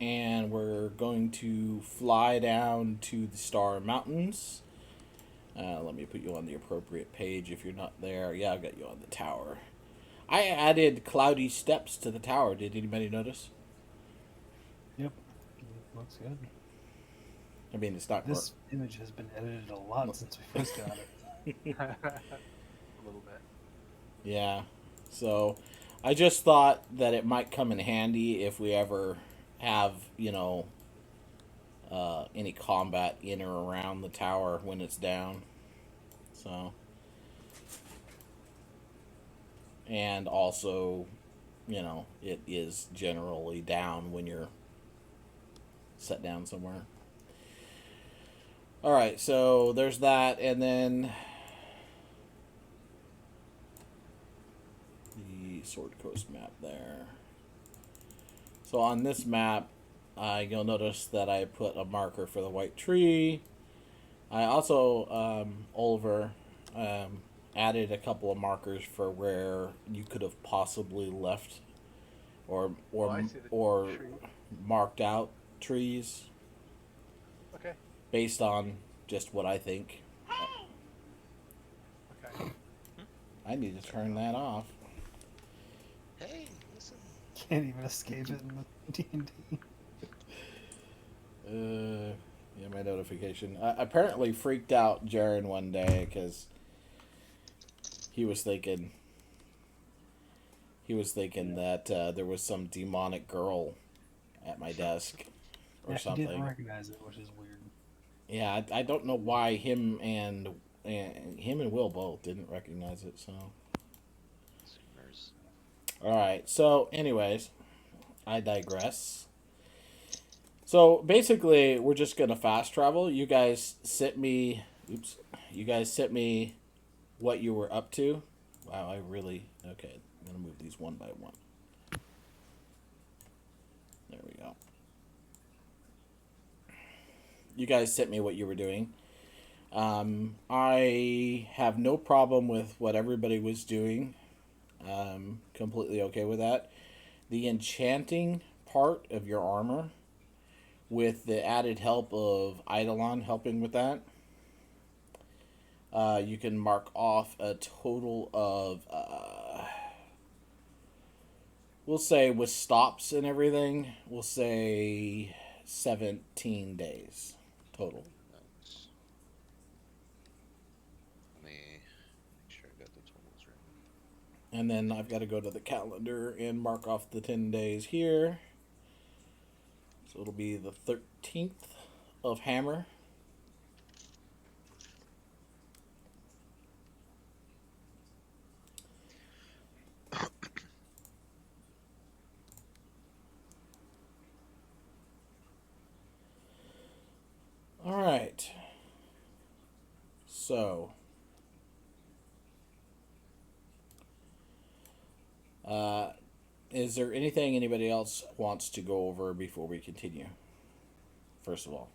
and we're going to fly down to the Star Mountains. Let me put you on the appropriate page if you're not there. Yeah, I've got you on the tower. I added cloudy steps to the tower. Did anybody notice? Yep. Looks good. I mean, it's not. This image has been edited a lot since we first got it. A little bit. Yeah. So, I just thought that it might come in handy if we ever have, any combat in or around the tower when it's down. So, and also, it is generally down when you're set down somewhere. All right, so there's that, and then the Sword Coast map there. So on this map, you'll notice that I put a marker for the white tree. I also, Oliver, added a couple of markers for where you could have possibly left or Oh, or I see the or tree. marked out trees Okay. based on just what I think. Okay. Hmm? I need to turn that off. Hey, listen. Can't even escape it in the D&D. Yeah, my notification. Apparently freaked out Jaren one day because he was thinking that there was some demonic girl at my desk or Yeah, he didn't something. recognize it, which is weird. Yeah, I don't know why him and Will both didn't recognize it. So, Zoomers. all right. So, anyways, I digress. So basically, we're just gonna fast travel. You guys sent me. Oops. You guys sent me what you were up to. Wow, I really. Okay, I'm gonna move these one by one. There we go. You guys sent me what you were doing. I have no problem with what everybody was doing. Completely okay with that. The enchanting part of your armor, with the added help of Eidolon helping with that, you can mark off a total of, we'll say with stops and everything, we'll say 17 days total. Notes. Let me make sure I got the totals right. And then I've got to go to the calendar and mark off the 10 days here. So it'll be the 13th of Hammer. All right. So, uh, is there anything anybody else wants to go over before we continue? First of all,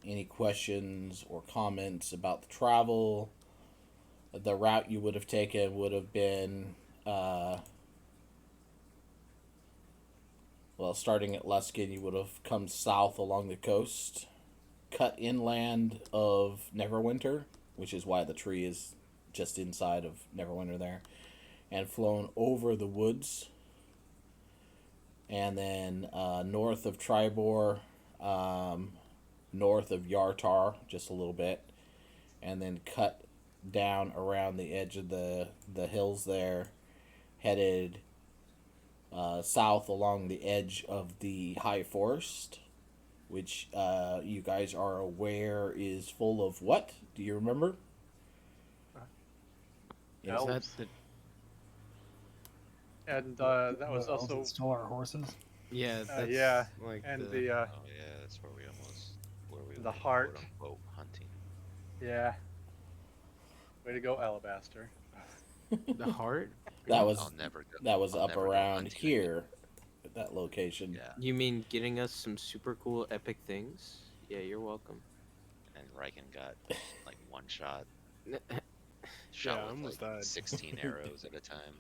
any questions or comments about the travel? The route you would have taken would have been, well, starting at Luskin, you would have come south along the coast, cut inland of Neverwinter, which is why the tree is just inside of Neverwinter there, and flown over the woods, and then north of Tribor, um, north of Yartar, just a little bit, and then cut down around the edge of the hills there, headed south along the edge of the high forest, which you guys are aware is full of what? Do you remember? Uh, Yes. Is that elves. the? And that The was elves that also stole our horses. Yeah, that's yeah, like and the. Oh yeah, that's where we almost where we the went quote heart. unquote hunting. Yeah. Way to go, Alabaster. The heart? That What? was that was I'll up never go around hunting again. here, at that location. Yeah, You mean getting us some super cool epic things? Yeah, you're welcome. and Riken got like one shot, Yeah, shot I with almost like died. 16 arrows at a time.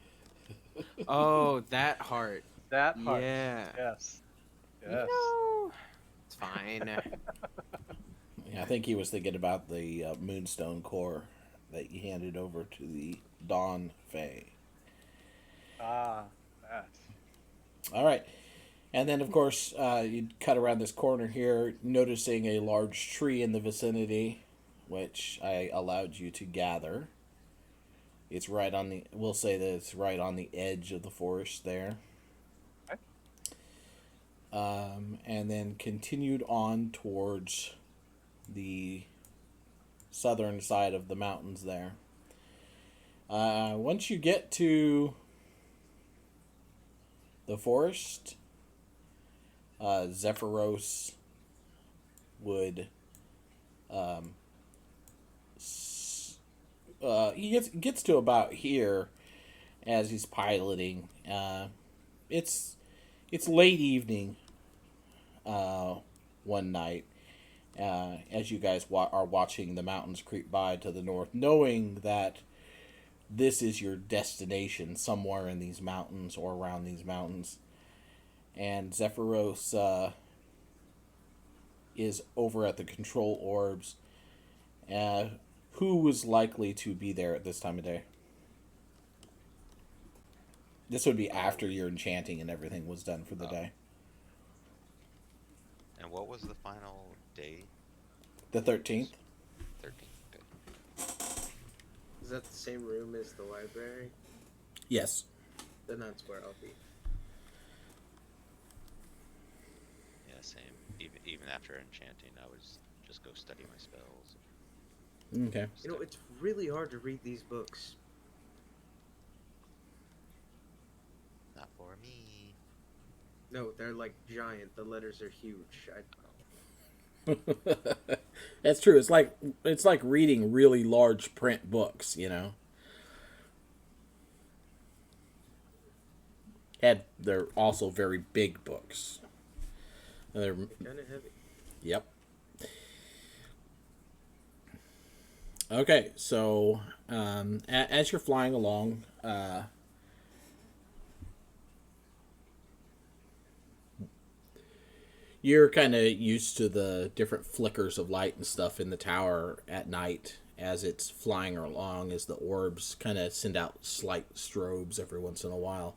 Oh, that heart. That part. Yeah. Yes. You Yes. know, it's fine. Yeah, I think he was thinking about the Moonstone core that you handed over to the Dawn Fae. Ah, that. All right. And then, of course, you cut around this corner here, noticing a large tree in the vicinity, which I allowed you to gather. It's right on the, we'll say that it's right on the edge of the forest there. Okay. And then continued on towards the southern side of the mountains there. Once you get to the forest, Zephyros would he gets to about here as he's piloting. It's late evening one night as you guys are watching the mountains creep by to the north, knowing that this is your destination somewhere in these mountains or around these mountains. And Zephyros is over at the control orbs. Who was likely to be there at this time of day? This would be after your enchanting and everything was done for the day. And what was the final day? The 13th? 13th. Okay. Is that the same room as the library? Yes. Then that's where I'll be. Yeah, same. Even after enchanting, I would just go study my spells. Okay. You know, it's really hard to read these books. Not for me. No, they're like giant. The letters are huge. That's true. It's like reading really large print books, you know. And they're also very big books. And they're Kind of heavy. Yep. Okay, so as you're flying along, you're kind of used to the different flickers of light and stuff in the tower at night as it's flying along, as the orbs kind of send out slight strobes every once in a while.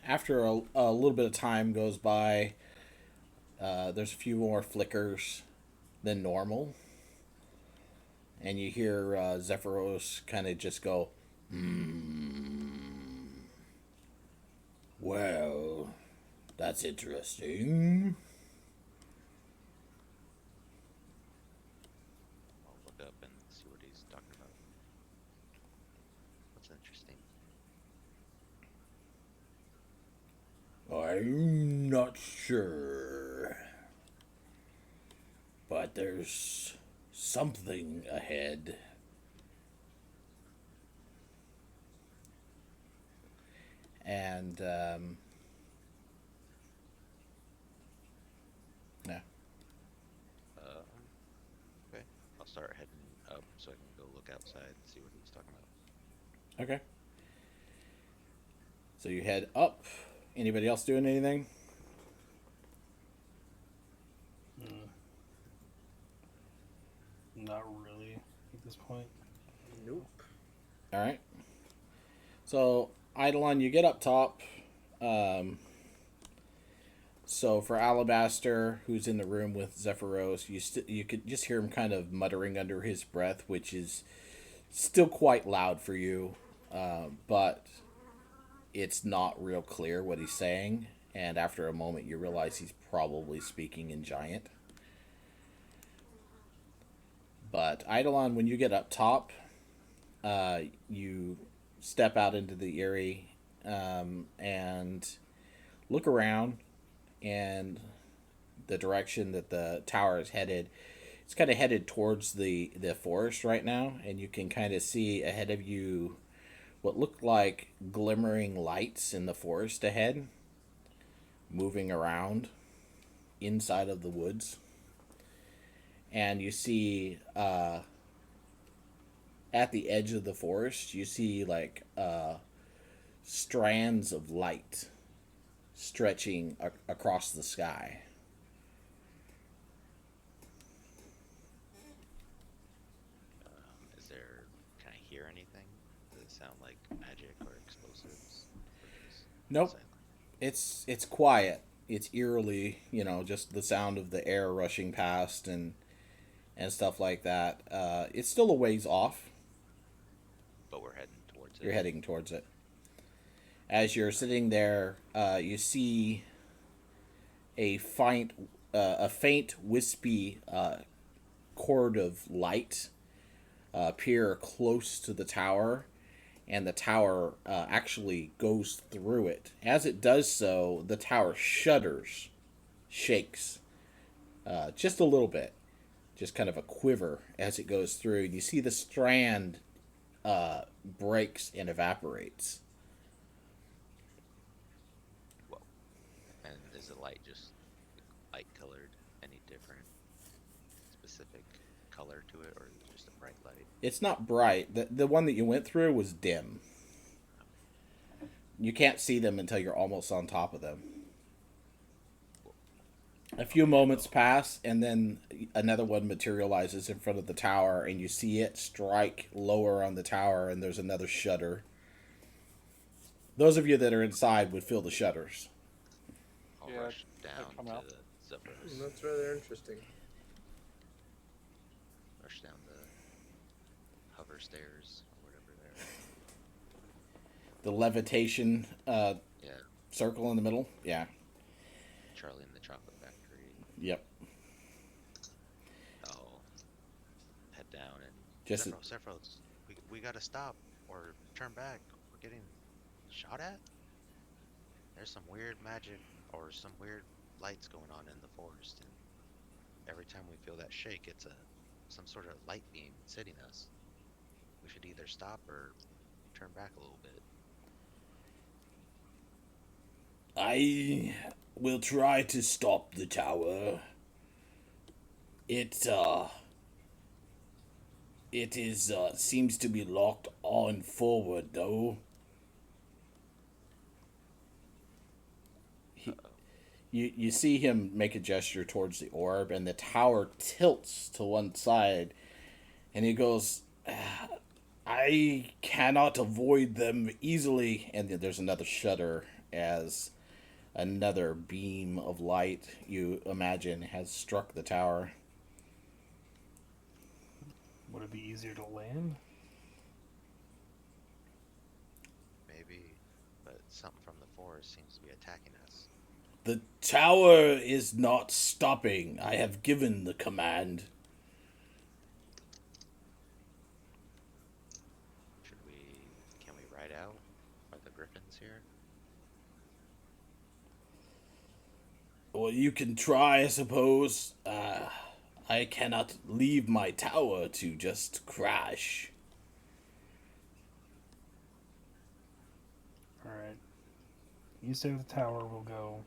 After a little bit of time goes by, there's a few more flickers than normal. And you hear Zephyros kind of just go, well, that's interesting. I'll look up and see what he's talking about. What's interesting? I'm not sure. But there's something ahead. And, yeah. Okay. I'll start heading up so I can go look outside and see what he's talking about. Okay. So you head up. Anybody else doing anything? Not really at this point. Nope. All right. So, Eidolon, you get up top. So for Alabaster, who's in the room with Zephyros, you could just hear him kind of muttering under his breath, which is still quite loud for you, but it's not real clear what he's saying. And after a moment, you realize he's probably speaking in Giant. But Eidolon, when you get up top, you step out into the Eyrie and look around, and the direction that the tower is headed, it's kind of headed towards the forest right now, and you can kind of see ahead of you what look like glimmering lights in the forest ahead, moving around inside of the woods. And you see at the edge of the forest, you see like strands of light stretching across the sky. Is there? Can I hear anything? Does it sound like magic or explosives? Or just Nope. silent? It's quiet. It's eerily, just the sound of the air rushing past and stuff like that. It's still a ways off. But we're heading towards You're it. heading towards it. As you're sitting there, you see a faint, wispy cord of light appear close to the tower, and the tower actually goes through it. As it does so, the tower shudders, shakes just a little bit, just kind of a quiver as it goes through. And you see the strand breaks and evaporates. Whoa. And is the light just light colored? Any different specific color to it, or is it just a bright light? It's not bright. The one that you went through was dim. You can't see them until you're almost on top of them. A few moments pass, and then another one materializes in front of the tower, and you see it strike lower on the tower, and there's another shudder. Those of you that are inside would feel the shudders. I'll Yeah, rush I'd down come to out. the Zephyros. That's rather interesting. Rush down the hover stairs or whatever they're. The levitation Yeah, circle in the middle. Yeah. Charlie and the Chocolate Factory. Yep. I'll head down and Just Zephyros, we gotta stop or turn back. We're getting shot at. There's some weird magic or some weird lights going on in the forest, and every time we feel that shake, it's some sort of light beam hitting us. We should either stop or turn back a little bit. I will try to stop the tower. It is seems to be locked on forward though. You see him make a gesture towards the orb, and the tower tilts to one side, and he goes, I cannot avoid them easily. And then there's another shudder as another beam of light, you imagine, has struck the tower. Would it be easier to land? Maybe, but something from the forest seems to be attacking us. The tower is not stopping. I have given the command. Can we ride out? Are the griffins here? Well, you can try, I suppose. I cannot leave my tower to just crash. Alright. You stay with the tower, we'll go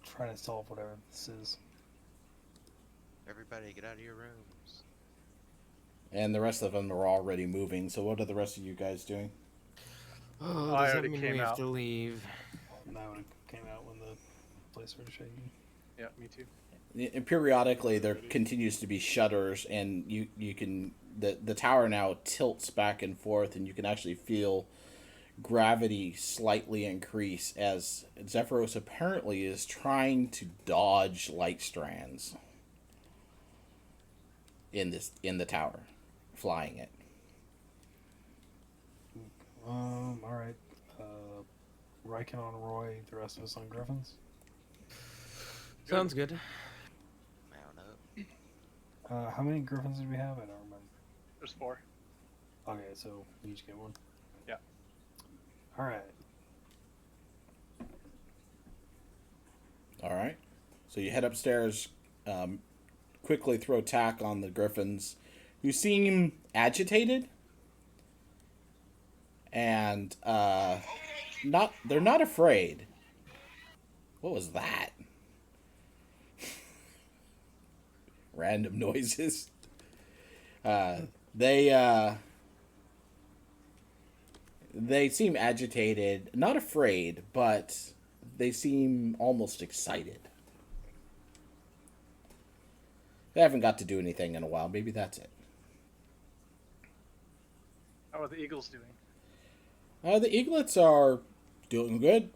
try to solve whatever this is. Everybody get out of your rooms. And the rest of them are already moving, so what are the rest of you guys doing? Oh, I does that already mean came we have out. to leave? And that would have came out when the place started shaking. Yeah, me too. And periodically there continues to be shudders, and you can the tower now tilts back and forth, and you can actually feel gravity slightly increase as Zephyros apparently is trying to dodge light strands in the tower, flying it. Alright. Riken on Roy, the rest of us on Griffins. Sounds good. Mount up. How many Griffins did we have? I don't remember. There's 4. Okay, so we each get one. Yeah. Alright. All right. So you head upstairs, quickly throw tack on the griffins, who seem agitated, and they're not afraid. What was that? Random noises. They they seem agitated, not afraid, but they seem almost excited. They haven't got to do anything in a while. Maybe that's it. How are the eagles doing? The eaglets are doing good.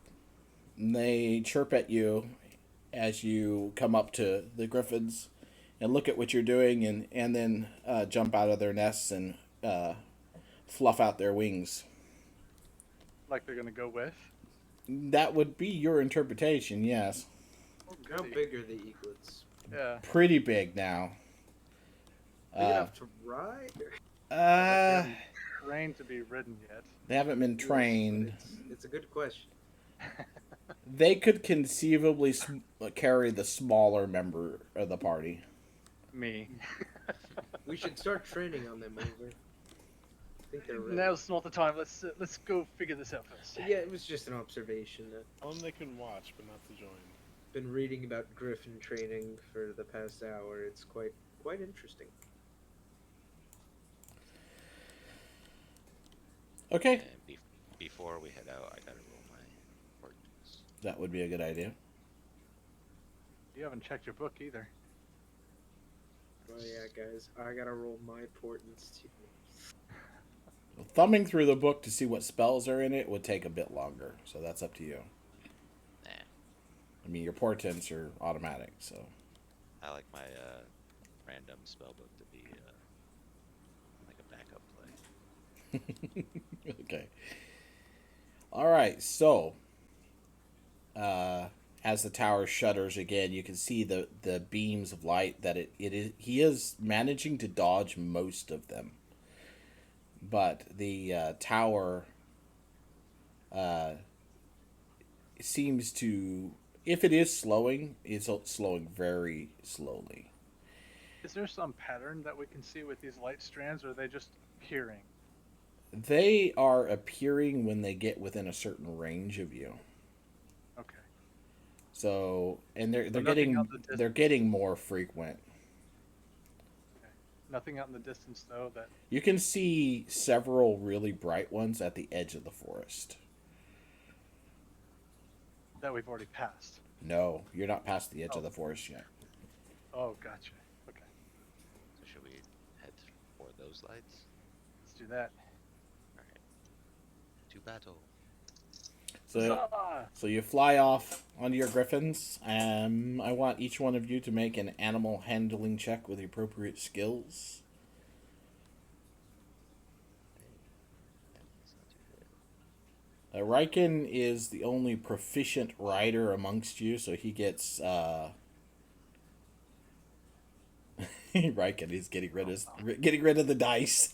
They chirp at you as you come up to the griffins and look at what you're doing, and then jump out of their nests and fluff out their wings. Like they're gonna go with? That would be your interpretation, yes. Oh, How goody. big are the eaglets? Yeah. Pretty big now. Big enough to ride? Uh, They haven't trained to be ridden yet. they haven't been trained. It's a good question. They could conceivably carry the smaller member of the party. Me. We should start training on them, Oliver. I think they're ready. Now's not the time. Let's go figure this out first. Yeah, it was just an observation. Tell them they can watch, but not to join. Been reading about griffin training for the past hour. It's quite interesting. Okay, And before we head out, I gotta roll my fortunes. that would be a good idea. You haven't checked your book either. Oh yeah, guys, I gotta roll my portents too. Thumbing through the book to see what spells are in it would take a bit longer, so that's up to you. Nah, I mean, your portents are automatic, so. I like my random spell book to be like a backup play. Okay. All right, so as the tower shudders again, you can see the beams of light that it is. He is managing to dodge most of them, but the tower seems to, if it is slowing, it's slowing very slowly. Is there some pattern that we can see with these light strands, or are they just appearing? They are appearing when they get within a certain range of you. Okay. So, and they're nothing getting out the distance. they're getting more frequent. Nothing out in the distance, though, that... You can see several really bright ones at the edge of the forest. that we've already passed. No, you're not past the edge of the forest yet. Oh, gotcha. Okay, So should we head for those lights? let's do that. Alright. To battle. So, Huzzah! so you fly off onto your griffins. I want each one of you to make an animal handling check with the appropriate skills. That's not too good. Riken is the only proficient rider amongst you, so he gets. Riken is getting rid of the dice.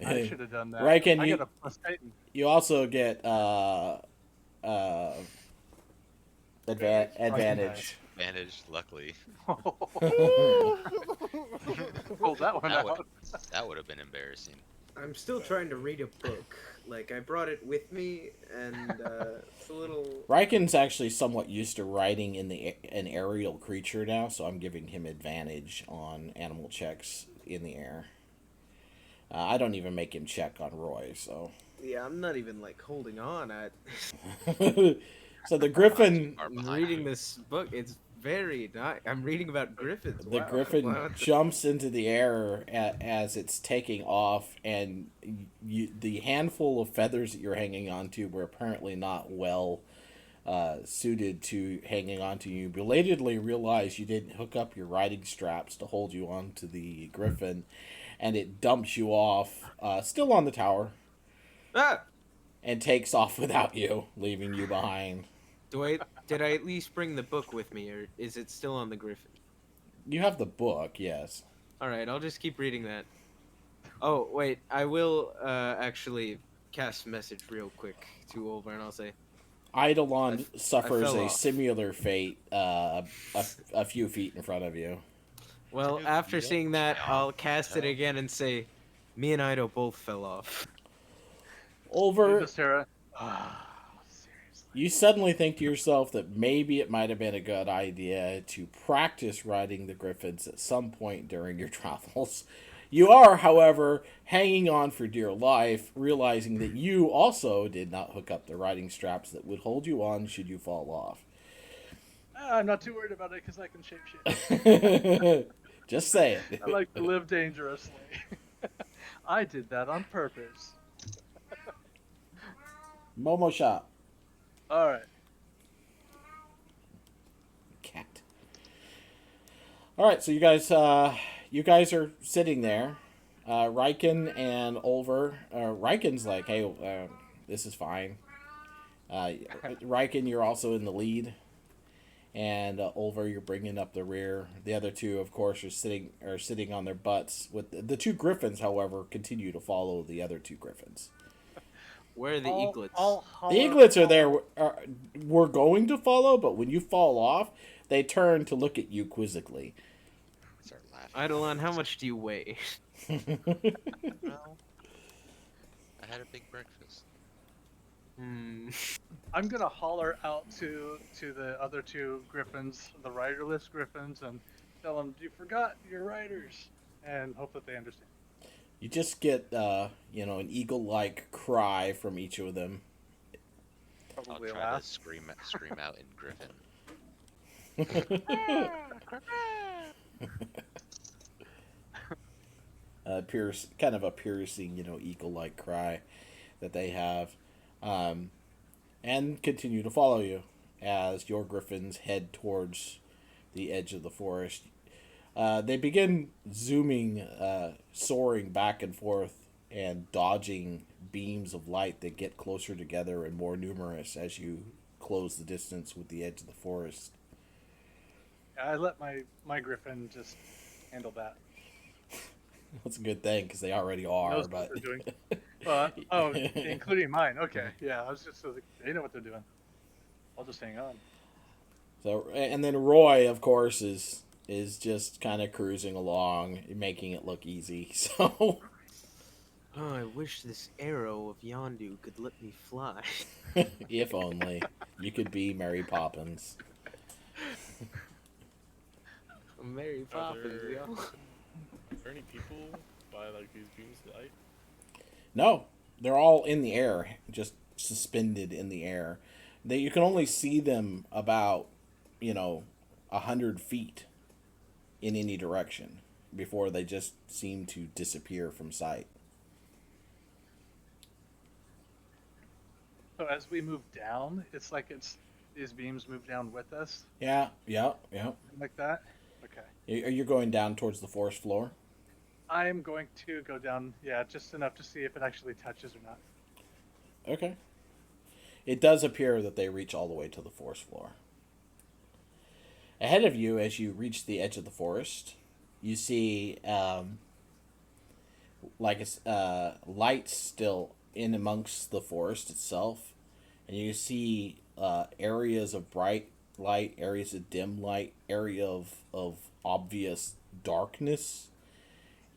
I should have done that. Riken, I you- got a plus Titan. You also get advantage. Advantage, luckily. Pull that one That out. That would have been embarrassing. I'm still trying to read a book. Like, I brought it with me, and it's a little... Riken's actually somewhat used to riding in an aerial creature now, so I'm giving him advantage on animal checks in the air. I don't even make him check on Roy, so. Yeah, I'm not even, like, holding on. So the griffin, Far I'm behind reading you. this book. It's very nice. I'm reading about griffins. the Wow. griffin Wow. jumps into the air as it's taking off, and the handful of feathers that you're hanging onto were apparently not well suited to hanging onto you. Belatedly realize you didn't hook up your riding straps to hold you onto the griffin, and it dumps you off, still on the tower, Ah! and takes off without you, leaving you behind. Did I at least bring the book with me, or is it still on the griffin? You have the book, yes. Alright, I'll just keep reading that. Oh, wait, I will actually cast message real quick to Oliver, and I'll say, Eidolon I suffers fell a off. similar fate a few feet in front of you. well, Dude, after yep. seeing that, Yeah, I'll cast it tell. again and say, me and Ido both fell off. Over, Sarah. Ah, seriously. you suddenly think to yourself that maybe it might have been a good idea to practice riding the griffins at some point during your travels. You are, however, hanging on for dear life, realizing that you also did not hook up the riding straps that would hold you on should you fall off. I'm not too worried about it because I can shapeshift. Just say I it. like to live dangerously. I did that on purpose. Momo shop. All right. Cat. All right, so you guys are sitting there. Riken and Ulver. Riken's like, hey, this is fine. Riken, you're also in the lead, and Ulver, you're bringing up the rear. The other two, of course, are sitting on their butts. With the two griffins, however, continue to follow the other two griffins. Where are the I'll- eaglets? I'll The holler- eaglets are there. We're going to follow, but when you fall off, they turn to look at you quizzically. Start laughing. Eidolon, how much do you weigh? Well, I had a big breakfast. Hmm. I'm gonna holler out to the other two griffins, the riderless griffins, and tell them you forgot your riders, and hope that they understand. You just get, an eagle-like cry from each of them. I'll Probably try laugh. to scream out in Griffin. Kind of a piercing, eagle-like cry that they have, and continue to follow you as your griffins head towards the edge of the forest. They begin zooming, soaring back and forth, and dodging beams of light that get closer together and more numerous as you close the distance with the edge of the forest. I let my griffin just handle that. That's a good thing because they already are. Knows But what they're doing. Including mine. Okay, yeah. I was just like, they know what they're doing. I'll just hang on. So, and then Roy, of course, is just kind of cruising along, making it look easy. So, Oh, I wish this arrow of Yondu could let me fly. if only you could be Mary Poppins. Mary Are Poppins, there- yo. Are there any people by like these beams of light? No, they're all in the air, just suspended in the air. You can only see them about, 100 feet in any direction before they just seem to disappear from sight. So as we move down, it's like these beams move down with us, Yeah. like that. Okay. You're going down towards the forest floor. I am going to go down, yeah, just enough to see if it actually touches or not. Okay. It does appear that they reach all the way to the forest floor. Ahead of you, as you reach the edge of the forest, you see lights still in amongst the forest itself, and you see areas of bright light, areas of dim light, area of obvious darkness.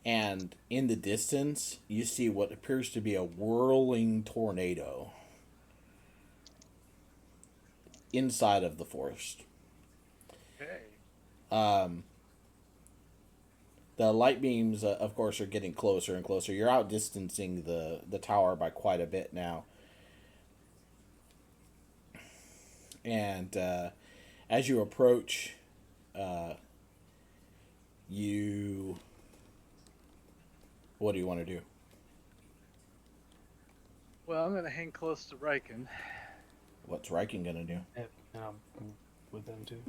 And in the distance, you see what appears to be a whirling tornado inside of the forest. Okay. The light beams, of course, are getting closer and closer. You're outdistancing the tower by quite a bit now. And as you approach, what do you want to do? Well, I'm gonna hang close to Riken. What's Riken gonna do? And I'm with them too.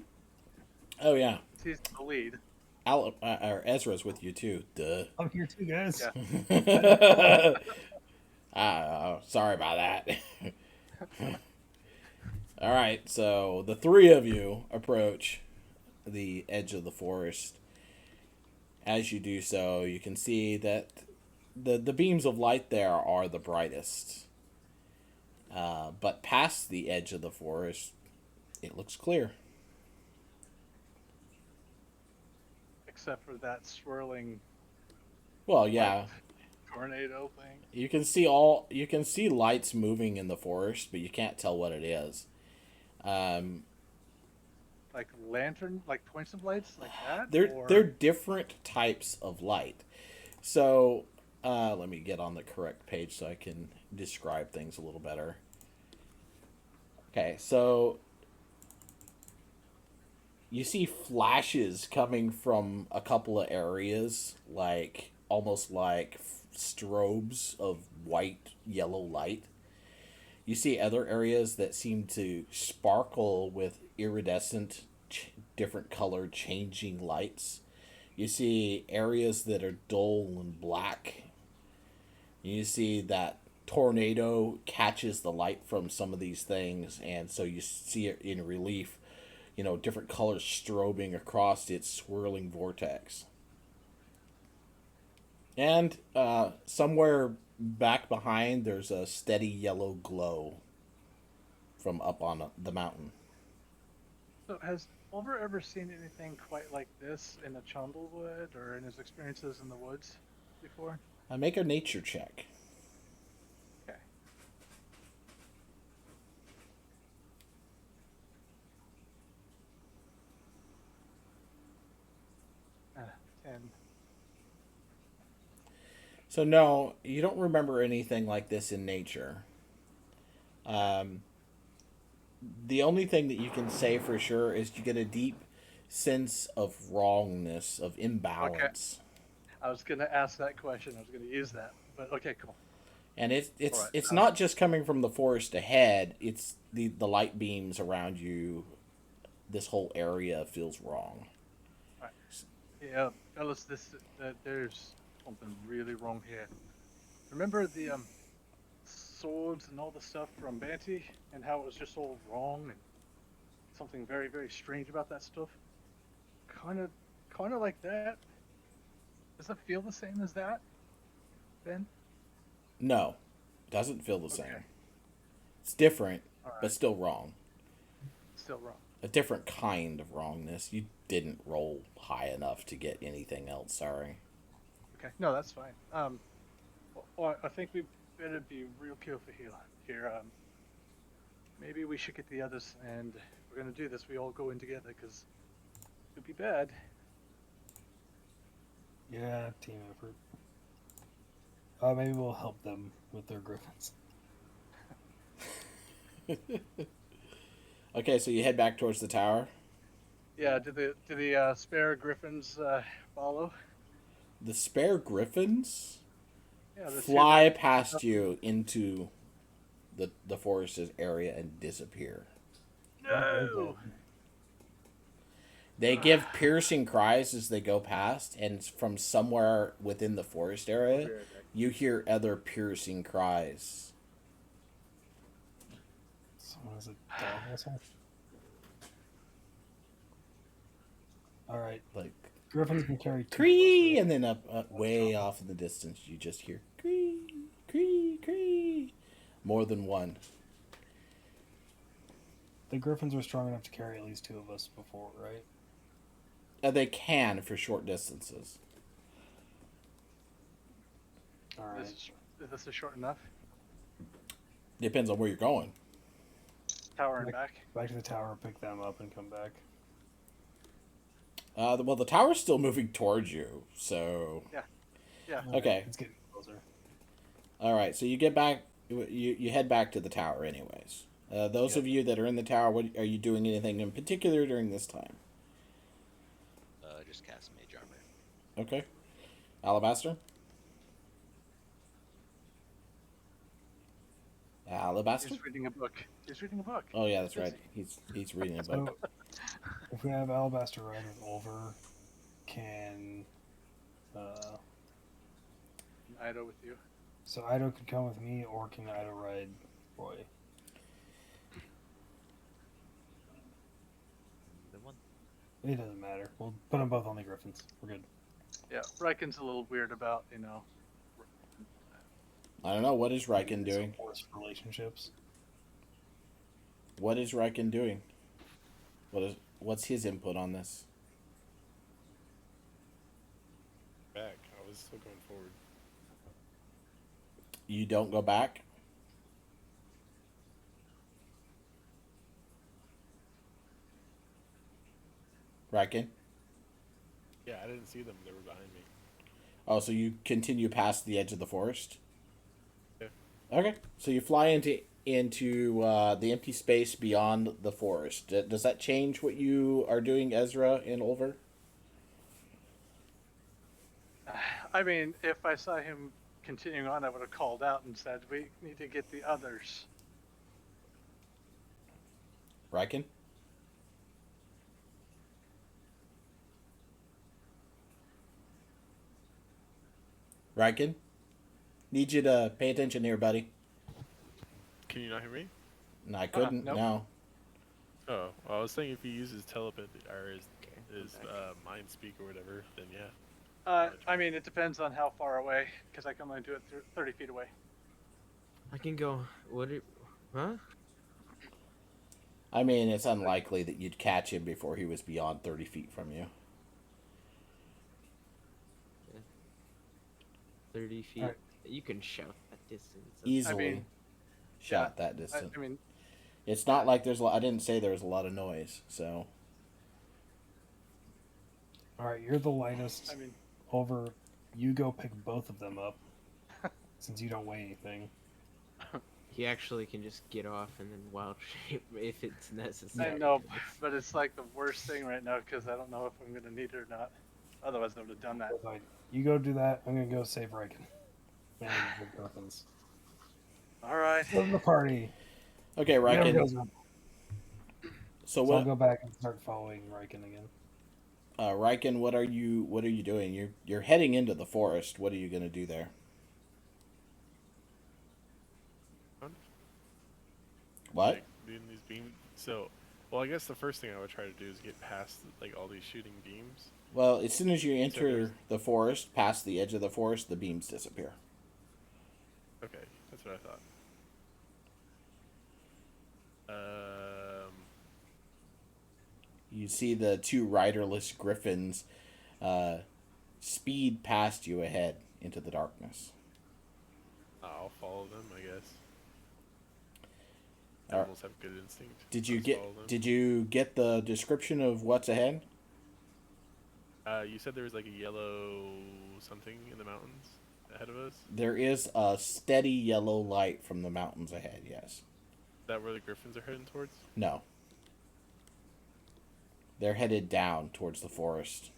Oh yeah, He's the lead. or Ezra's with you too. Duh. I'm here too, guys. Yeah. Sorry about that. All right, so the three of you approach the edge of the forest. As you do so, you can see that the beams of light there are the brightest. But past the edge of the forest, it looks clear. Except for that swirling Well, yeah, tornado thing. you can see lights moving in the forest, but you can't tell what it is. Like lantern, like points of lights, like that. They're or... they're different types of light. So, let me get on the correct page so I can describe things a little better. Okay, so you see flashes coming from a couple of areas, like almost like strobes of white, yellow light. You see other areas that seem to sparkle with iridescent, different colored, changing lights. You see areas that are dull and black. You see that tornado catches the light from some of these things, and so you see it in relief, different colors strobing across its swirling vortex. And somewhere back behind, there's a steady yellow glow from up on the mountain. So has Oliver ever seen anything quite like this in a Chundlewood or in his experiences in the woods before? Make a nature check. Okay. 10. So no, you don't remember anything like this in nature. Um, the only thing that you can say for sure is you get a deep sense of wrongness, of Okay. imbalance. I was gonna ask that question. I was gonna use that, but okay, cool. And it's All it's right. it's not just coming from the forest ahead. It's the light beams around you. This whole area feels wrong. All right. Yeah, fellas, there's something really wrong here. Remember the swords and all the stuff from Banty and how it was just all wrong and something very very strange about that stuff. Kind of, kind of like that. Does it feel the same as that, Ben? No, it doesn't feel the same. Okay. It's different, All but right. still wrong. Still wrong. A different kind of wrongness. You didn't roll high enough to get anything else. Sorry. Okay. No, that's fine. Well, I think we better be real careful here. Maybe we should get the others, and if we're gonna do this, we all go in together, because it could be bad. Yeah, team effort. Maybe we'll help them with their griffins. Okay, so you head back towards the tower. Yeah. Do the spare griffins follow? The spare griffins Yeah. The two fly that- past you into the forest's area and disappear. No. They give piercing cries as they go past, and from somewhere within the forest area, you hear other piercing cries. Someone has a dog whistle. All right, Like, griffins can carry two. cree! of us, And then up way off in the distance, you just hear cree, cree, cree. More than one. right? The griffins are strong enough to carry at least two of us before, right? They can for short distances. All right. This is short enough. Depends on where you're going. Tower and back. Back to the tower, pick them up, and come back. Well, the tower's still moving towards you, so. Yeah. Okay. It's getting closer. All right, so you get back. You head back to the tower, anyways. Those of you that are in the tower, what are you doing? Anything in particular during this time? Just cast mage armor. Okay. Alabaster. Alabaster. He's reading a book. He's reading a book. Oh yeah, that's right. He's reading a book. So, if we have Alabaster ride with Ulver, can Ido with you. so Ido could come with me, or can Ido ride Roy? The one. It doesn't matter. We'll put them both on the griffins. We're good. Yeah, Riken's a little weird about, I don't know, what is Riken It's doing. forced relationships. What is Riken doing? What's his input on this? Back. I was still going forward. You don't go back. Riken. Yeah, I didn't see them. They were behind me. Oh, so you continue past the edge of the forest? Yeah. Okay. So you fly into the empty space beyond the forest. Does that change what you are doing, Ezra and Ulver? I mean, if I saw him continuing on, I would have called out and said, "We need to get the others." Riken? Riken? Need you to pay attention here, buddy. Can you not hear me? No, I couldn't. Nope. No. Oh, well, I was saying if he uses telepathy or Okay, his I'm back. mind speak or whatever, then yeah. I mean, it depends on how far away, because I can only do it 30 feet away. I can go. What? Huh? I mean, it's unlikely that you'd catch him before he was beyond 30 feet from you. 30 feet. Alright. You can shout that distance. Easily mean, shot yeah, that distance. I mean, It's not like there's a lot. I didn't say there was a lot of noise, so. All right, you're the lightest. I mean, Over, you go pick both of them up, since you don't weigh anything. He actually can just get off and then wild shape if it's necessary. I know, but it's like the worst thing right now because I don't know if I'm gonna need it or not. Otherwise, I would have done that. Fine. You go do that. I'm gonna go save Riken. And the Griffins. All right. Go to the party. Okay, Never Riken. goes up. So So I'll what? go back and start following Riken again. Riken, what are you doing? You're heading into the forest. What are you gonna do there? What? Like, doing these beam. So, well, I guess the first thing I would try to do is get past like all these shooting beams. Well, as soon as you enter there's- the forest, past the edge of the forest, the beams disappear. Okay, that's what I thought. You see the two riderless griffins speed past you ahead into the darkness. I'll follow them, I guess. Alright. Animals have good instinct. Did you Let's get follow them. Did you get the description of what's ahead? You said there was like a yellow something in the mountains ahead of us. Is There is a steady yellow light from the mountains ahead. Yes. that where the griffins are heading towards? No. They're headed down towards the forest.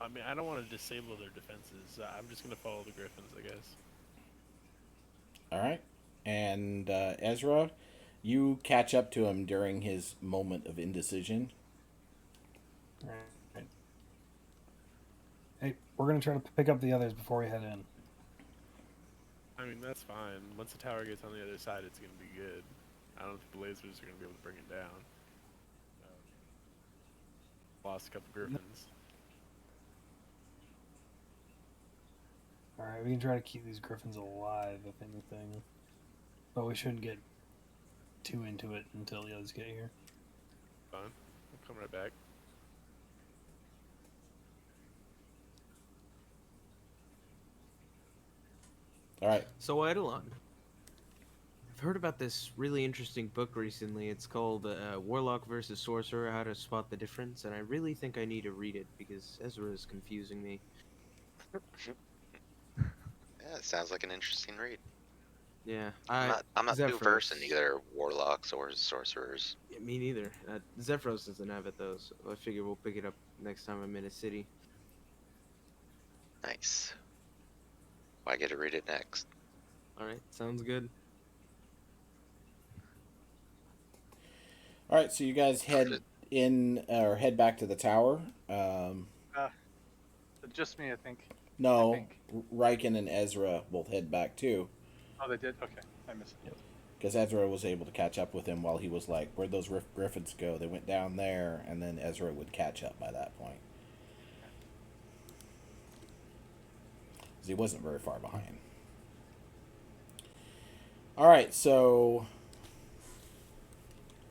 I mean, I don't want to disable their defenses. I'm just gonna follow the griffins, I guess. All right. And Ezra, you catch up to him during his moment of indecision. Alright. Hey, we're gonna try to pick up the others before we head in. I mean, that's fine. Once the tower gets on the other side, it's gonna be good. I don't think the lasers are gonna be able to bring it down. Lost a couple griffins. Alright, we can try to keep these griffins alive, if anything. But we shouldn't get too into it until the others get here. Fine. I'll come right back. All right. So Eidolon, I've heard about this really interesting book recently. It's called Warlock versus Sorcerer: How to Spot the Difference, and I really think I need to read it because Ezra is confusing me. Yeah, it sounds like an interesting read. Yeah, I'm not too Zephyros. versed in either warlocks or sorcerers. Yeah, me neither. Zephyros doesn't have it though, so I figure we'll pick it up next time I'm in a city. Nice. Well, I get to read it next. All right, sounds good. All right. So you guys head in or head back to the tower. Just me, I think. No, I think. Riken and Ezra both head back too, Oh, they did. Okay, I missed it. because Ezra was able to catch up with him while he was like, "Where'd those griffins go?" They went down there, and then Ezra would catch up by that point. 'Cause he wasn't very far behind. All right, so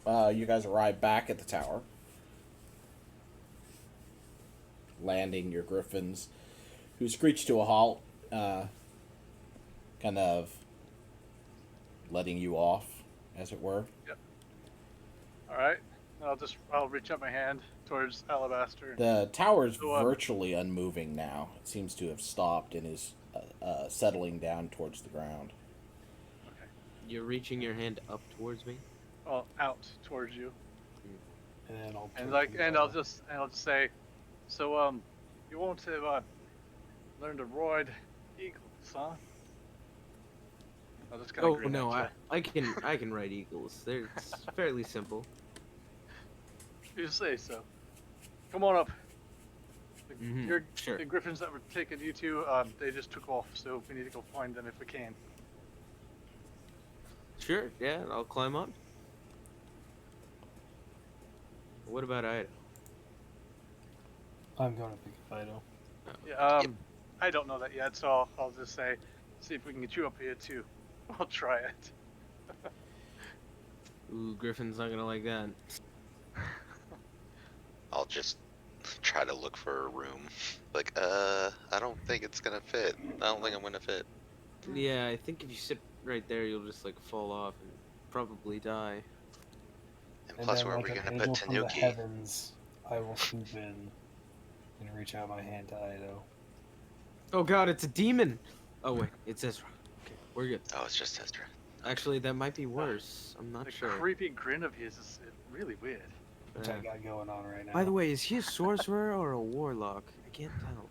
you guys arrive back at the tower, landing your griffins, who screech to a halt, kind of letting you off. as it were. All right. I'll reach out my hand towards Alabaster. And, The tower's so, virtually unmoving now. It seems to have stopped and is settling down towards the ground. okay. You're reaching your hand up towards me. Well, out towards you, And then I'll and turn to the I'll just say, so you want to learn to ride eagles, huh? I'll just kind of Oh grin no, at I can ride eagles. It's fairly simple. you. You say so. Come on up. Sure. The griffins that were taking you to, they just took off, so we need to go find them if we can. Sure, yeah, I'll climb up. What about Ida? I'm going to pick up Ido. Yeah, I don't know that yet, so I'll just say, see if we can get you up here too. I'll try it. Ooh, Griffin's not gonna like that. I'll just try to look for a room. Like, I don't think it's gonna fit. I don't think I'm gonna fit. Yeah, I think if you sit right there, you'll just like fall off and probably die. And And plus, then, where are like we an gonna angel put from the Tanuki? heavens, I will swoop in and reach out my hand to Ido. Oh god, it's a demon! Oh wait, it's Ezra. Okay, we're good. Oh, it's just Ezra. Actually, that might be worse. I'm not The sure. creepy grin of his is really weird. Which I got going on right now. By the way, is he a sorcerer or a warlock? I can't tell.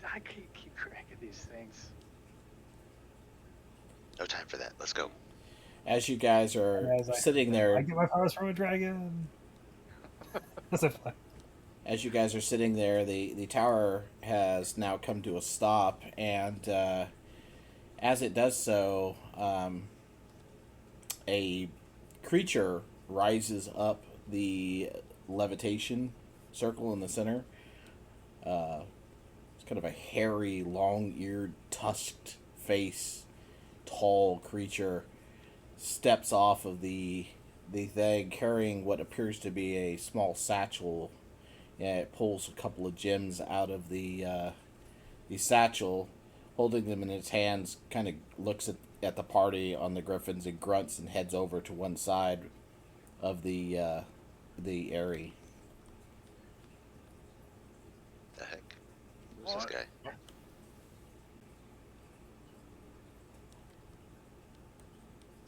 I can't keep track of these things. No time for that. Let's go. As you guys are And as I- sitting I there, get my powers from a dragon. As I fly. as you guys are sitting there, the tower has now come to a stop, and as it does so, a creature rises up the levitation circle in the center. It's kind of a hairy, long-eared, tusked face, tall creature steps off of the thing carrying what appears to be a small satchel. Yeah, it pulls a couple of gems out of the satchel, holding them in its hands, kind of looks at the party on the griffins and grunts and heads over to one side of the area. The heck? Who's this What? guy?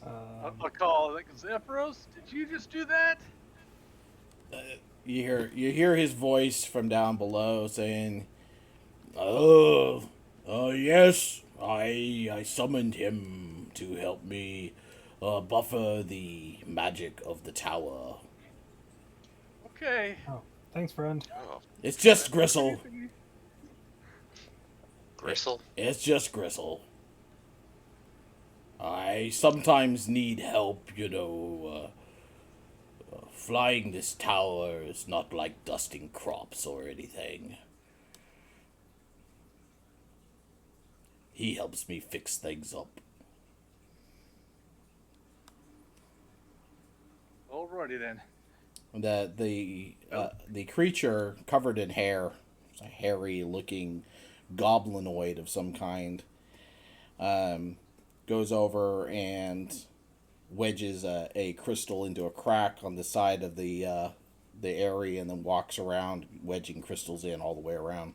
I'll call like Zephyros. Did you just do that? You hear his voice from down below saying, "Oh, yes, I summoned him to help me buffer the magic of the tower. Okay. Thanks, friend. Oh, It's just Gristle. Gristle? It's just Gristle. I sometimes need help, flying this tower is not like dusting crops or anything. He helps me fix things up." Alrighty then. The creature covered in hair, it's a hairy looking goblinoid of some kind, goes over and wedges a crystal into a crack on the side of the area, and then walks around wedging crystals in all the way around.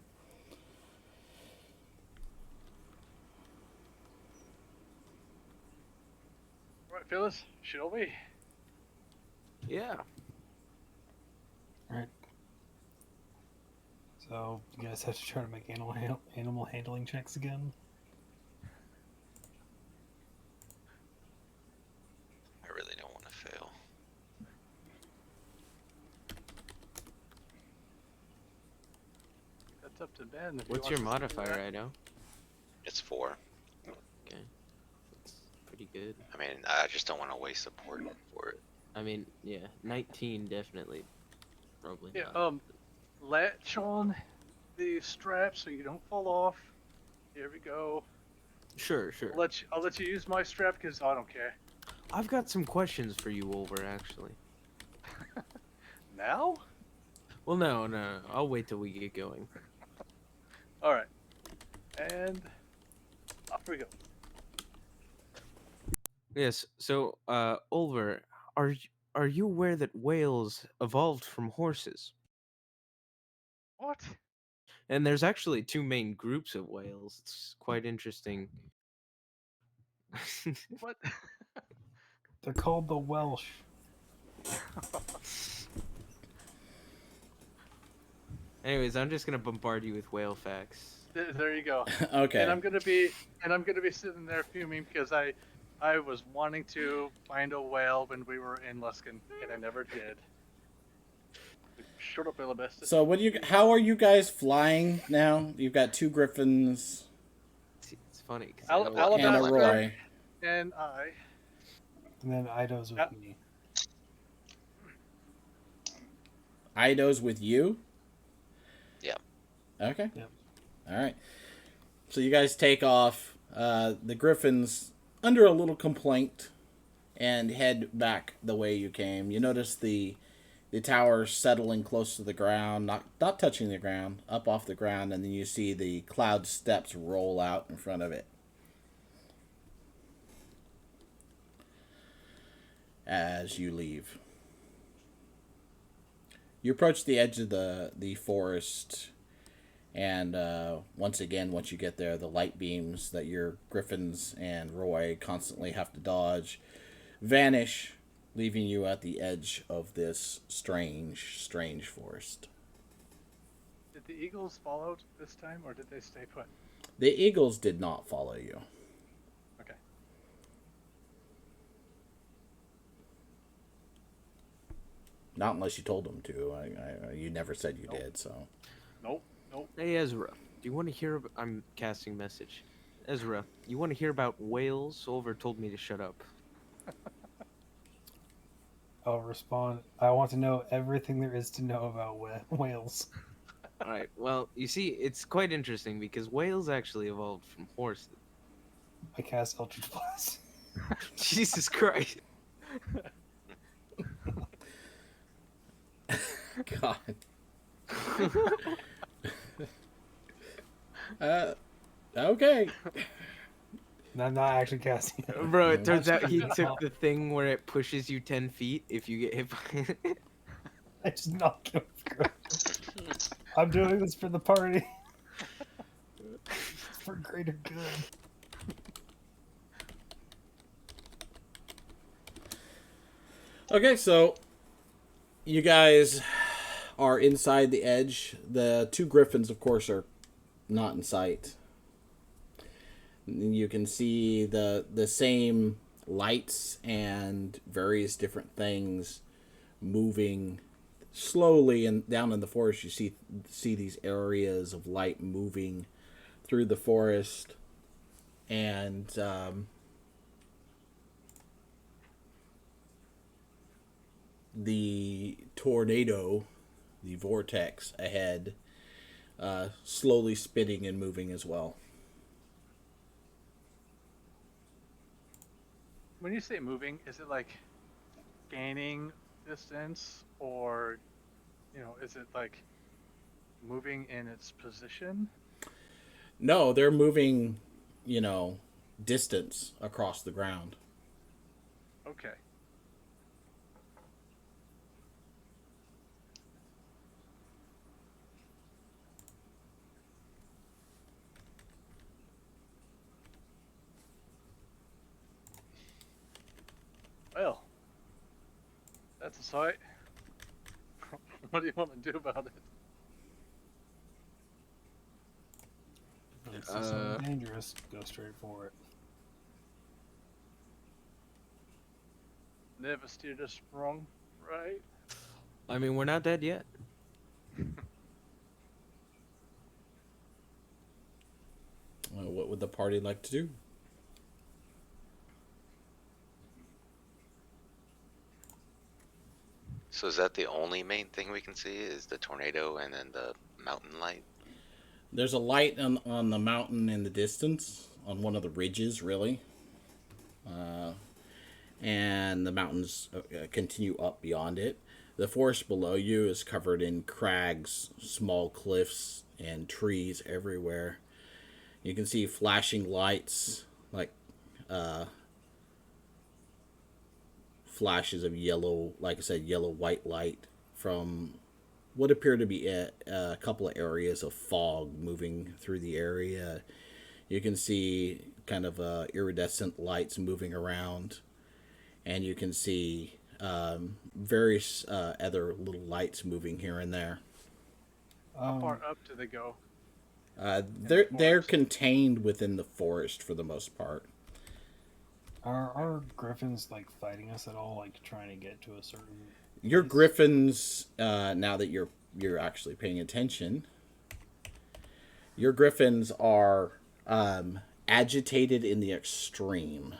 Right, Phyllis, shall we? Yeah. Alright. So, you guys have to try to make animal handling checks again. I really don't want to fail. That's up to Ben. If he What's your wants us to do modifier, that. Ido? It's 4. Okay. That's pretty good. I mean, I just don't want to waste support for it. I mean, yeah, 19 definitely. Probably Yeah. not. Latch on the strap so you don't fall off. Here we go. Sure, sure. I'll let you use my strap because I don't care. I've got some questions for you, Wolver, actually. Now? Well, no. I'll wait till we get going. All right. And off we go. Yes. So, Ulver, are you aware that whales evolved from horses? What? And there's actually two main groups of whales. It's quite interesting. What? They're called the Welsh. Anyways, I'm just gonna bombard you with whale facts. There you go. Okay. And I'm gonna be sitting there fuming because I was wanting to find a whale when we were in Luskin and I never did. Shut up, Illibestus. So how are you guys flying now? You've got two griffins It's funny because Al- I know and a Alabaster Roy. and I. And then Ido's with Yeah. me. Ido's with you? Yeah. Okay. Yep. All right. So you guys take off. The griffins under a little complaint and head back the way you came. You notice the tower settling close to the ground, not touching the ground, up off the ground, and then you see the cloud steps roll out in front of it. As you leave. You approach the edge of the forest, and once again, once you get there, the light beams that your griffins and Roy constantly have to dodge vanish, leaving you at the edge of this strange forest. Did the Eagles follow this time, or did they stay put? The eagles did not follow you. Okay. Not unless you told them to. You never said you Nope. did, so. Nope. Nope. Hey Ezra, do you want to hear? I'm casting message. Ezra, you want to hear about whales? Ulver told me to shut up. I'll respond. I want to know everything there is to know about whales. All right. Well, you see, it's quite interesting because whales actually evolved from horses. I cast Eldritch Blast. Jesus Christ. God. Okay. And I'm not actually casting it. Bro, it turns out he Actually, took no. the thing where it pushes you 10 feet if you get hit by it. I just knocked him through. I'm doing this for the party. It's for greater good. Okay, so you guys are inside the edge. The two griffins, of course, are not in sight. You can see the same lights and various different things moving slowly, and down in the forest you see these areas of light moving through the forest, and the tornado, the vortex ahead, slowly spinning and moving as well. When you say moving, is it like gaining distance, or is it like moving in its position? No, they're moving, distance across the ground. Okay. Well, that's a sight. What do you want to do about it? If it's something dangerous, go straight for it. Never steered us wrong, right? I mean, we're not dead yet. What would the party like to do? So is that the only main thing we can see is the tornado and then the mountain light? There's a light on the mountain in the distance, on one of the ridges, really. And the mountains continue up beyond it. The forest below you is covered in crags, small cliffs, and trees everywhere. You can see flashing lights, like flashes of yellow, like I said, yellow white light from what appear to be a couple of areas of fog moving through the area. You can see kind of iridescent lights moving around, and you can see various other little lights moving here and there. How far up do they go? They're contained within the forest for the most part. Are griffins like fighting us at all? Like trying to get to a certain? Your place? griffins, now that you're actually paying attention, your griffins are agitated in the extreme.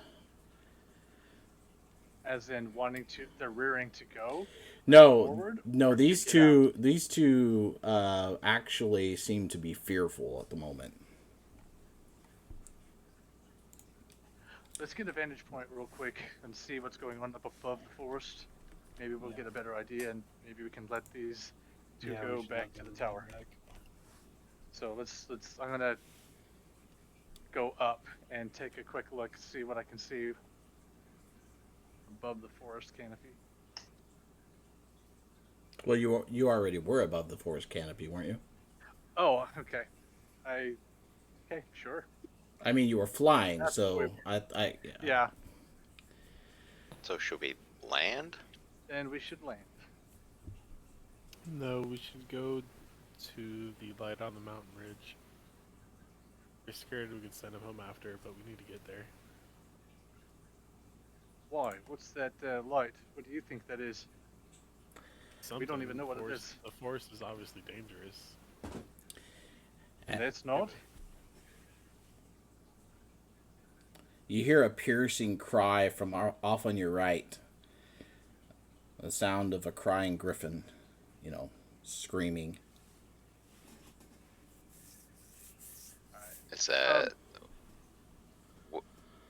As in wanting to, they're rearing to go. No, Forward, no, or these get two actually seem to be fearful at the moment. Let's get a vantage point real quick and see what's going on up above the forest. Maybe we'll get a better idea, and maybe we can let these two Yeah, we go should back let to the them tower. back. So let's. I'm gonna go up and take a quick look, see what I can see above the forest canopy. Well, you already were above the forest canopy, weren't you? Oh, okay. Okay, sure. I mean, you were flying, That's so way- Yeah, So should we land? and we should land. No, we should go to the light on the mountain ridge. We're scared we could send him home after, but we need to get there. Why? What's that light? What do you think that is? We don't Something. even know what it Forest- is. The forest is obviously dangerous. And it's not. You hear a piercing cry from off on your right. The sound of a crying griffin, screaming. Is that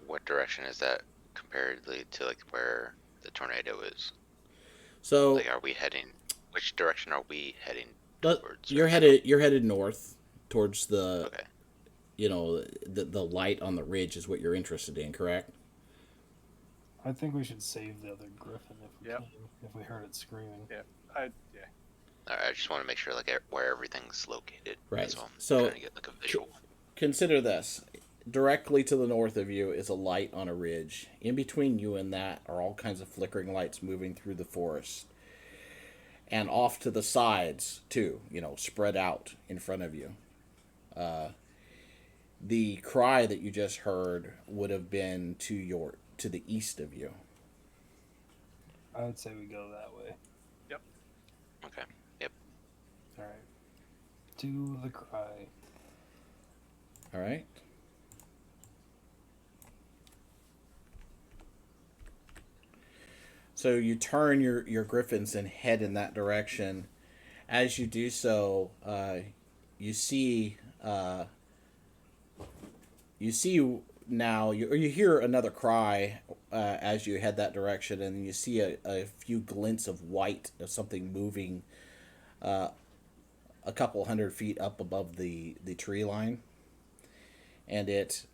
what direction is that comparatively to like where the tornado is? So Like, are we heading? Which direction are we heading but towards? you're headed north towards the Okay. the light on the ridge is what you're interested in, correct? I think we should save the other griffin if we Yep. can. If we heard it screaming. Yeah. Yeah. Alright, I just want to make sure like where everything's located. Right. That's all I'm So- trying to get like a visual. Consider this. Directly to the north of you is a light on a ridge. In between you and that are all kinds of flickering lights moving through the forest. And off to the sides, too, spread out in front of you. The cry that you just heard would have been to the east of you. I would say we go that way. Okay. Yep. All right. To the cry. All right? So you turn your griffins and head in that direction. As you do so, you see now, you hear another cry as you head that direction, and you see a few glints of white of something moving a couple 100 feet up above the tree line, and it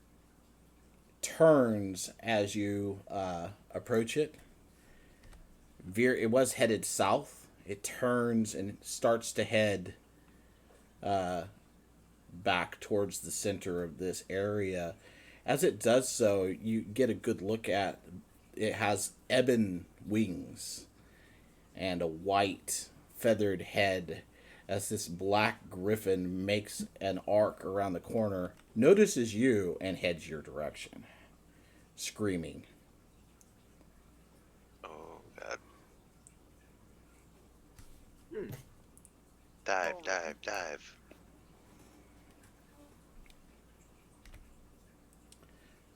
turns as you approach it. It was headed south. It turns and starts to head back towards the center of this area. As it does so, you get a good look at it. Has ebon wings and a white feathered head as this black griffin makes an arc around the corner, notices you, and heads your direction, screaming. Oh god. Dive, dive, dive.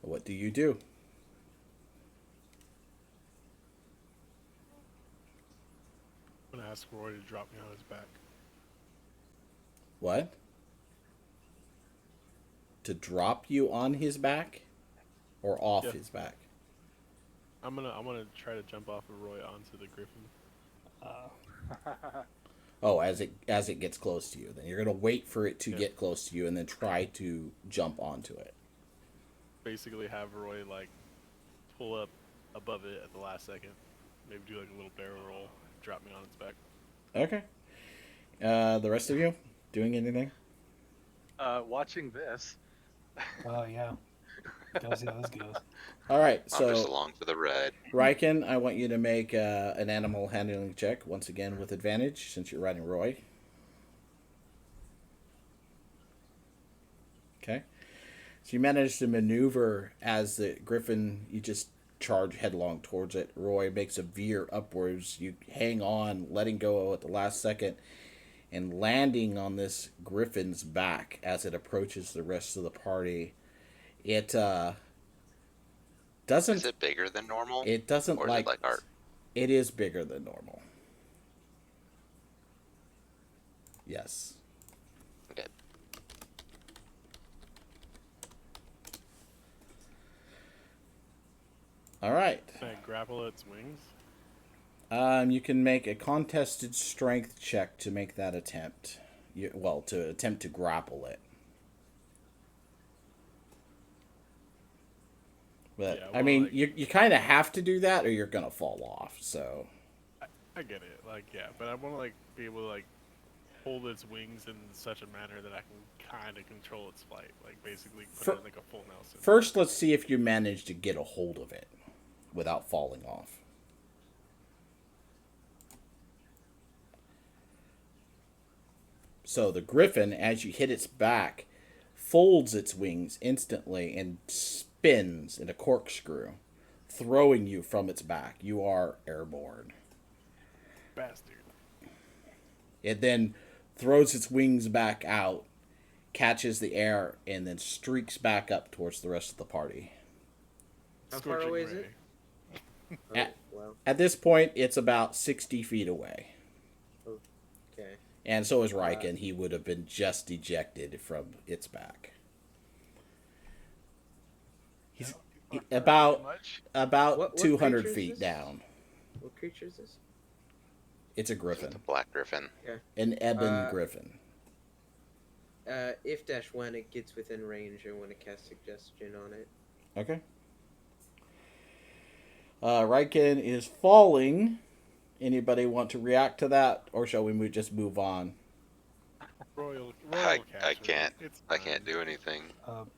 What do you do? I'm gonna ask Roy to drop me on his back. What? To drop you on his back? Or off Yeah. his back? I'm gonna try to jump off of Roy onto the griffin. Oh, as it gets close to you. Then you're going to wait for it to get close to you and then try to jump onto it. Basically, have Roy like pull up above it at the last second. maybe do like a little barrel roll, drop me on its back. Okay. The rest of you doing anything? Watching this. Oh yeah. Gotta see how this goes. All right. I'm just So, along for the ride. Riken, I want you to make an animal handling check once again with advantage since you're riding Roy. Okay. So you manage to maneuver as the griffin. You just charge headlong towards it. Roy makes a veer upwards. You hang on, letting go at the last second, and landing on this griffin's back as it approaches the rest of the party. It doesn't. Is it bigger than normal? It doesn't Or is like. it like art? It is bigger than normal. Yes. Okay. All right. Can I grapple its wings? You can make a contested strength check to make that attempt. To attempt to grapple it. But Yeah, I well, mean, like- you kind of have to do that, or you're gonna fall off. So I get it, like yeah, but I want to like be able to like hold its wings in such a manner that I can kind of control its flight, like basically put it in like a full Nelson. first, let's see if you manage to get a hold of it without falling off. So the griffin, as you hit its back, folds its wings instantly and spins in a corkscrew, throwing you from its back. You are airborne. Bastard. It then throws its wings back out, catches the air, and then streaks back up towards the rest of the party. How far Scorching away is ray. it? Oh, At- wow. At this point, it's about 60 feet away. Okay. And so is Riken. He would have been just ejected from its back. He's about Much. What 200 creature is feet this? down. What creature is this? It's a The griffin. black griffin. An ebon Uh, griffin. If dash when it gets within range, I want to cast suggestion on it. Okay. Riken is falling. Anybody want to react to that, or shall we just move on? Royal I catch can't. it. It's I fine. can't do anything.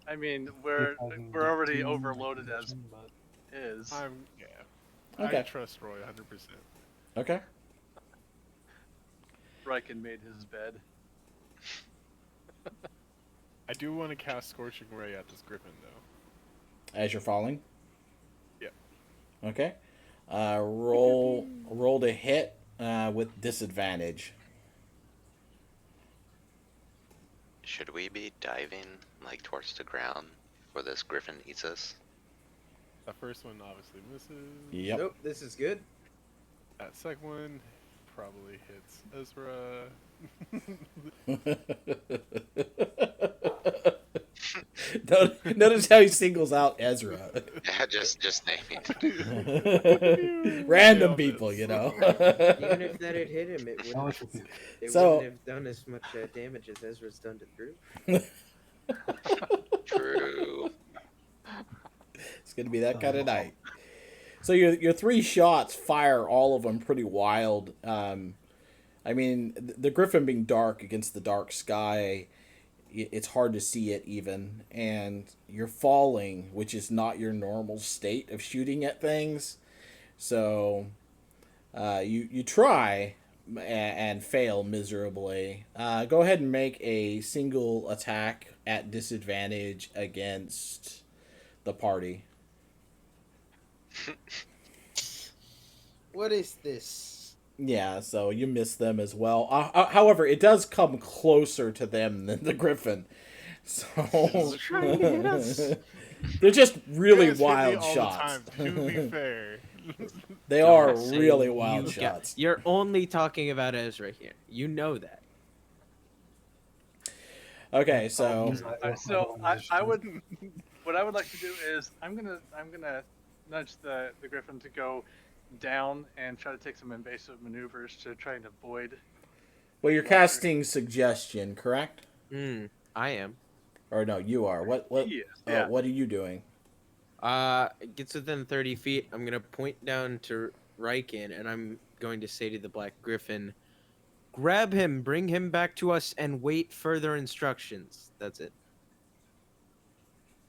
I mean, If we're I can we're get already two overloaded as suggestion, but is. Yeah. Okay. I trust Roy 100%. Okay. Riken made his bed. I do want to cast Scorching Ray at this griffin though. As you're falling? Yep. Okay. Roll to hit with disadvantage. Should we be diving like towards the ground before this griffin eats us? That first one obviously misses. Yep. Nope, this is good. That second one probably hits Ezra. Notice how he singles out Ezra. Yeah, just naming. Random Nailed people, it. you know. Even if that had hit him, it How wouldn't, much would it So- wouldn't have done as much damage as Ezra's done to Drew. True. It's gonna be that kind of night. So your three shots fire, all of them pretty wild. I mean, the griffin being dark against the dark sky, it's hard to see it even, and you're falling, which is not your normal state of shooting at things. So you try and fail miserably. Go ahead and make a single attack at disadvantage against the party. What is this? Yeah, so you miss them as well. However, it does come closer to them than the griffin. So Trying to hit us. they're just really You guys hit me wild all the shots. time, to be fair. They are Don't say really wild you shots. You're only talking about Ezra here. You know that. Okay, so I would. What I would like to do is I'm gonna nudge the griffin to go down and try to take some invasive maneuvers to try and avoid. well, you're casting suggestion, correct? I am. Or no, you are. What Yes, yeah. what are you doing? It gets within 30 feet. I'm gonna point down to Riken, and I'm going to say to the Black Griffin, grab him, bring him back to us, and wait further instructions. That's it.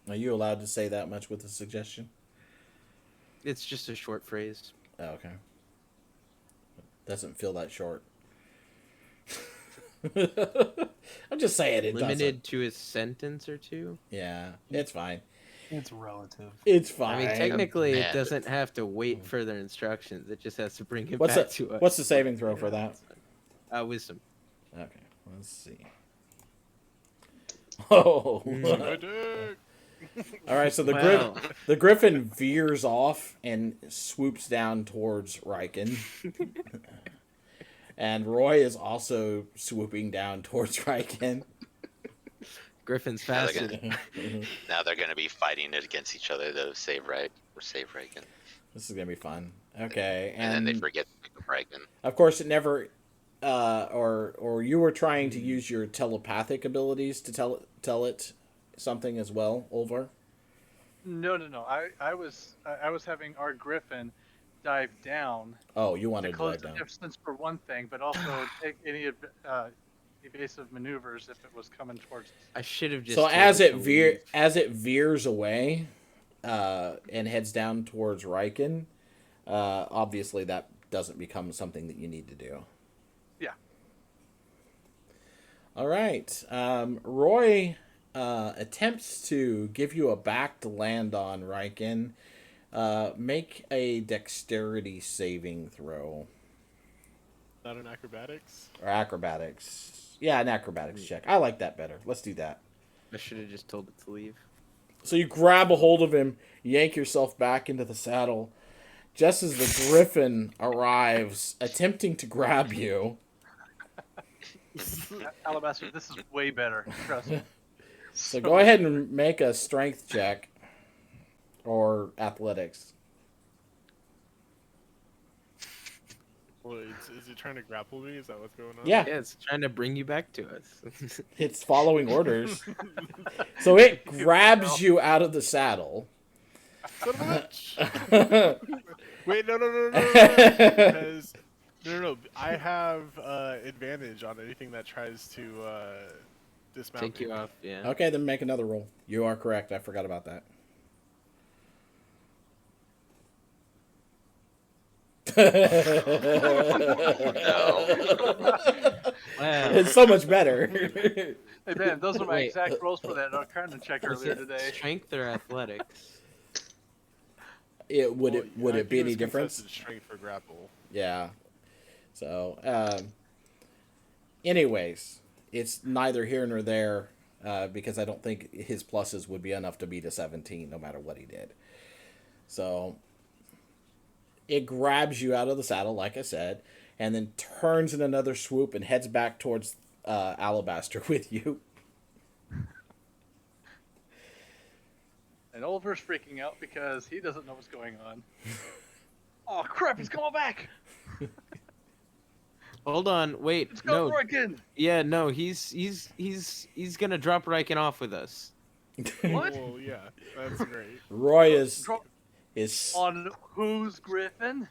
Are you allowed to say that much with a suggestion? It's just a short phrase. Oh, okay. Doesn't feel that short. I'm just saying it Limited to a sentence or two. doesn't. Yeah, it's fine. It's relative. It's fine. I mean, technically, man. it doesn't have to wait further instructions. It just has to bring him What's back the to us. What's the saving throw for that? Wisdom. Okay, let's see. Oh. Dick. All right, so Wow. the griffin veers off and swoops down towards Riken. And Roy is also swooping down towards Riken. Griffin's Yeah, they're faster. Now they're gonna be fighting it against each other to save Reagan. This is gonna be fun. Okay, And then they forget to pick up Reagan. of course, it never, or you were trying to use your telepathic abilities to tell it something as well, Olvar. No. I was having our Griffin dive down Oh, you to wanted to close dive the down. distance for one thing, but also take any evasive maneuvers if it was coming towards us. I should have just. So told as him it to leave. veers away, and heads down towards Riken, obviously that doesn't become something that you need to do. Yeah. All right. Roy attempts to give you a back to land on Riken. Make a dexterity saving throw. Not an acrobatics. Or acrobatics. Yeah, an acrobatics check. I like that better. Let's do that. I should have just told it to leave. So you grab a hold of him, yank yourself back into the saddle. Just as the griffin arrives, attempting to grab you. Alabaster, this is way better. Trust me. So go ahead and make a strength check. Or athletics. Well, is it trying to grapple me? Is that what's going on? Yeah, Yeah, it's trying to bring you back to us. it's following orders. So it grabs you out of the saddle. Son of a bitch. Wait, no. Because no. I have advantage on anything that tries to dismount Take me. you off, yeah. Okay, then make another roll. You are correct. I forgot about that. Wow. It's so much better. Hey man, those are my Wait. exact rolls for that Arcana check Was earlier it today. strength or athletics? Would Well, it I be think any was difference? contested strength for grapple. Yeah. So, anyways, it's neither here nor there because I don't think his pluses would be enough to beat a 17 no matter what he did. So, it grabs you out of the saddle, like I said, and then turns in another swoop and heads back towards Alabaster with you. And Oliver's freaking out because he doesn't know what's going on. Oh crap, he's coming back! Hold on, wait, Let's go no, Riken! yeah, no, he's gonna drop Riken off with us. What? Well, yeah, that's great. Roy is On whose Griffin?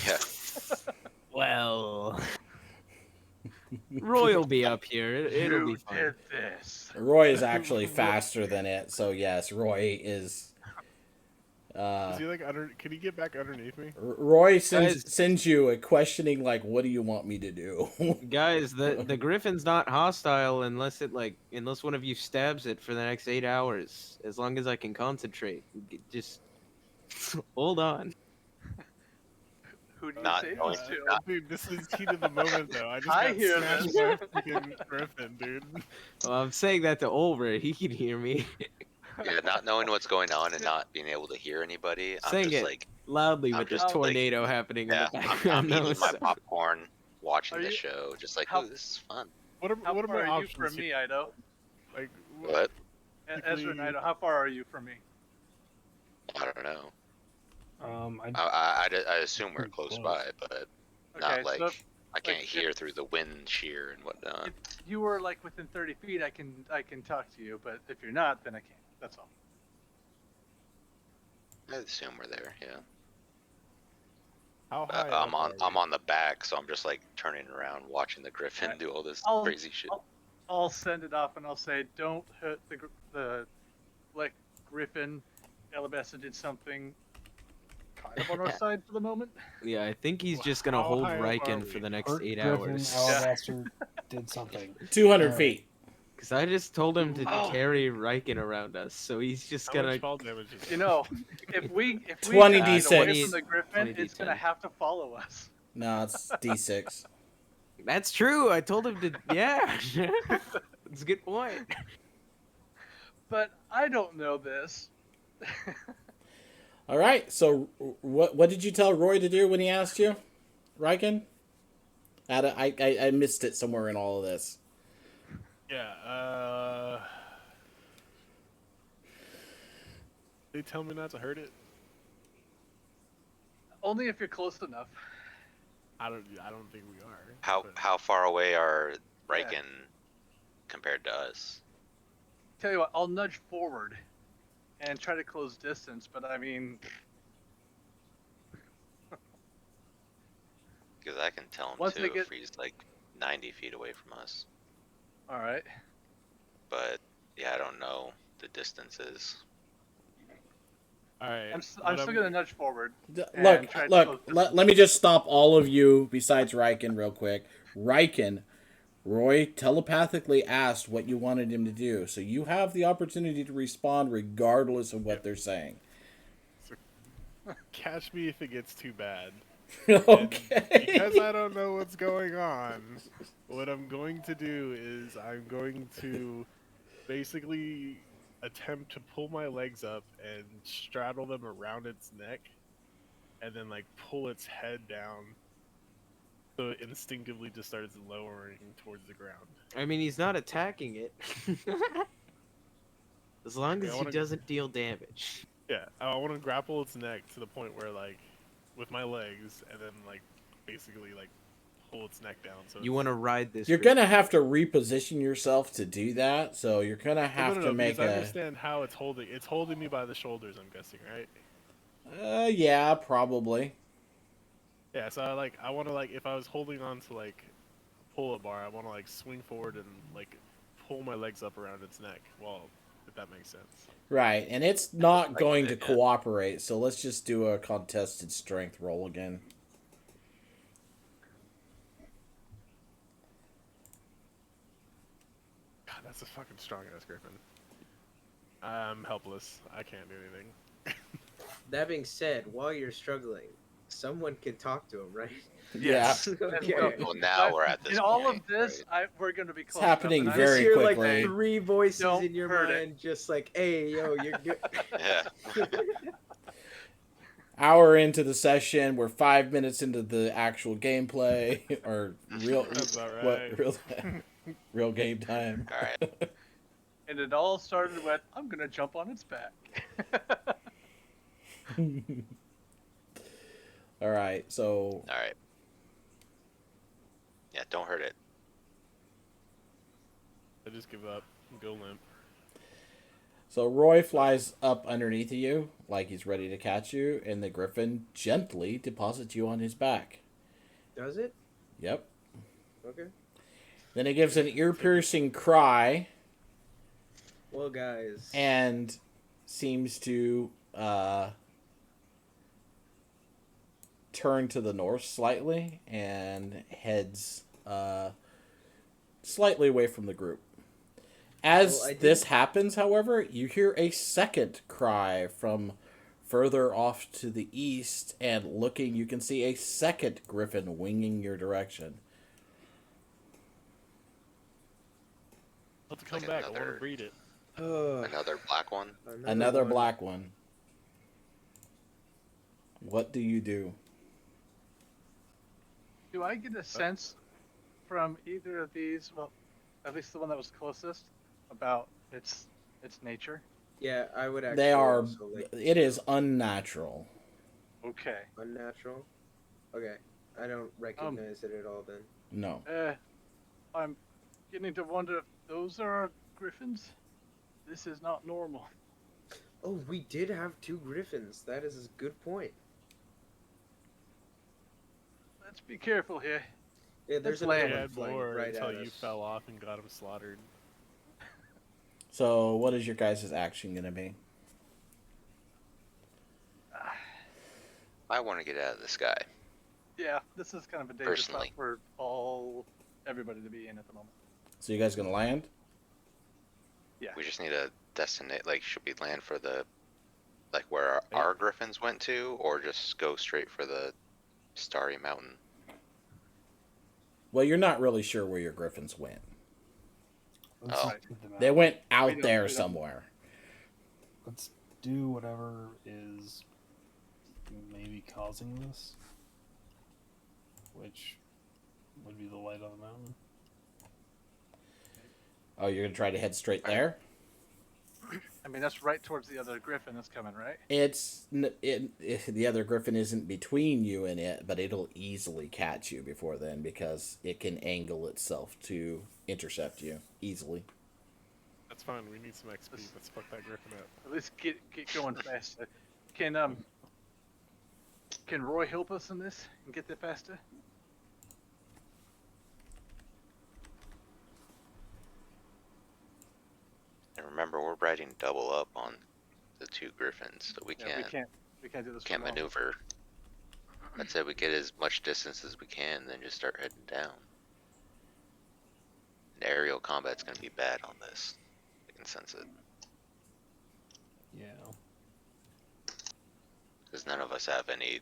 Yeah. Well, Roy will be up here. It'll You be fine. did this. Roy is actually faster than it. So yes, Roy is. Is he like under? Can he get back underneath me? Roy Guys- sends you a questioning like, "What do you want me to do?" Guys, the Griffin's not hostile unless one of you stabs it for the next 8 hours. As long as I can concentrate, just hold on. Who do you Not say going this to- to? not- Dude, this is heat of the moment though. I just I got hear smashed this. by a freaking griffin, dude. Well, I'm saying that to Olver. He can hear me. Yeah, not knowing what's going on and not being able to hear anybody. I'm Saying just it like, loudly I'm with this just, like, tornado happening yeah, in the I'm background. eating No, my so- popcorn, watching Are the you- show, just like, how- ooh, this is fun. What are How what are far my are you options? from me, here? Ido? Like What? Ezra and Ido, how far are you from me? I don't know. I assume we're Pretty close close. by, but Okay, not like so if, I can't if- hear through the wind shear and whatnot. if you were like within 30 feet, I can talk to you, but if you're not, then I can't. That's all. I assume we're there. Yeah. How high I'm up on are I'm we? on the back, so I'm just like turning around, watching the griffin Alright. do all this I'll, crazy shit. I'll send it off and I'll say, don't hurt the like griffin. Alabasta did something kind of on our side for the moment. Yeah, I think he's Well, just gonna how hold high up are Riken we? for the next Hurt 8 Griffin, hours. Alabaster did something. 200 Alright. feet. Because I just told him to Oh. carry Riken around us, so he's just How gonna. much fall damage is You it? know, if we 20 try to get away D6. from the griffin, 20 it's gonna D10. have to follow us. No, it's D6. That's true. I told him to. Yeah, it's a good point. But I don't know this. All right. So what did you tell Roy to do when he asked you, Riken? I missed it somewhere in all of this. Yeah, they tell me not to hurt it. Only if you're close enough. I don't think we are. but- How far away are Yeah. Riken compared to us? Tell you what, I'll nudge forward and try to close distance, but I mean, Because I can tell him Once too they get- if he's like 90 feet away from us. all right. But yeah, I don't know the distances. All right. I'm what still gonna nudge forward. Look, And try to close let me just stop all of you besides Riken real quick. Riken, Roy telepathically asked what you wanted him to do, so you have the opportunity to respond regardless of what they're saying. Catch me if it gets too bad. Okay. Because I don't know what's going on, what I'm going to do is I'm going to basically attempt to pull my legs up and straddle them around its neck and then like pull its head down so it instinctively just starts lowering towards the ground. I mean, he's not attacking it. As long Okay, as I he wanna- doesn't deal damage. Yeah, I want to grapple its neck to the point where like with my legs and then like basically like pull its neck down. So You want to ride this? You're griffin. gonna have to reposition yourself to do that, so you're gonna No, have no, to no, make because I a. understand how it's holding. It's holding me by the shoulders. I'm guessing, right? Yeah, probably. Yeah. So I want to like if I was holding on to like a pull-up bar, I want to like swing forward and like pull my legs up around its neck. Well, if that makes sense. Right, and it's not Like going to it, yeah. cooperate, so let's just do a contested strength roll again. God, that's a fucking strong ass griffin. I'm helpless. I can't do anything. That being said, while you're struggling, someone can talk to him, right? Yes. Okay. Well, now But we're at this in all point, of this, right? we're gonna be close happening enough, You and very just hear like quickly. 3 voices Don't in your hurt mind, just like, "Hey, yo, you're good." Yeah. Hour into the session, we're 5 minutes into the actual gameplay, or real, That's all what right. real game time. All right. And it all started with, I'm gonna jump on its back. All right, so All right. Yeah, don't hurt it. I just give up. Go limp. Roy flies up underneath of you like he's ready to catch you, and the griffin gently deposits you on his back. Does it? Yep. Okay. Then it gives an ear-piercing cry Well, guys. and seems to turn to the north slightly and heads slightly away from the group. As Well, I this did- happens, however, you hear a second cry from further off to the east, and looking, you can see a second griffin winging your direction. I'll have to come Like back. I want another- to breed it. Another black one. Another one. black one. What do you do? Do I get a sense from either of these, well, at least the one that was closest, about its nature? Yeah, I would actually. They are. Also, like, It is unnatural. Okay. unnatural. Okay, I don't recognize it at all. Then. No. I'm beginning to wonder if those are griffins. This is not normal. Oh, we did have 2 griffins. That is a good point. let's be careful here. Yeah, there's It's another land. They one had flying more right until at you us. fell off and got him slaughtered. So, what is your guys' action going to be? I want to get out of the sky. Yeah, this is kind of a dangerous spot Personally. for everybody to be in at the moment. So, you guys going to land? Yeah. We just need a destinate. Like, should we land for the, like, where our griffins went to, or just go straight for the Starry Mountain? Well, you're not really sure where your griffins went. Let's Oh. just get them out. They went out don't- there we don't- somewhere. Let's do whatever is maybe causing this, which would be the light on the mountain. Oh, you're going to try to head straight there? I mean, that's right towards the other griffin that's coming, right? The other griffin isn't between you and it, but it'll easily catch you before then because it can angle itself to intercept you easily. That's fine. We need some XP. Let's fuck that griffin up. At least get going faster. Can Roy help us in this and get there faster? And remember, we're riding double up on the two griffins, so we Yeah, can't we can't do this. can't for long. maneuver. I'd say we get as much distance as we can, then just start heading down. And aerial combat's gonna be bad on this. I can sense it, Yeah. because none of us have any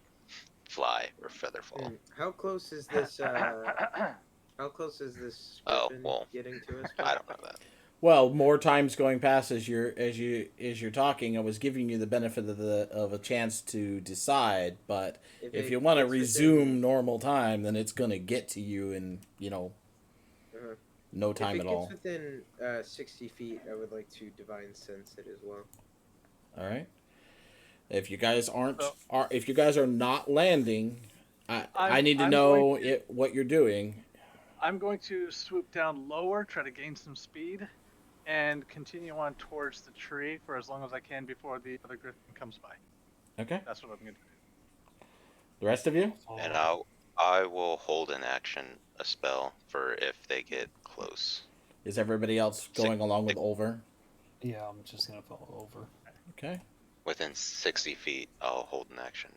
fly or feather fall. How close is this? How close is this Oh, griffin well, getting to us? I don't know that. Well, more time's going past as you're talking. I was giving you the benefit of a chance to decide, but if it you want to gets resume within- normal time, then it's going to get to you in Uh-huh. no time if at it all. gets within 60 feet, I would like to divine sense it as well. All right. If you guys So- if you guys are not landing, I I'm- need to I'm know going what you're doing. I'm going to swoop down lower, try to gain some speed, and continue on towards the tree for as long as I can before the other griffin comes by. Okay. That's what I'm going to do. The rest of you? And I will hold in action a spell for if they get close. Is everybody else going along with Ulver? Yeah, I'm just gonna fall over. Okay. Within 60 feet, I'll hold an action.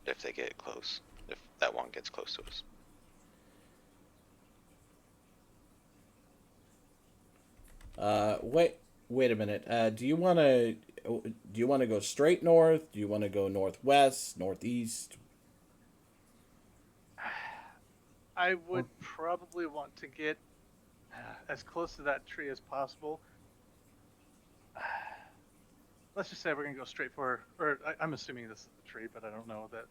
If they get close. If that one gets close to us. Wait a minute. Do you want to go straight north? Do you want to go northwest, northeast? I would probably want to get as close to that tree as possible. Let's just say we're going to go straight for, I'm assuming this is the tree, but I don't know that.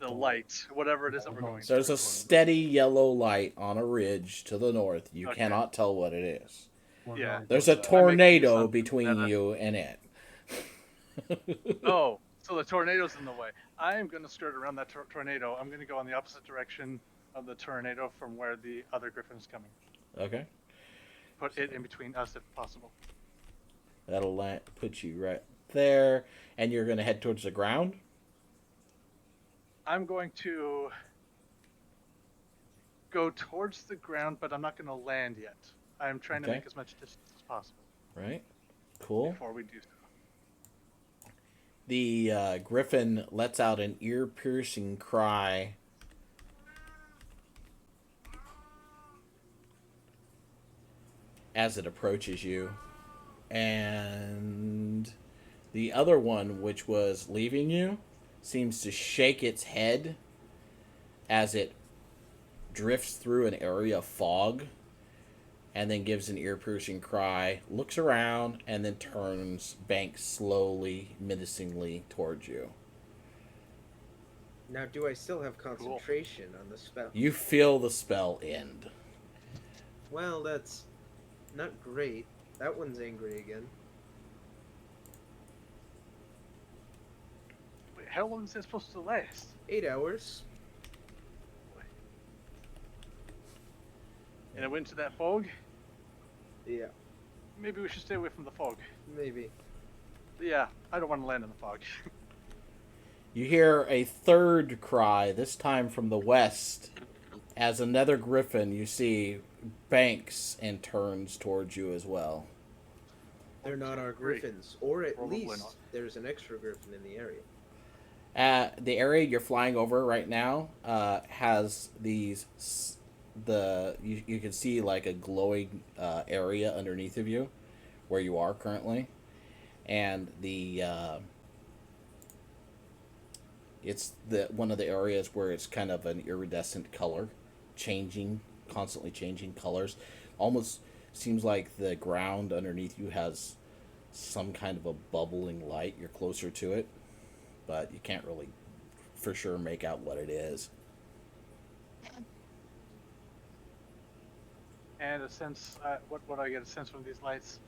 The light, whatever it is that we're going There's a steady yellow light on a ridge to the north. You Okay. cannot tell what it is. We're Yeah. going There's a towards that. tornado something between that- you and it. Oh, so the tornado's in the way. I am going to skirt around that tornado. I'm going to go in the opposite direction of the tornado from where the other griffin is coming. Okay. Put it in between us if possible. That'll put you right there, and you're going to head towards the ground. I'm going to go towards the ground, but I'm not going to land yet. I'm trying to Okay. make as much distance as possible Right. Cool. before we do so. The griffin lets out an ear-piercing cry. As it approaches you. And the other one, which was leaving you, seems to shake its head as it drifts through an area of fog and then gives an ear-piercing cry, looks around, and then turns, banks slowly, menacingly towards you. Now, do I still have concentration on the spell? You feel the spell end. Well, that's not great. That one's angry again. Wait, how long is that supposed to last? 8 hours. And it went into that fog? Yeah, Maybe we should stay away from the fog. maybe. Yeah, I don't want to land in the fog. You hear a third cry, this time from the west, as another griffin you see banks and turns towards you as well. They're not our Great. griffins, or at Probably least not. there's an extra griffin in the area. The area you're flying over right now has you can see like a glowing area underneath of you where you are currently, and it's the one of the areas where it's kind of an iridescent color, constantly changing colors. Almost seems like the ground underneath you has some kind of a bubbling light. You're closer to it, but you can't really for sure make out what it is. And a sense. What would I get a sense from these lights?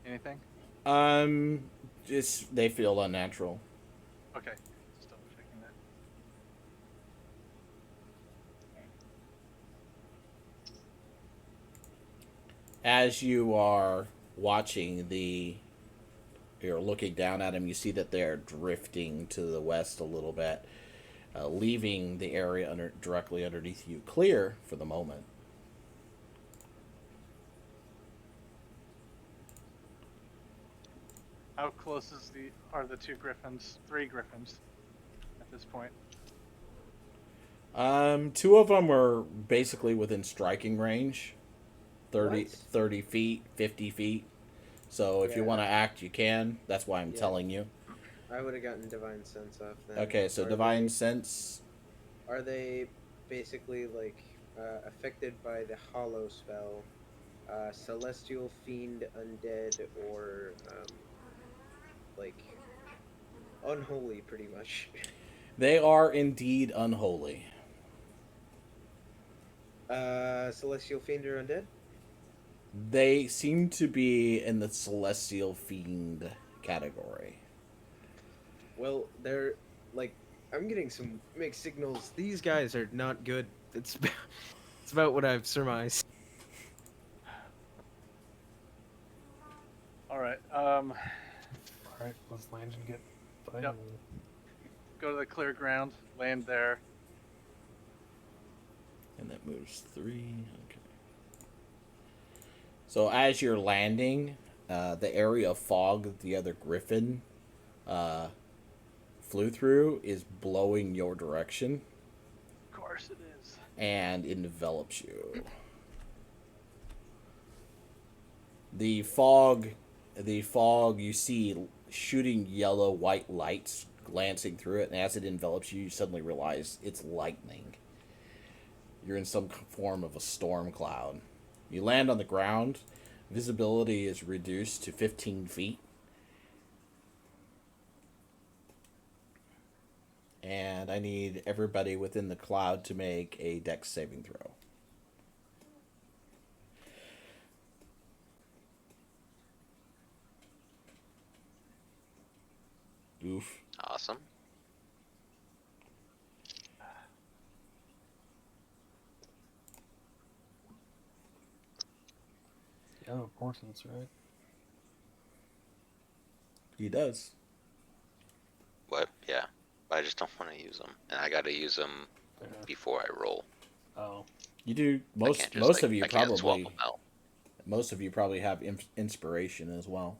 Anything? Um, just they feel unnatural. Okay. Just double checking that. As you are watching you're looking down at them, you see that they're drifting to the west a little bit, leaving the area directly underneath you clear for the moment. How close are the two griffins? Three griffins at this point. Two of them are basically within striking range, 30, What? 30 feet, 50 feet. So if you Yeah. want to act, you can. That's why I'm Yeah. telling you. I would have gotten divine sense off then. Okay, so Are divine they- sense. Are they basically like affected by the hollow spell, celestial fiend, undead, or like unholy, pretty much? They are indeed unholy. Celestial fiend or undead? They seem to be in the celestial fiend category. Well, they're like I'm getting some mixed signals. These guys are not good. It's it's about what I've surmised. All right. Alright, let's land and get fighting. Yep. Go to the clear ground. Land there. And that moves 3. Okay. So as you're landing, the area of fog that the other griffin flew through is blowing your direction, Of course it is. and it envelops you. The fog you see shooting yellow white lights glancing through it, and as it envelops you, you suddenly realize it's lightning. You're in some form of a storm cloud. You land on the ground. Visibility is reduced to 15 feet. And I need everybody within the cloud to make a dex saving throw. Oof. Awesome. You have importance, right? He does. What? Yeah. But I just don't want to use them, and I got to use them Yeah. before I roll. Oh. You do. I Most can't just, most like, of you I can't swap probably them out. most of you probably have inspiration as well.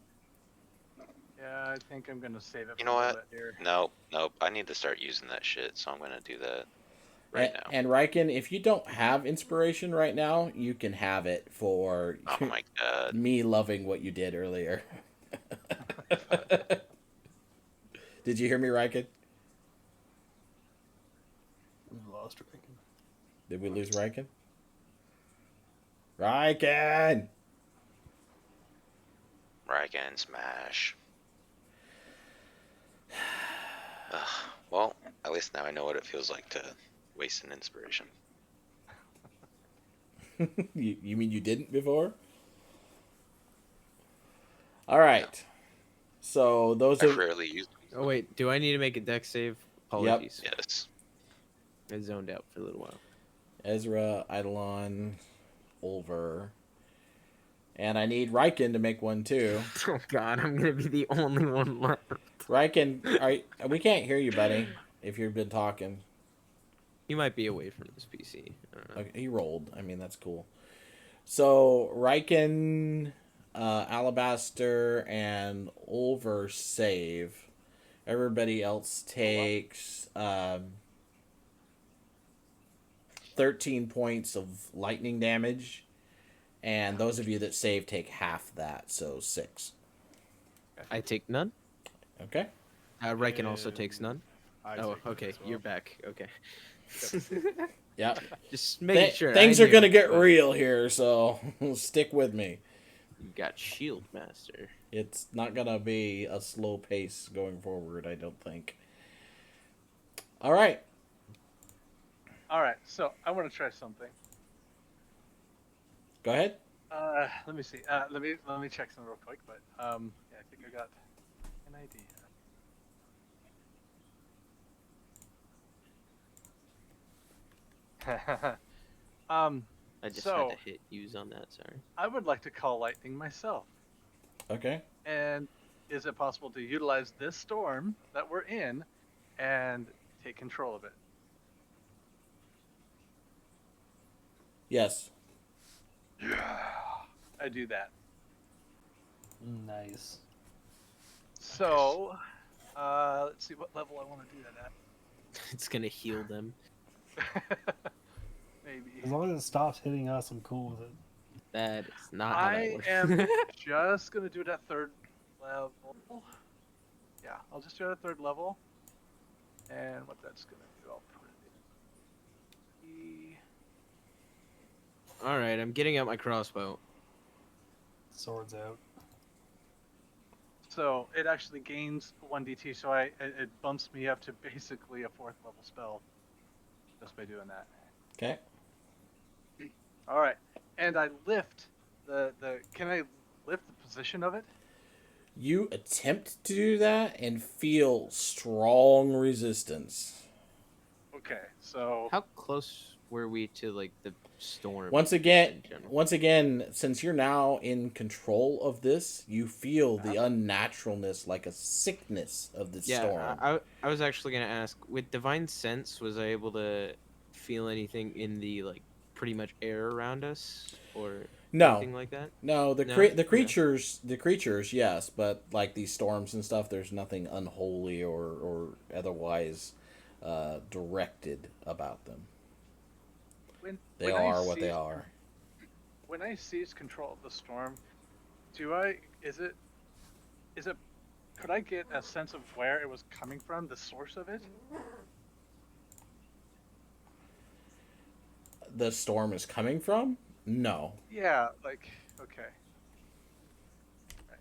Yeah, I think I'm gonna save it. You for know a little what? bit here. Nope. I need to start using that shit, so I'm gonna do that right now. And Riken, if you don't have inspiration right now, you can have it for Oh my god. me loving what you did earlier. Did you hear me, Riken? We lost Reagan. Did we lose Riken? Riken! Right and smash. Ugh, well, at least now I know what it feels like to waste an inspiration. You mean you didn't before? All right. So those I are rarely use them. Oh wait, do I need to make a dex save? Apologies. Yes. I zoned out for a little while. Ezra, Eidolon, Ulver, and I need Riken to make one too. Oh god, I'm gonna be the only one left. Riken, we can't hear you, buddy. If you've been talking, He might be away from his PC. I don't know. okay, he rolled. I mean, that's cool. So Riken, Alabaster, and Ulver save. Everybody else takes 13 points of lightning damage, and those of you that save take half that, so 6. I take none. Okay. Riken also takes none. I Oh, take none okay. as well. You're back. Okay. Yeah. Just making sure. Things I are gonna knew, get but real here, so stick with me. You got Shield Master. It's not gonna be a slow pace going forward, I don't think. All right. All right, so I want to try something. Go ahead. Let me see. Let me check some real quick. But yeah, I think I got an idea. I just So- had to hit use on that. Sorry. I would like to call lightning myself. Okay. And is it possible to utilize this storm that we're in and take control of it? Yes. I do that. Nice. So, let's see what level I want to do that It's gonna heal them. at. Maybe. As long as it stops hitting us, I'm cool with it. That is not how that I works. am just gonna do it at 3rd level. Yeah, I'll just do it at 3rd level. And what that's gonna do, I'll put it in. All right, I'm getting out my crossbow. Swords out. So it actually gains 1d2, so it bumps me up to basically a 4th level spell just by doing that. Okay. All right, and I lift the. Can I lift the position of it? You attempt to do that and feel strong resistance. Okay, so How close were we to like the storm? Once in again, general? since you're now in control of this, you feel the unnaturalness, like a sickness of the Yeah, storm. I was actually gonna ask. With divine sense, was I able to feel anything in the like pretty much air around us or No, anything like that? no, No? the creatures, yes, but like these storms and stuff, there's nothing unholy or otherwise directed about them. They when I are what they seize- are. When I seize control of the storm, is it could I get a sense of where it was coming from, the source of it? The storm is coming from? No. Yeah, like okay. Right.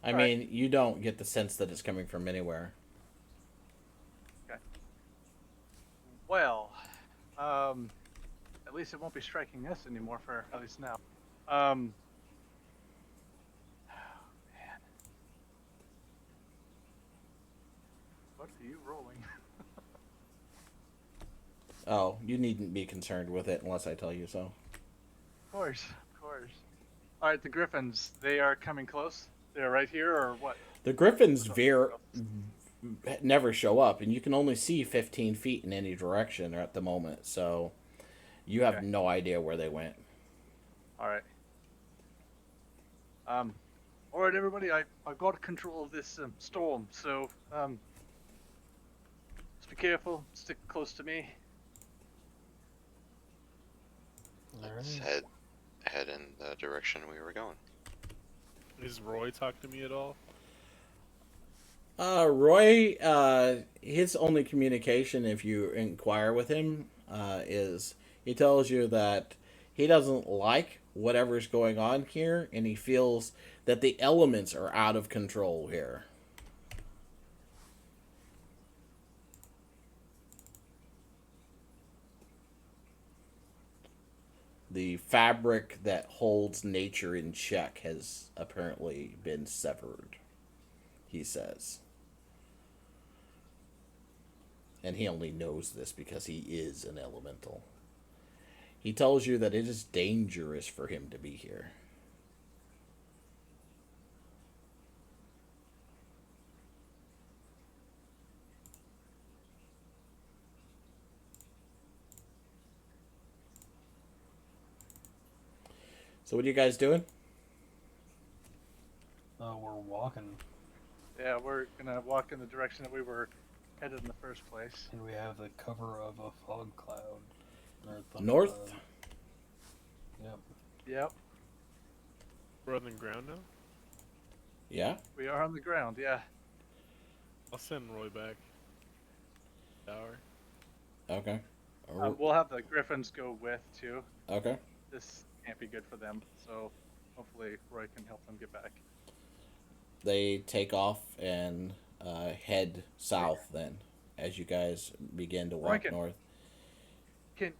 I All mean, you don't get the sense that it's coming from anywhere. Well, at least it won't be striking us anymore for at least now. Oh, man. What are you rolling? Oh, you needn't be concerned with it unless I tell you so. Of course, of course. All right, the Griffins, they are coming close. They're right here, or what? The griffins never show up, and you can only see 15 feet in any direction at the moment, so you have Okay. no idea where they went. All right. All right, everybody. I got control of this storm, so just be careful. Stick close to me. Let's Alright. head in the direction we were going. Is Roy talking to me at all? Roy, his only communication, if you inquire with him, is he tells you that he doesn't like whatever's going on here, and he feels that the elements are out of control here. The fabric that holds nature in check has apparently been severed, he says. And he only knows this because he is an elemental. He tells you that it is dangerous for him to be here. So what are you guys doing? We're walking, Yeah, we're gonna walk in the direction that we were headed in the first place. and we have the cover of a fog cloud. Or North? cloud. Yep. Yep, We're on the ground now. Yeah? we are on the ground. Yeah. I'll send Roy back. Tower. Okay. We'll have the Griffins go with too. Okay. This can't be good for them, so hopefully Roy can help them get back. They take off and head south then, as you guys begin to walk Roy, north.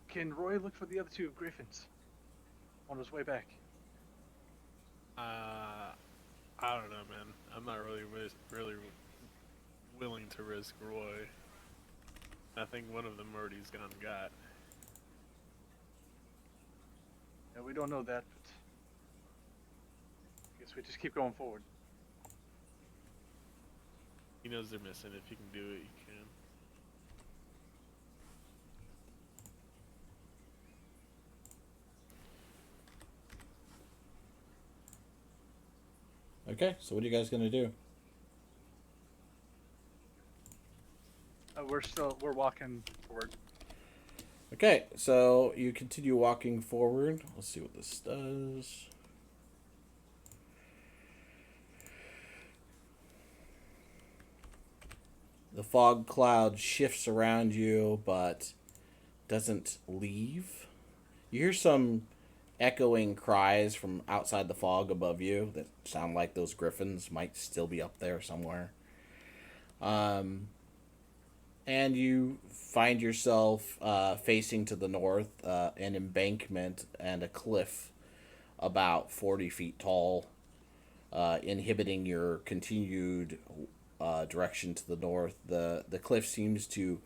Can Roy look for the other two Griffins on his way back? I don't know, man. I'm not really willing to risk Roy. I think one of them already's gone and got. Yeah, we don't know that, but I guess we just keep going forward. He knows they're missing. If you can do it, you can. Okay, so what are you guys gonna do? We're walking forward. Okay, so you continue walking forward. Let's see what this does. The fog cloud shifts around you, but doesn't leave. You hear some echoing cries from outside the fog above you that sound like those griffins might still be up there somewhere. And you find yourself facing to the north, an embankment and a cliff about 40 feet tall, inhibiting your continued direction to the north. The cliff seems to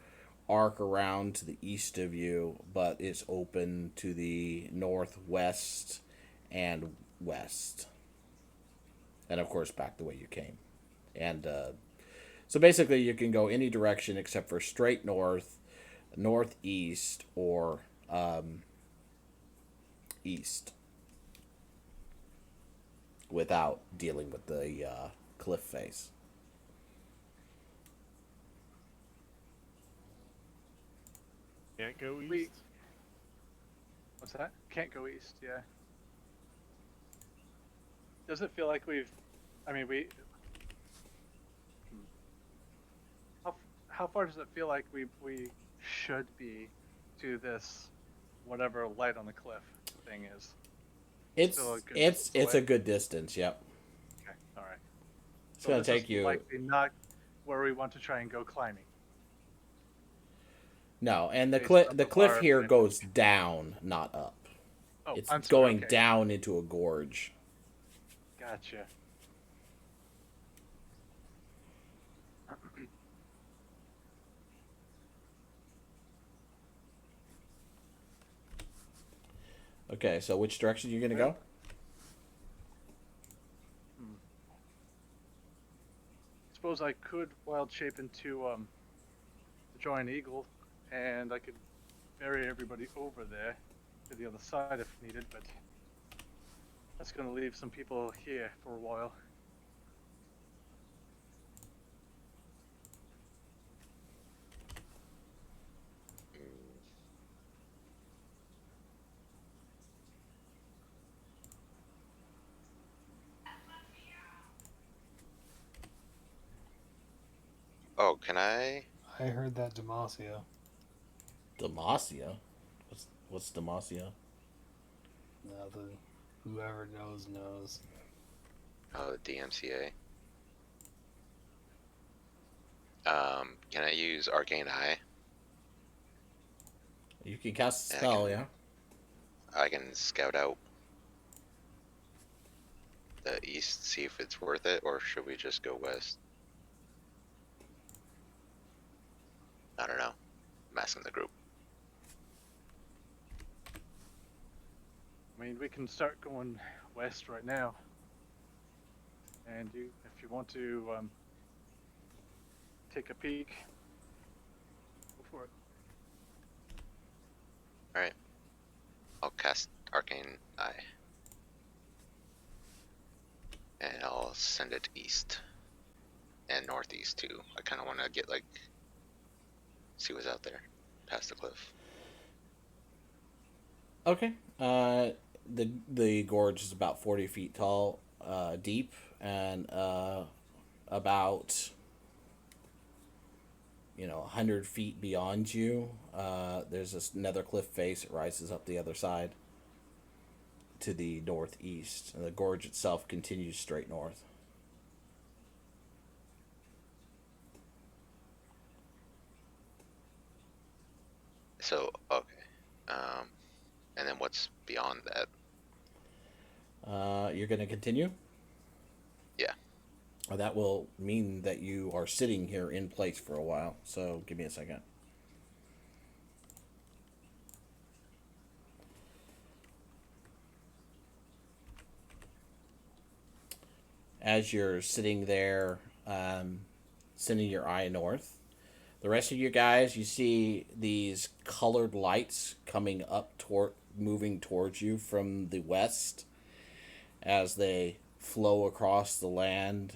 arc around to the east of you, but it's open to the northwest and west. And of course, back the way you came. And so basically, you can go any direction except for straight north, northeast, or east without dealing with the cliff face. Can't go east. What's that? Can't go east. Yeah. Does it feel like we've? I mean, we. How far does it feel like we should be to this, whatever light on the cliff thing is? It's Still a good it's distance it's a away? good distance. Yep. Okay. All right. It's gonna this take is you. likely not where we want to try and go climbing. No, and the based cliff off the of cliff our here plan. goes down, not up. Oh, It's I'm sorry, going okay. down into a gorge. Gotcha. Okay, so which direction are you gonna go? Suppose I could wild shape into the giant eagle, and I could bury everybody over there to the other side if needed, but that's going to leave some people here for a while. Oh, can I? I heard that Demacia. Demacia? What's Demacia? Nothing. Whoever knows knows. Oh, the DMCA. Can I use Arcane Eye? You can cast a Yeah, I spell, can- yeah? I can scout out the east, see if it's worth it, or should we just go west? I don't know. I'm asking the group. mean, we can start going west right now. And if you want to take a peek, go for it. Alright. I'll cast Arcane Eye. And I'll send it east. And northeast too. I kinda wanna get like see what's out there. Past the cliff. Okay. The gorge is about 40 feet tall, deep, and about 100 feet beyond you. There's another cliff face. It rises up the other side to the northeast, and the gorge itself continues straight north. So okay. And then what's beyond that? You're going to continue? Yeah. That will mean that you are sitting here in place for a while. So give me a second. As you're sitting there, sending your eye north, the rest of you guys, you see these colored lights coming up moving towards you from the west. As they flow across the land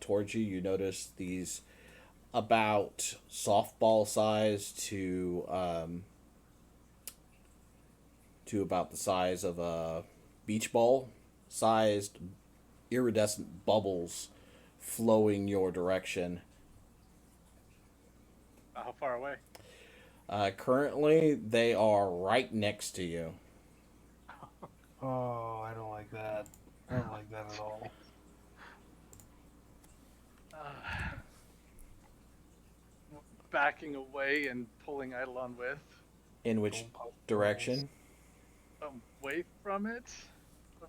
towards you, you notice these about softball size to about the size of a beach ball sized iridescent bubbles flowing your direction. How far away? Currently, they are right next to you. Oh, I don't like that. I don't like that at all. Backing away and pulling Eidolon with. In which Don't pop direction? Away from it?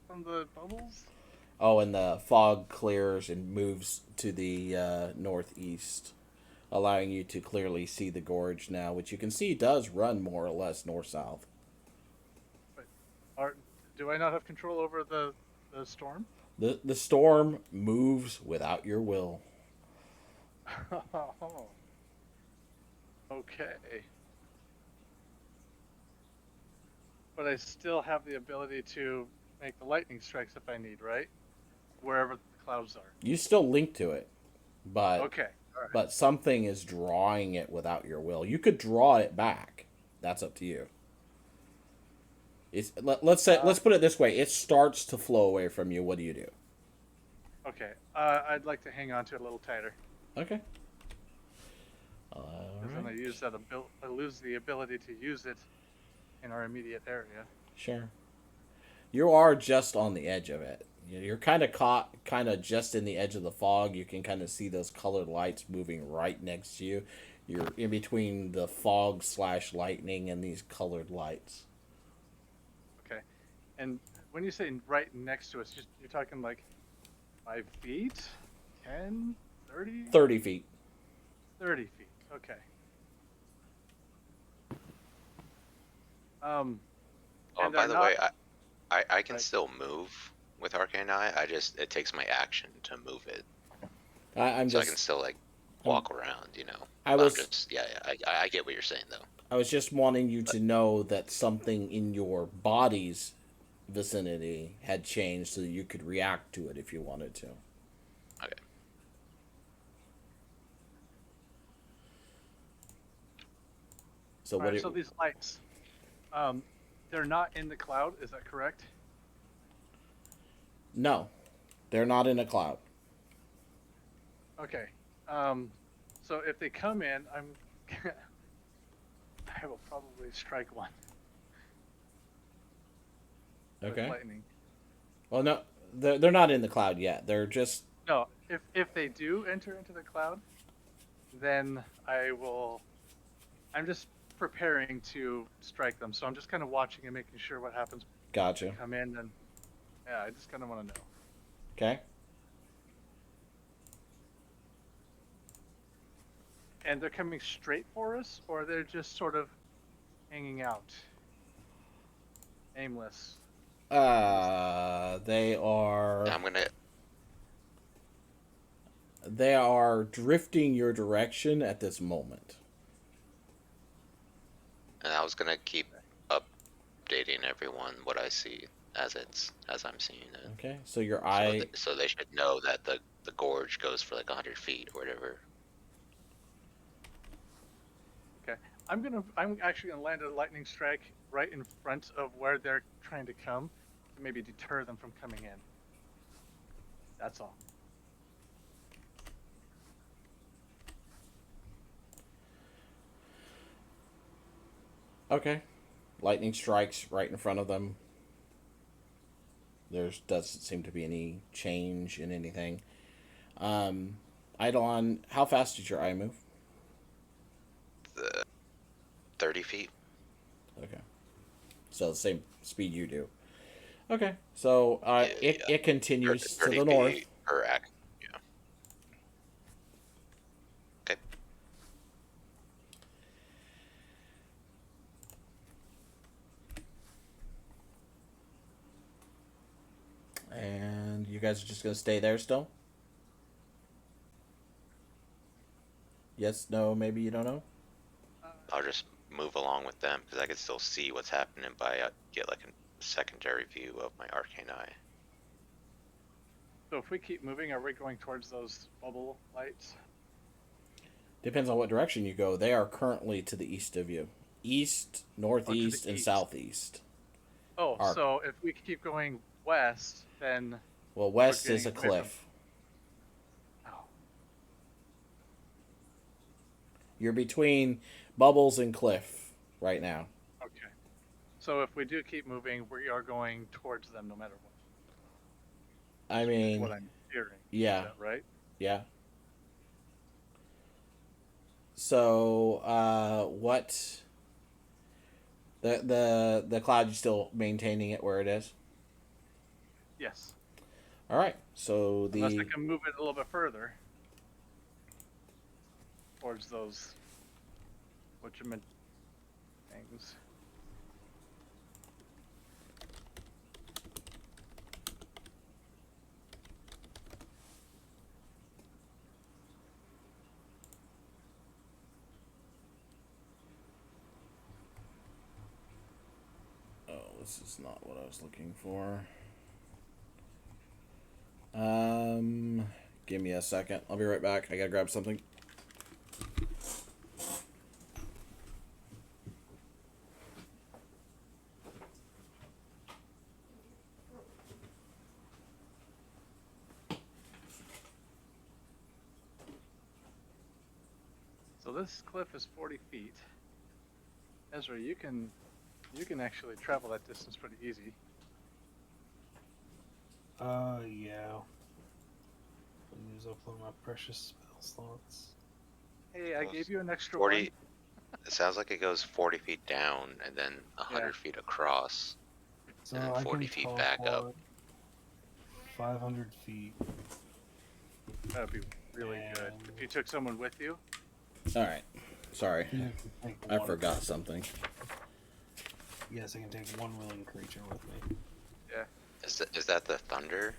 From the bubbles? Oh, and the fog clears and moves to the northeast, allowing you to clearly see the gorge now, which you can see does run more or less north-south. Do I not have control over the storm? The storm moves without your will. Okay. But I still have the ability to make the lightning strikes if I need, right? Wherever the clouds are. You still link to it, but Okay. All right. but something is drawing it without your will. You could draw it back. That's up to you. Let's put it this way. It starts to flow away from you. What do you do? Okay. I'd like to hang on to it a little tighter. Okay. Because then I lose the ability to use it in our immediate area. Sure. You are just on the edge of it. You're kind of caught, kind of just in the edge of the fog. You can kind of see those colored lights moving right next to you. You're in between the fog / lightning and these colored lights. Okay. And when you say right next to us, you're talking like 5 feet? 10? 30? 30 feet. 30 feet. Okay. Oh, And and by they're the way, not- I can Right. still move with Arcane Eye. It takes my action to move it, I'm so I just. can still like walk around. You know. I But was. I'm just yeah. I get what you're saying though. I was just wanting you to know that something in your body's vicinity had changed so that you could react to it if you wanted to. Okay. So All what? right, so these lights, they're not in the cloud. Is that correct? No, they're not in a cloud. Okay. So if they come in, I will probably strike one with Okay. lightning. Well, no, they're not in the cloud yet. They're just. No, if they do enter into the cloud, then I'm just preparing to strike them. So I'm just kind of watching and making sure what happens Gotcha. when they come in, and yeah, I just kind of want to know. Okay. And they're coming straight for us, or they're just sort of hanging out, aimless. They are. I'm gonna. They are drifting your direction at this moment. And I was gonna keep updating everyone what I see as I'm seeing it. Okay, so your So eye. so they should know that the gorge goes for like 100 feet or whatever. Okay. I'm actually gonna land a lightning strike right in front of where they're trying to come to maybe deter them from coming in. That's all. Okay, lightning strikes right in front of them. There doesn't seem to be any change in anything. Eidolon, how fast did your eye move? The 30 feet. Okay, so the same speed you do. Okay, so it continues to 30 the north. feet per act. Yeah. Okay. And you guys are just gonna stay there still? Yes, no, maybe you don't know. I'll just move along with them because I can still see what's happening, but I get like a secondary view of my arcane eye. So if we keep moving, are we going towards those bubble lights? Depends on what direction you go. They are currently to the east of you. East, northeast, and east. southeast. Oh, Arc. so if we keep going west, then Well, west is a getting away from- cliff. oh, You're between bubbles and cliff right now. okay. So if we do keep moving, we are going towards them no matter what. I Is mean, what I'm hearing. yeah. Is that right? Yeah. So, what? The cloud, you still maintaining it where it is? Yes. All right. So Unless I can move it a little bit further towards those whatchamint things. this is not what I was looking for. Give me a second. I'll be right back. I gotta grab something. So this cliff is 40 feet. Ezra, you can actually travel that distance pretty easy. Yeah. I'll use up one of my precious spell slots. Hey, I gave you an extra 40. one. It sounds like it goes 40 feet down and then 100 feet across. So And then I 40 can feet back up. teleport 500 feet. That'd be really good. If you took someone with you. All right. Sorry, You can take I one. forgot something. Yes, I can take one willing creature with me. Is that the thunder?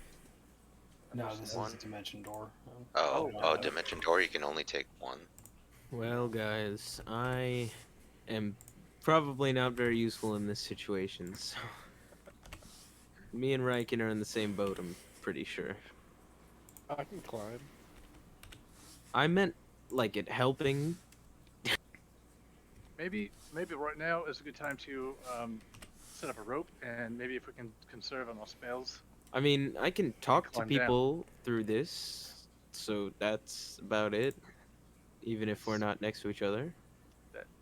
No, this one? is a dimension door. Oh, Dimension Door, you can only take one. Well, guys, I am probably not very useful in this situation, so me and Riken are in the same boat, I'm pretty sure. I can climb. I meant, like, it helping. Maybe right now is a good time to set up a rope, and maybe if we can conserve on those spells. I mean, I can talk to Climb down. people through this, so that's about it, even if we're not next to each other.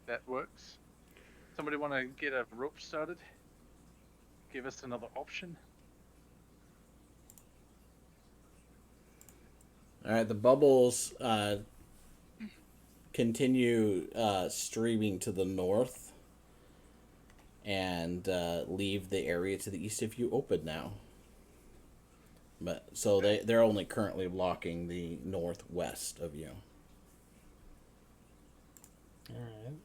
That works. Somebody want to get a rope started? Give us another option. All right. The bubbles continue streaming to the north and leave the area to the east of you open now. But so they're only currently blocking the northwest of you. Alright.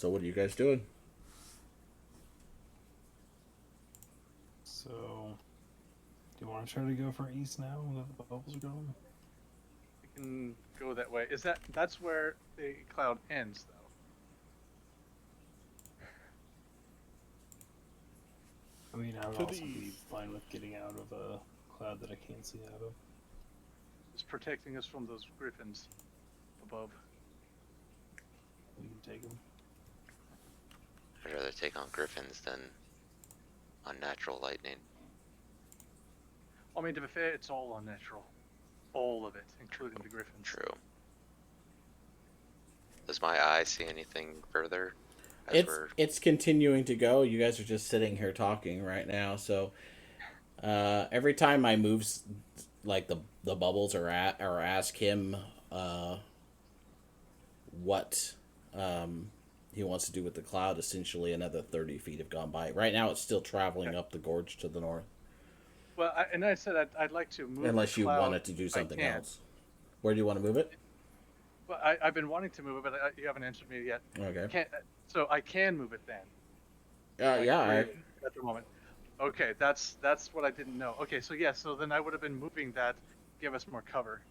So what are you guys doing? So, do you want to try to go for east now that the bubbles are gone? We can go that way. That's where the cloud ends, though? I mean, I would To also the be east. fine with getting out of a cloud that I can't see out of. It's protecting us from those griffins above. We can take them. I'd rather take on griffins than unnatural lightning. I mean, to be fair, it's all unnatural. All of it, including the griffins. True. Does my eye see anything further? As It's continuing to go. You guys are just sitting here talking right now. So every time I move, like the bubbles or ask him what he wants to do with the cloud, essentially another 30 feet have gone by. Right now, it's still traveling up the gorge to the north. Well, I said I'd like to move. Unless the you cloud wanted to do if I something can. else. Where do you want to move it? But I've been wanting to move it, but you haven't answered me yet. Okay. So I can move it then. Yeah. Really, at the moment. Okay, that's what I didn't know. Okay, so yeah, so then I would have been moving that, give us more cover.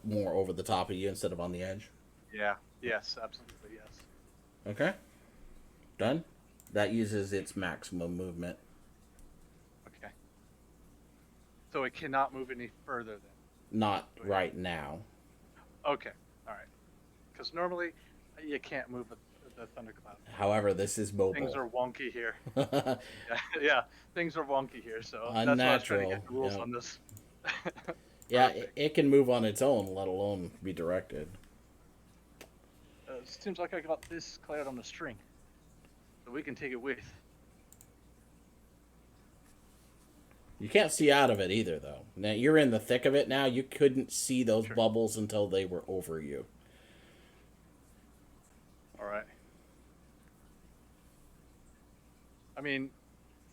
More over the top of you instead of on the edge. Yeah. Yes, absolutely yes. Okay. Done. That uses its maximum movement. Okay. So it cannot move any further then. Not right now. Okay. All right. Because normally you can't move the thundercloud. However, this is mobile. Things are wonky here. Yeah, things are wonky here. So Unnatural. that's why I was trying to get the rules on this. Yeah, it can move on its own, let alone be directed. Seems like I got this cloud on a string, so we can take it with. You can't see out of it either, though. Now you're in the thick of it now. You couldn't see those Sure. bubbles until they were over you. All right. I mean,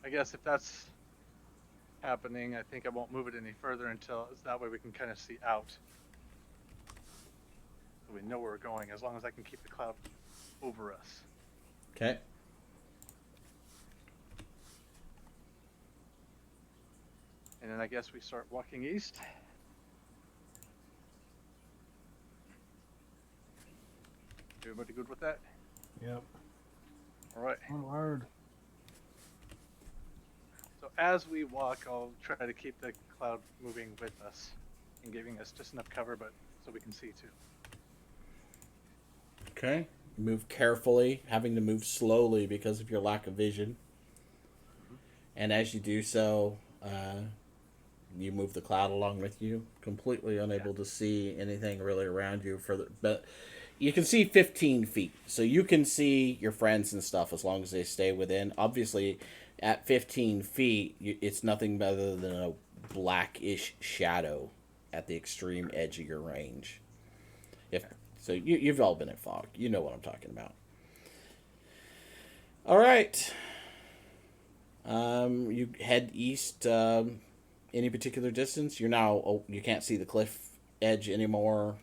I guess if that's happening, I think I won't move it any further until that way we can kind of see out. So we know where we're going, as long as I can keep the cloud over us. Okay. And then I guess we start walking east. Everybody good with that? Yep. All right. Onward. So as we walk, I'll try to keep the cloud moving with us and giving us just enough cover, but so we can see too. Okay. Move carefully, having to move slowly because of your lack of vision. And as you do so, you move the cloud along with you, completely unable to see anything really around you further. But you can see 15 feet, so you can see your friends and stuff as long as they stay within. Obviously, at 15 feet, it's nothing better than a blackish shadow at the extreme edge of your range. So you've all been at fog. You know what I'm talking about. All right. You head east. Any particular distance? You can't see the cliff edge anymore.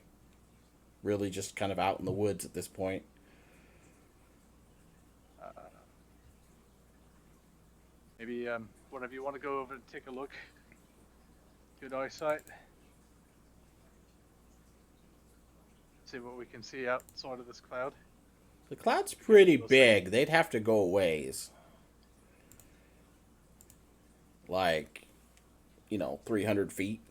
Really, just kind of out in the woods at this point. Maybe one of you want to go over and take a look. Good eyesight. See what we can see outside of this cloud. The cloud's pretty big. They'd have to go a ways. Like, 300 feet.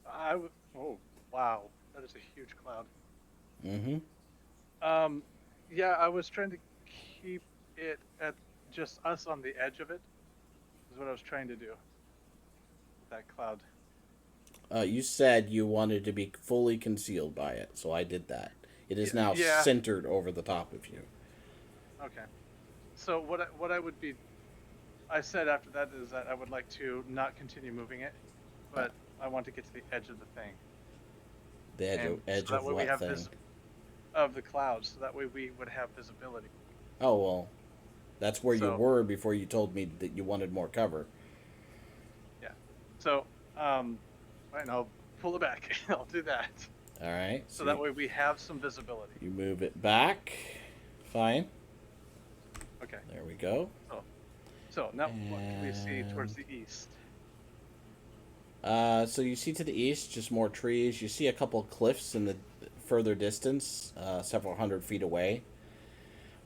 Oh, wow. That is a huge cloud. Mm-hmm. Yeah, I was trying to keep it at just us on the edge of it. Is what I was trying to do. With that cloud. You said you wanted to be fully concealed by it, so I did that. It is now Yeah. centered over the top of you. Okay. So what I would be, I said after that is that I would like to not continue moving it, but I want to get to the edge of the thing. The edge so that of way we what have thing? of the clouds, so that way we would have visibility. Oh, well, that's where you So- were before you told me that you wanted more cover. Yeah. So, right, I'll pull it back. I'll do that. All right. So that way we have some visibility. You move it back Fine. Okay. There we go. So now, what can we see towards the east? So you see to the east just more trees. You see a couple of cliffs in the further distance, several hundred feet away.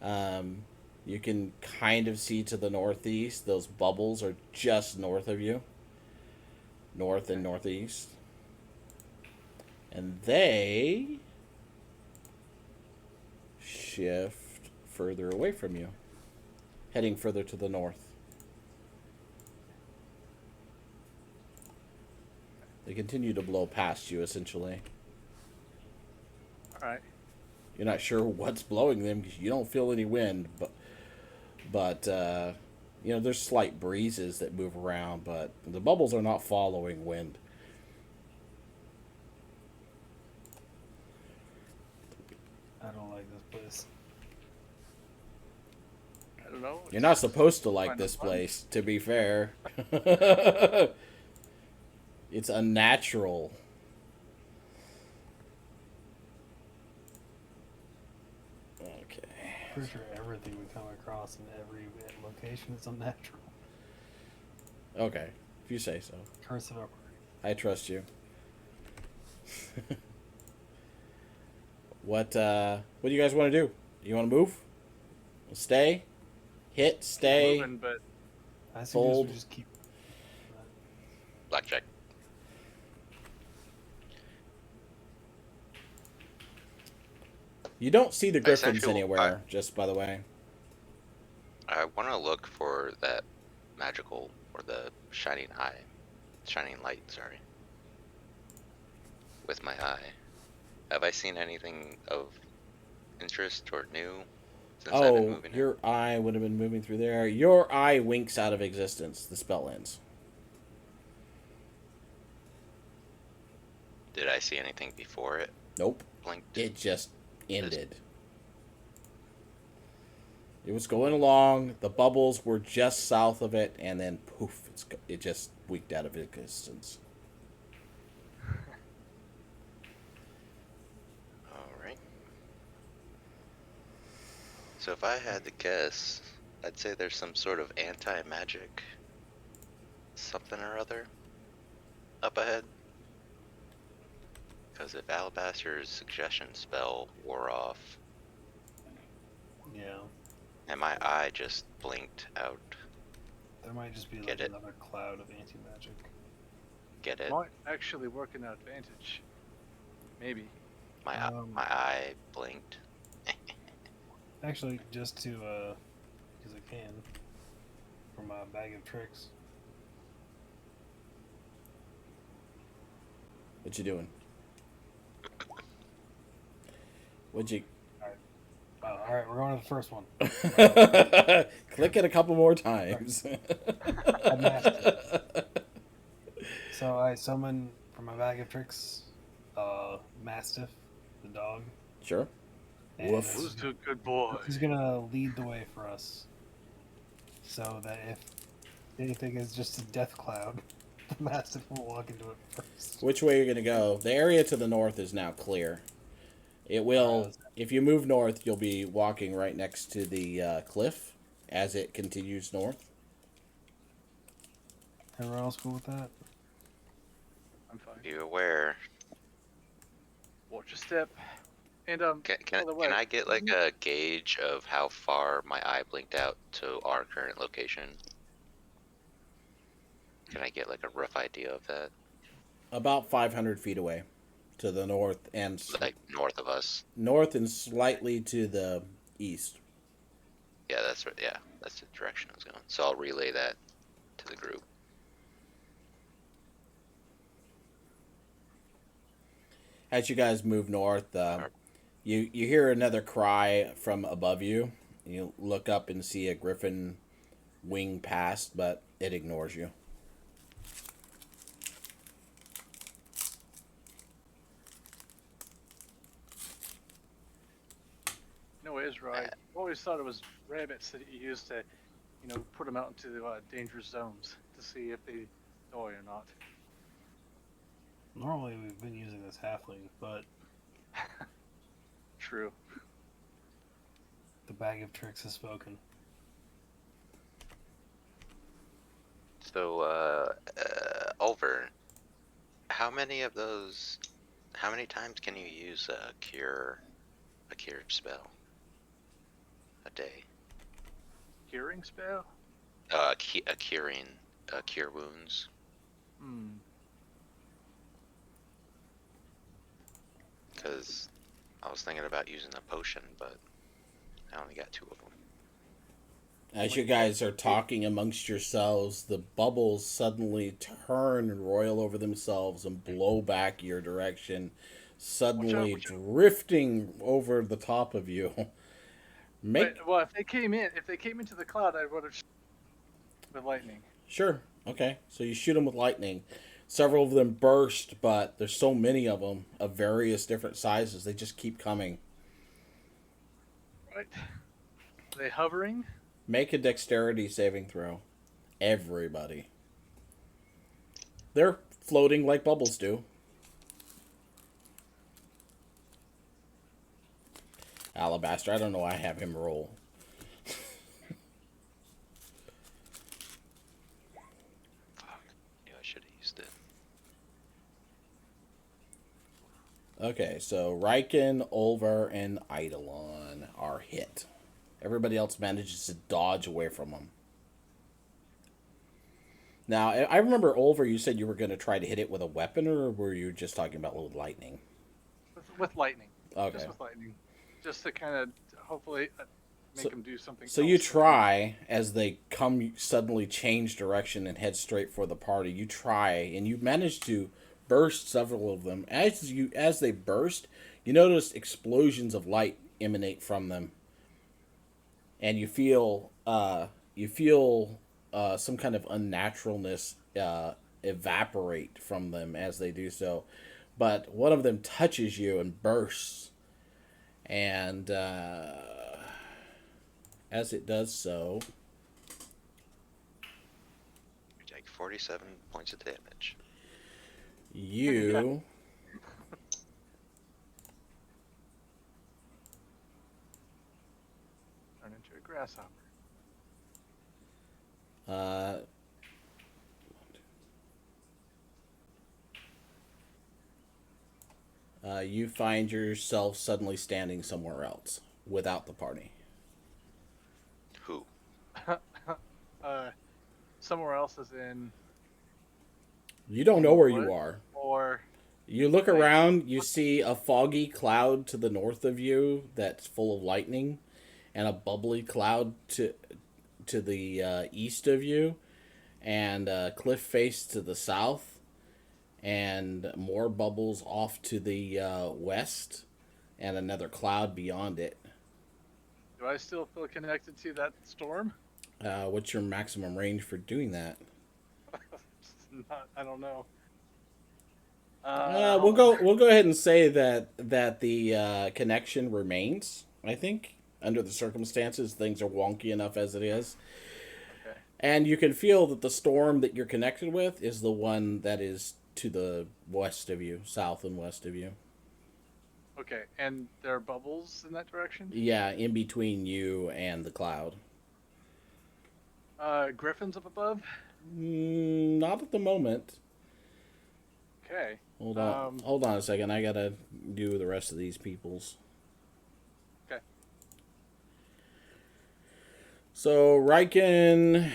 You can kind of see to the northeast. Those bubbles are just north of you. North and northeast. And they shift further away from you, heading further to the north. They continue to blow past you, essentially. All right. You're not sure what's blowing them because you don't feel any wind, but you know, there's slight breezes that move around, but the bubbles are not following wind. I don't like this place. I don't know. You're not supposed to like Kind of this fun. place, to be fair. It's unnatural. Okay. Pretty sure everything we come across in every location is unnatural. Okay. If you say so. Curse of our party. I trust you. What do you guys want to do? You want to move? Stay? Hit, stay. Moving, but I suggest Fold. we just keep. Blackjack. You don't see the Nice, griffins actually, anywhere, just by the way. I want to look for that magical or the shining light. Sorry. With my eye. Have I seen anything of interest or new since I've been Oh, moving? your eye would have been moving through there. Your eye winks out of existence. The spell ends. Did I see anything before it Nope. blinked? It just ended. It was going along. The bubbles were just south of it, and then poof! It just winked out of existence. Alright. So if I had to guess, I'd say there's some sort of anti-magic something or other up ahead. Because if Alabaster's suggestion spell wore off, Yeah. and my eye just blinked out, There might just be Get like it. another cloud of anti-magic. get it? might actually work in our advantage. Maybe. My Um, my eye blinked. Actually, just to, because I can, from a bag of tricks. What you doing? What'd you Alright, we're going to the first one. click it a couple more times? I mastered. So I summon from my bag of tricks, Mastiff, the dog. Sure. And Woof. Who's a good boy? he's gonna lead the way for us. So that if anything is just a death cloud, the Mastiff will walk into it first. Which way you're gonna go? The area to the north is now clear. It will. If you move north, you'll be walking right next to the cliff as it continues north. Everyone else cool with that? I'm fine. Be aware. Watch your step. And Can by the way, I get like a gauge of how far my eye blinked out to our current location? Can I get like a rough idea of that? About 500 feet away, to the north and Like north of us? north and slightly to the east. Yeah, that's right. Yeah, that's the direction I was going. So I'll relay that to the group. As you guys move north, you hear another cry from above you. You look up and see a griffin wing past, but it ignores you. no, it is right. I always thought it was rabbits that you used to, put them out into the dangerous zones to see if they die or not. Normally we've been using this halfling, but True. The bag of tricks has spoken. So, Oliver, how many of those? How many times can you use a cure spell a day? Curing spell? Cure wounds. Hmm. Because I was thinking about using a potion, but I only got 2 of them. As you guys are talking amongst yourselves, the bubbles suddenly turn and roil over themselves and blow back your direction, suddenly watch out. drifting over the top of you. Make Well, if they came into the cloud, I would have with lightning. Sure. Okay. So you shoot them with lightning. Several of them burst, but there's so many of them of various different sizes. They just keep coming. Right. Are they hovering? Make a dexterity saving throw. Everybody. They're floating like bubbles do. Alabaster, I don't know why I have him roll. Yeah, I should have used it. Okay, so Riken, Olver, and Eidolon are hit. Everybody else manages to dodge away from them. Now, I remember, Olver, you said you were going to try to hit it with a weapon, or were you just talking about with lightning? With lightning. Okay. Just with lightning. Just to kind of hopefully make them do something. So you try, as they come suddenly change direction and head straight for the party, you try, and you manage to burst several of them. As they burst, you notice explosions of light emanate from them. And you feel some kind of unnaturalness evaporate from them as they do so. But one of them touches you and bursts, and as it does so, You take 47 points of damage. you turn into a grasshopper. uh, you find yourself suddenly standing somewhere else without the party. Who? Somewhere else is in. You don't know where you are. Or You look around, you see a foggy cloud to the north of you that's full of lightning, and a bubbly cloud to the east of you, and a cliff face to the south, and more bubbles off to the west, and another cloud beyond it. do I still feel connected to that storm? What's your maximum range for doing that? I don't know. We'll go ahead and say that the connection remains. I think under the circumstances, things are wonky enough as it is. Okay. And you can feel that the storm that you're connected with is the one that is to the west of you, south and west of you. Okay, and there are bubbles in that direction? Yeah, in between you and the cloud. Griffins up above? Not at the moment. Okay. Hold on a second. I gotta do the rest of these people's. Okay. So Riken,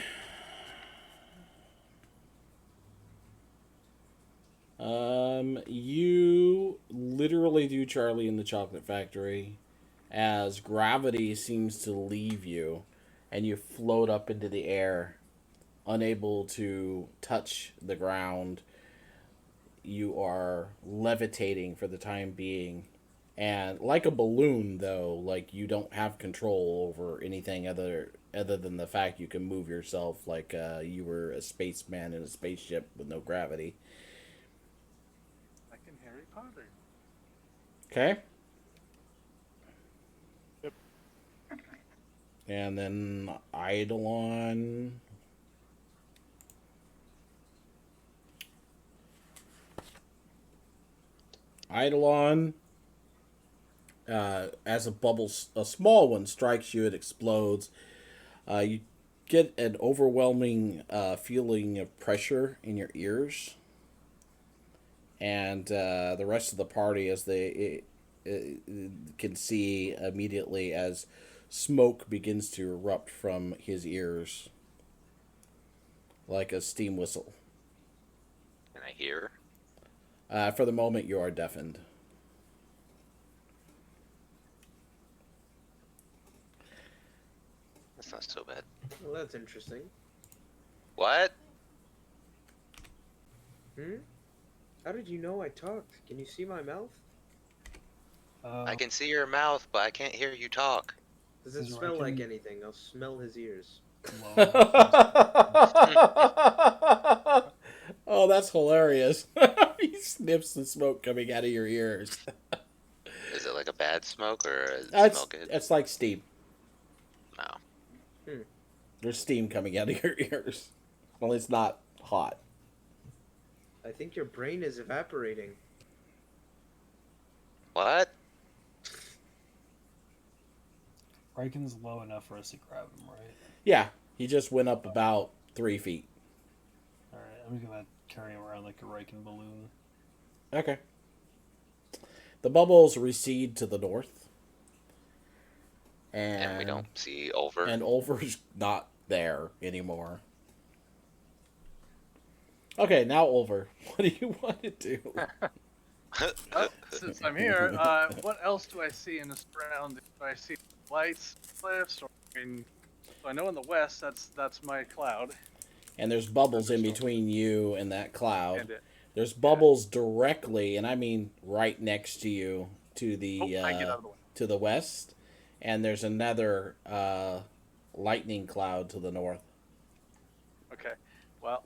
you literally do Charlie in the Chocolate Factory, as gravity seems to leave you, and you float up into the air, unable to touch the ground. You are levitating for the time being, and like a balloon, though, like you don't have control over anything other than the fact you can move yourself like you were a spaceman in a spaceship with no gravity. Like in Harry Potter. Okay. Yep. And then Eidolon. Eidolon, as a small one strikes you, it explodes. You get an overwhelming feeling of pressure in your ears, and the rest of the party, as can see immediately as smoke begins to erupt from his ears like a steam whistle. Can I hear? For the moment, you are deafened. That's not so bad. Well, that's interesting. What? Hmm? How did you know I talked? Can you see my mouth? I can see your mouth, but I can't hear you talk. Does it Is smell like Riken anything? I'll smell his ears. low? Oh, that's hilarious. He sniffs the smoke coming out of your ears. Is it like a bad smoke or does it smell good? It's like steam. No. There's steam coming out of your ears. Well, it's not hot. I think your brain is evaporating. What? Riken's low enough for us to grab him, right? Yeah, he just went up about 3 feet. Alright, I'm gonna carry him around like a Riken balloon. Okay. The bubbles recede to the north. And we don't see over. And Ulver's not there anymore. Okay, now Ulver, what do you want to do? Well, since I'm here, what else do I see in this surrounding? Do I see lights, cliffs, or I mean, so I know in the west that's my cloud. And there's bubbles in between you and that cloud. And it, There's bubbles directly, and I mean right next to you, to the I get out of the way. to the west, and there's another lightning cloud to the north. Okay. Well,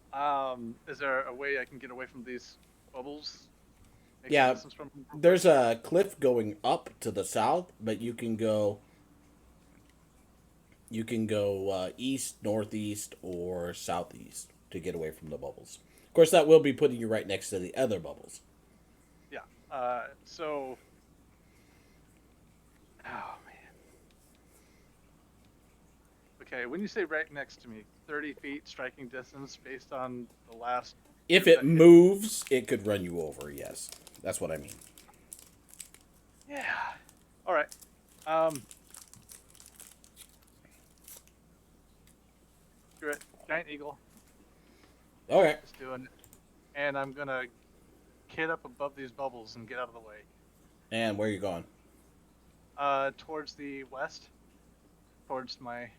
is there a way I can get away from these bubbles? Make Yeah, distance from them? There's a cliff going up to the south, but you can go east, northeast, or southeast to get away from the bubbles. Of course, that will be putting you right next to the other bubbles. Yeah. So. Oh man. Okay, when you say right next to me, 30 feet striking distance based on the last. If it moves, it could run you over. Yes, that's what I mean. Yeah. All right. You're it. Giant eagle. Okay. Just doing it. And I'm gonna get up above these bubbles and get out of the way. And where are you going? Towards the west, towards my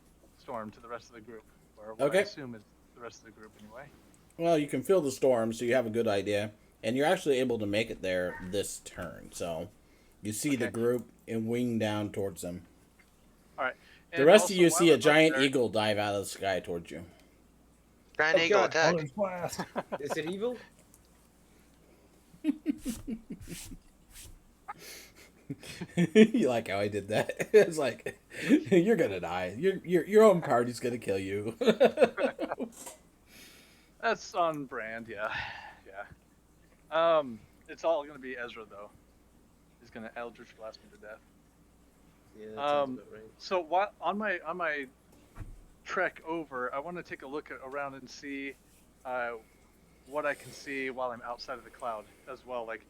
storm, to the rest of the group, or what Okay. I assume is the rest of the group anyway. Well, you can feel the storm, so you have a good idea, and you're actually able to make it there this turn. So you see the Okay. group and wing down towards them. All right. The And rest of also, you while see a I'm up giant there- eagle dive out of the sky towards you. Giant Oh, eagle God. attack. Orange blast! Is it evil? You like how I did that? It's like you're gonna die. Your own party's gonna kill you. That's on brand, yeah. Yeah. It's all gonna be Ezra though. He's gonna Eldritch Blast me to death. Yeah, that sounds about right. So while on my trek over, I want to take a look around and see what I can see while I'm outside of the cloud as well, like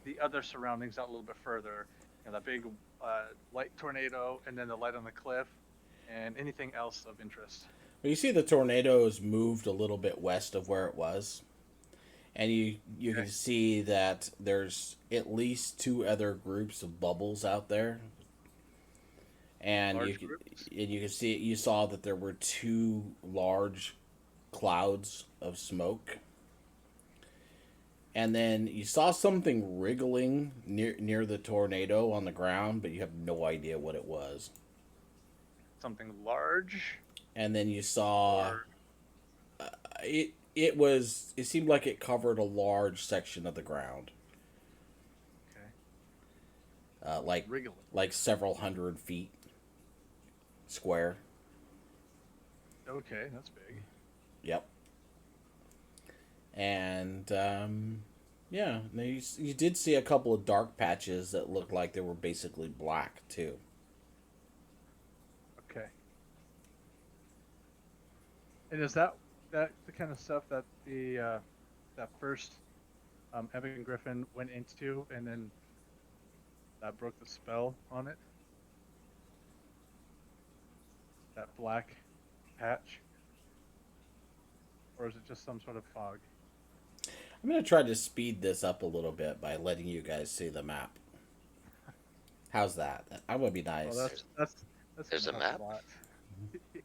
the other surroundings out a little bit further. You know, that big light tornado, and then the light on the cliff, and anything else of interest. Well, you see the tornadoes moved a little bit west of where it was, and you can see that there's at least 2 other groups of bubbles out there, and Large groups? you saw that there were 2 large clouds of smoke. And then you saw something wriggling near the tornado on the ground, but you have no idea what it was. Something large. And then you saw Or- it seemed like it covered a large section of the ground. Okay. Like Wriggling. like several hundred feet square. Okay, that's big. Yep. And Yeah, now you did see a couple of dark patches that looked like they were basically black too. Okay. And is that the kind of stuff that the that first Evan Griffin went into, and then that broke the spell on it? That black patch, or is it just some sort of fog? I'm gonna try to speed this up a little bit by letting you guys see the map. How's that? I'm gonna be Well, nice. that's There's gonna a help map? a lot. Yes.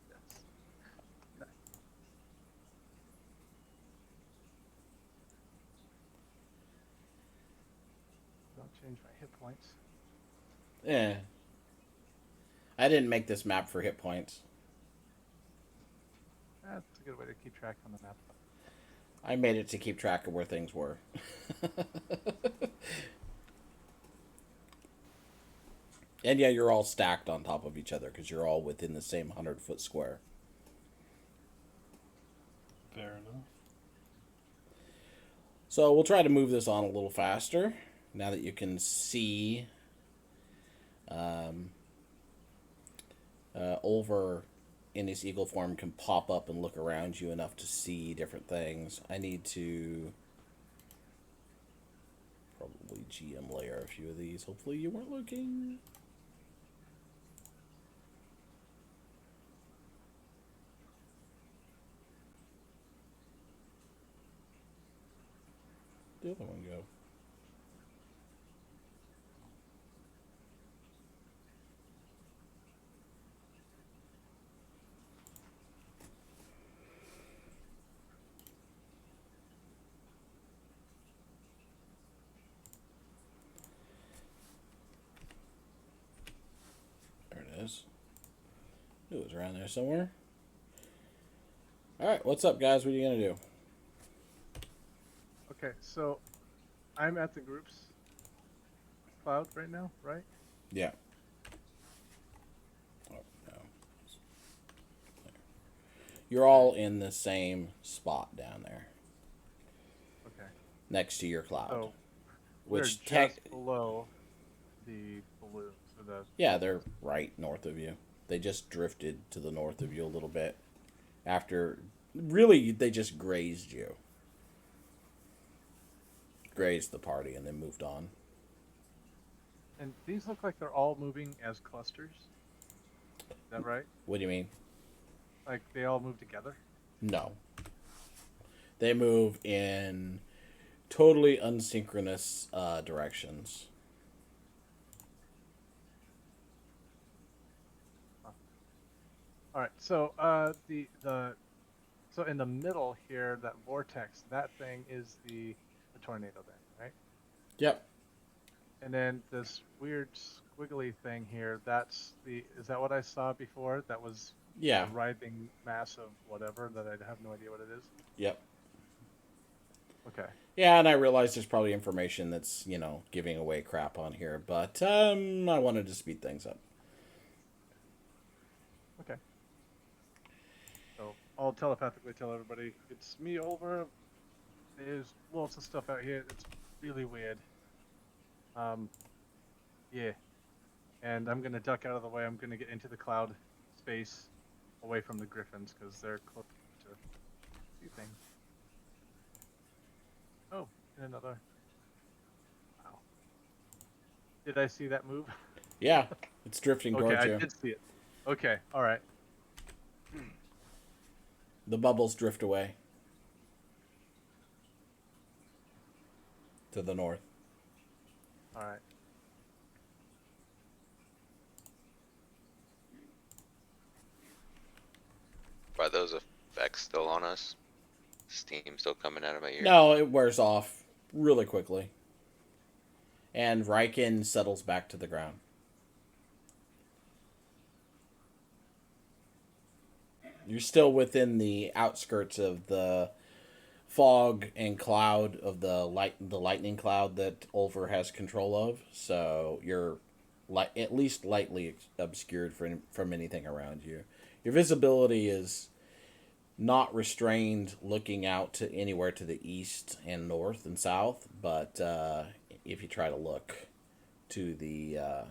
Don't change my hit points. Yeah, I didn't make this map for hit points. That's a good way to keep track on the map. I made it to keep track of where things were. And yeah, you're all stacked on top of each other because you're all within the same 100-foot square. Fair enough. So we'll try to move this on a little faster now that you can see Ulver in his eagle form can pop up and look around you enough to see different things. I need to probably GM layer a few of these. Hopefully you weren't looking. The other one go. There it is. It was around there somewhere. Alright, what's up, guys? What are you going to do? Okay, so I'm at the groups cloud right now, right? Yeah. Oh, no. You're all in the same spot down there, Okay. next to your cloud. So we're Which just below the balloons. So yeah, they're right north of you. They just drifted to the north of you a little bit. After, really, they just grazed you. Grazed the party and then moved on. and these look like they're all moving as clusters. Is that right? What do you mean? Like they all move together? No. They move in totally unsynchronous directions. All right. So the so in the middle here, that vortex, that thing is the tornado then, right? Yep. And then this weird squiggly thing here, that's the is that what I saw before? That was Yeah. a writhing mass of whatever that I have no idea what it is. Yep. Okay. Yeah, and I realize there's probably information that's, giving away crap on here, but I wanted to speed things up. Okay. So I'll telepathically tell everybody it's me over. There's lots of stuff out here. It's really weird. Yeah. And I'm gonna duck out of the way. I'm gonna get into the cloud space, away from the griffins because they're close to a few things. Oh, and another. Wow. Did I see that move? Yeah, it's drifting Okay, towards I you. did see it. Okay, all right. The bubbles drift away to the north. All right. Are those effects still on us? Steam still coming out of my ears? No, it wears off really quickly. And Riken settles back to the ground. You're still within the outskirts of the fog and cloud of the lightning cloud that Ulver has control of. So you're at least lightly obscured from anything around you. Your visibility is not restrained looking out to anywhere to the east and north and south, but if you try to look to the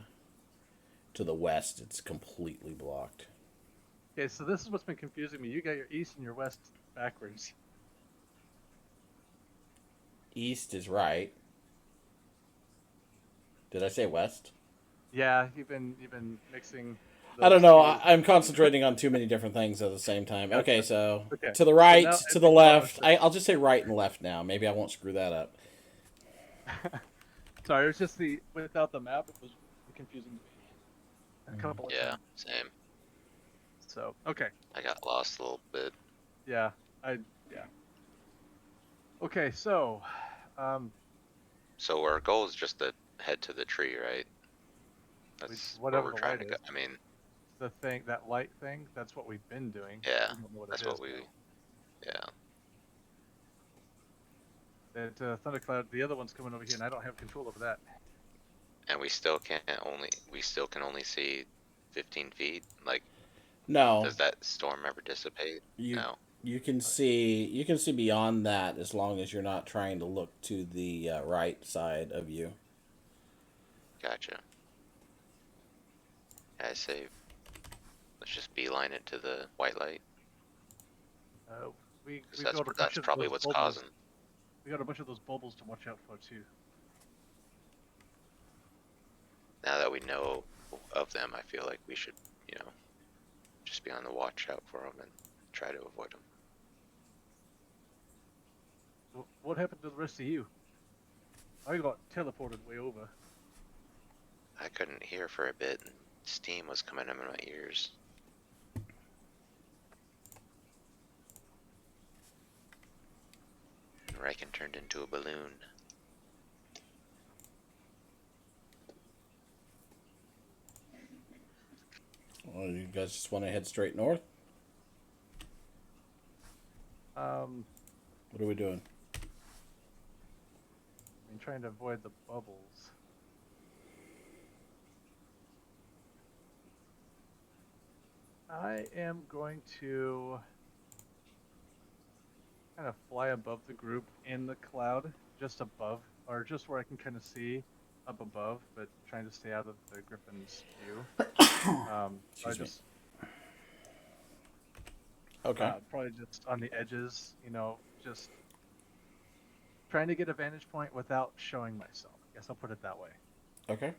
west, it's completely blocked. Okay, so this is what's been confusing me. You got your east and your west backwards. East is right. Did I say west? Yeah, you've been mixing. I don't those know. two. I'm concentrating on too many different things at the same time. Gotcha. Okay, so Okay. to the So right, now to the left. I'll just say right and left now. Maybe I won't screw that up. Sorry, it was just without the map, it was confusing to me a couple of Yeah, times. same. So okay, I got lost a little bit. yeah. Okay, so So our goal is just to head to the tree, right? That's where whatever we're the trying light to go. is, I mean, the thing, that light thing, that's what we've been doing. yeah, We don't know what that's it is what we. now. Yeah, That thundercloud, the other one's coming over here, and I don't have control over that. and we still can only see 15 feet. Like, No, does that storm ever dissipate? you No. you can see beyond that as long as you're not trying to look to the right side of you. Gotcha. I say, let's just beeline it to the white light, We because got a bunch that's of probably those what's bubbles. causing. We got a bunch of those bubbles to watch out for too. Now that we know of them, I feel like we should, just be on the watch out for them and try to avoid them. What happened to the rest of you? I got teleported way over. I couldn't hear for a bit, and steam was coming in my ears. And Riken turned into a balloon. Well, you guys just want to head straight north? What are we doing? I'm trying to avoid the bubbles. I am going to kind of fly above the group in the cloud, just above, or just where I can kind of see up above, but trying to stay out of the Griffin's view. Excuse me. Just, Okay. probably just on the edges, just trying to get a vantage point without showing myself. I guess I'll put it that way. Okay.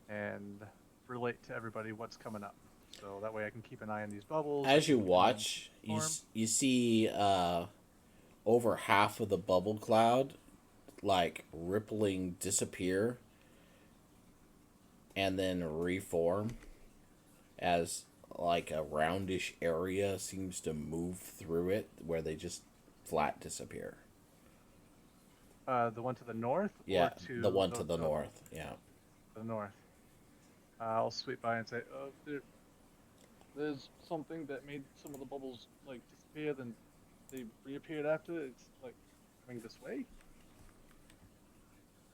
And relate to everybody what's coming up. So that way I can keep an eye on these bubbles. As you watch, Form. you see over half of the bubble cloud like rippling disappear and then reform as like a roundish area seems to move through it where they just flat disappear. The one to the north? Yeah, or to the one to the north. Yeah. The north. I'll sweep by and say, there's something that made some of the bubbles like disappear, then they reappeared after. It's like coming this way.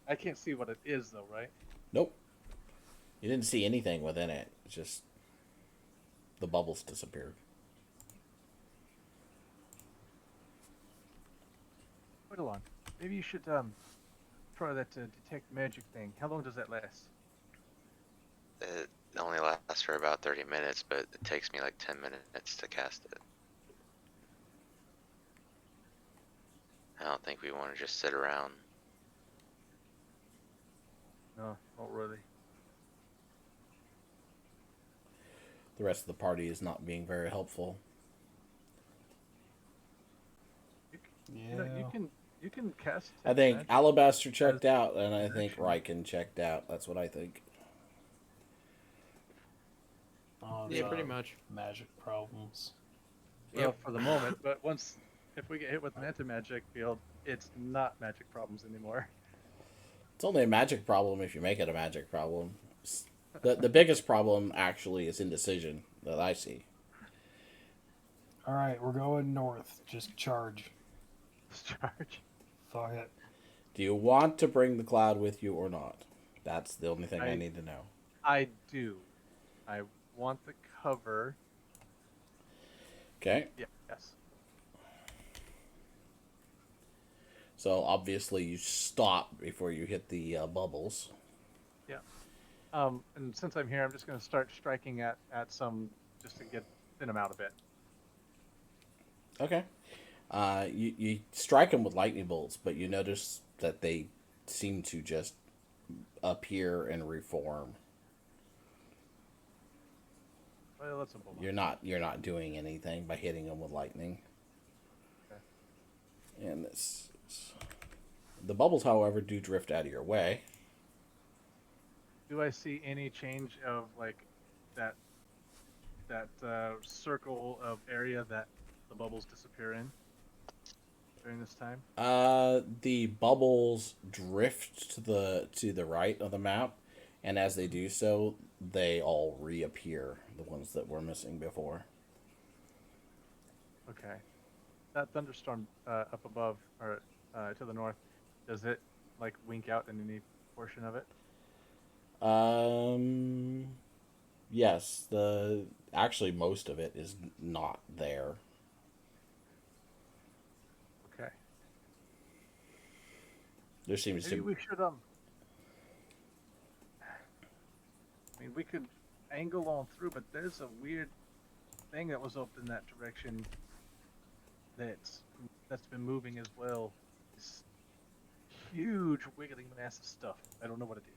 I can't see what it is though, right? Nope. You didn't see anything within it. It's just the bubbles disappeared. Wait along. Maybe you should try that detect magic thing. How long does that last? It only lasts for about 30 minutes, but it takes me like 10 minutes to cast it. I don't think we want to just sit around. No, not really. The rest of the party is not being very helpful. Yeah. You can cast. I think magic. Alabaster checked out, and I think Riken checked out. That's what I think. Oh, Yeah, the pretty much. Magic problems. Well, for the moment, but if we get hit with an anti-magic field, it's not magic problems anymore. It's only a magic problem if you make it a magic problem. The biggest problem actually is indecision that I see. All right, we're going north. Just charge. Discharge. Fuck it. Do you want to bring the cloud with you or not? That's the only thing I need to know. I do. I want the cover Okay. Yeah. Yes. So obviously you stop before you hit the bubbles. Yeah. And since I'm here, I'm just going to start striking at some just to get thin them out a bit. Okay. You strike them with lightning bolts, but you notice that they seem to just appear and reform. Well, that's a bonus. You're not doing anything by hitting them with lightning. Okay. And the bubbles, however, do drift out of your way. Do I see any change of like that circle of area that the bubbles disappear in during this time? The bubbles drift to the right of the map, and as they do so, they all reappear. The ones that were missing before. Okay. That thunderstorm up above or to the north, does it like wink out in any portion of it? Um. Yes. The actually most of it is not there. Okay. There seems Maybe to. we should I mean we could angle on through, but there's a weird thing that was up in that direction that's been moving as well. This huge wiggling mass of stuff. I don't know what it is.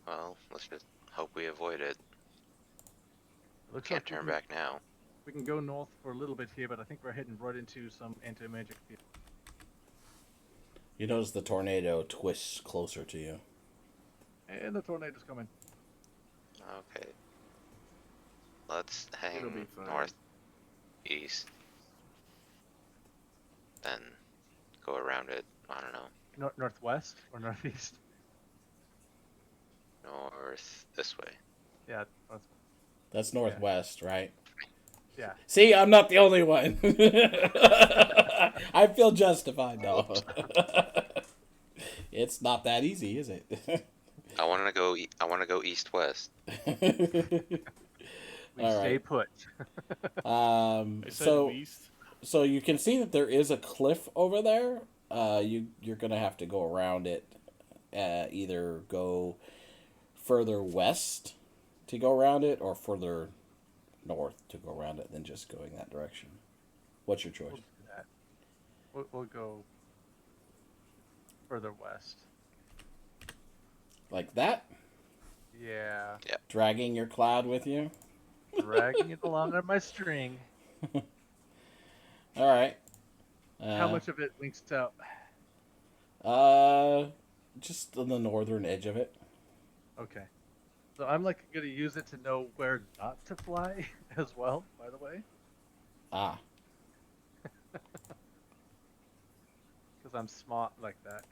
Well, let's just hope we avoid it. It looks Can't like turn back now. we can go north for a little bit here, but I think we're heading right into some anti-magic field. You notice the tornado twists closer to you. And the tornado's coming. Okay. Let's It'll hang be fine. northeast. Then go around it. I don't know. Northwest or northeast? North this way. Yeah, north. That's northwest, right? Yeah. See, I'm not the only one. I feel justified, though. It's not that easy, is it? I want to go. I want to go east-west. We All stay right. put. I said So east. so you can see that there is a cliff over there. You're gonna have to go around it. Either go further west to go around it, or further north to go around it, than just going that direction. What's your We'll choice? do that. We'll go further west. Like that? Yeah. Dragging your cloud with you? Dragging it along on my string. All right. How much of it links out? Just on the northern edge of it. Okay. So I'm like gonna use it to know where not to fly as well, by the way. Ah. Because I'm smart like that.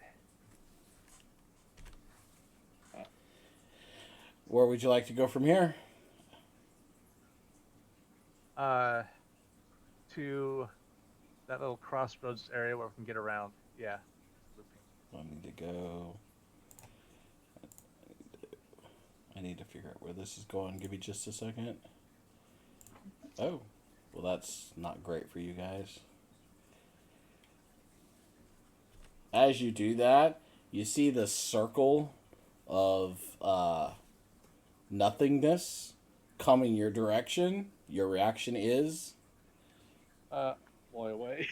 Where would you like to go from here? To that little crossroads area where we can get around. Yeah. Looping. I need to go. I need to figure out where this is going. Give me just a second. Oh, well, that's not great for you guys. As you do that, you see the circle of nothingness coming your direction. Your reaction is? Fly away.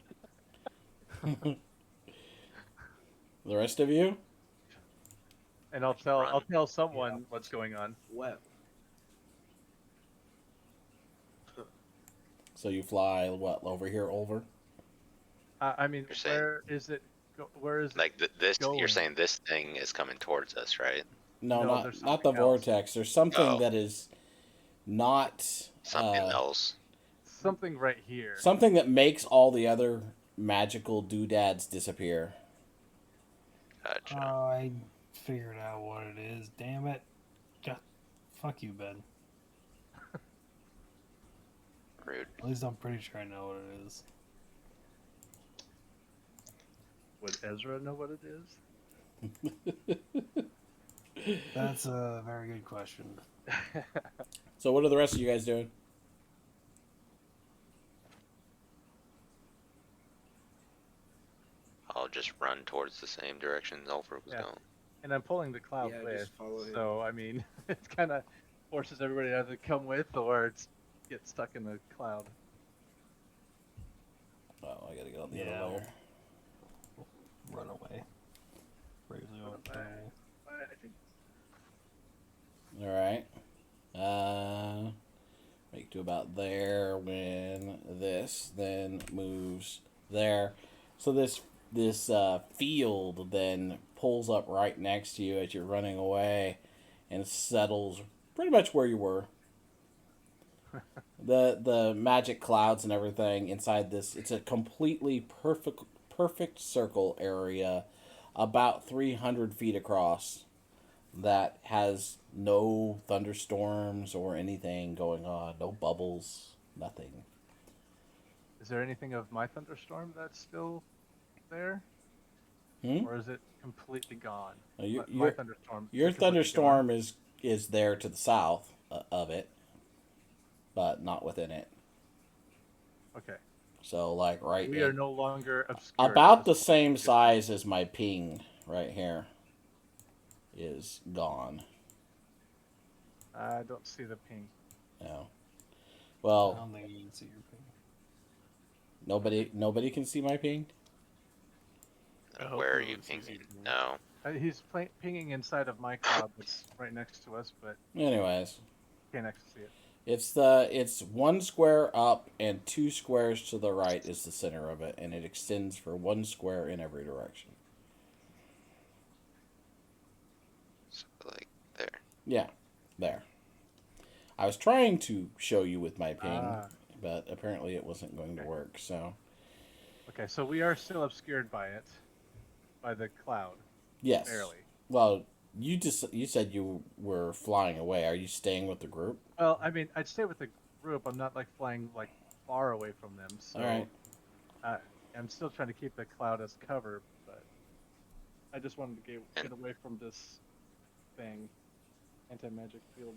The rest of you? And I'll tell someone what's going on. Well, So you fly, what, over here, over? I mean, You're saying- where is it? Where is it? Like this. Going. You're saying this thing is coming towards us, right? No, No, not there's not the something else. vortex. There's something Oh. that is not Something else. Something right here. something that makes all the other magical doodads disappear. Gotcha. I figured out what it is. Damn it! Fuck you, Ben. Rude. At least I'm pretty sure I know what it is. Would Ezra know what it is? That's a very good question. So what are the rest of you guys doing? I'll just run towards the same direction Zelfra was Yeah. going. And I'm pulling the cloud Yeah, with, just follow him. so I mean, it kind of forces everybody to either come with or it's get stuck in the cloud. Oh, I gotta get on the Yeah. other layer. Run away. Bravely Run run away. away. I think All right. Make to about there when this then moves there. So this field then pulls up right next to you as you're running away, and settles pretty much where you were. The magic clouds and everything inside this, it's a completely perfect circle area, about 300 feet across, that has no thunderstorms or anything going on, no bubbles, nothing. is there anything of my thunderstorm that's still there, Hmm? or is it completely gone? No, your, My your, thunderstorm. Is your it completely thunderstorm gone? is there to the south of it, but not within it. Okay. So like right We are in no longer obscured. about at the this same point. size as my ping right here is gone. I don't see the ping. No. I Well, don't think you can see your ping. nobody can see my ping. I hope Where are no you one sees pinging? you. No. He's pinging inside of my cloud that's right next to us, but Anyways, can't actually see it. it's one square up and two squares to the right is the center of it, and it extends for one square in every direction. So like there. Yeah, there. I was trying to show you with my ping, Ah. but apparently it wasn't going to Okay. work. So Okay, so we are still obscured by it, by the cloud, yes. barely. Well, you said you were flying away. Are you staying with the group? Well, I mean, I'd stay with the group. I'm not like flying like far away from them, so All right. I'm still trying to keep the cloud as cover. But I just wanted to get away from this thing, anti-magic field,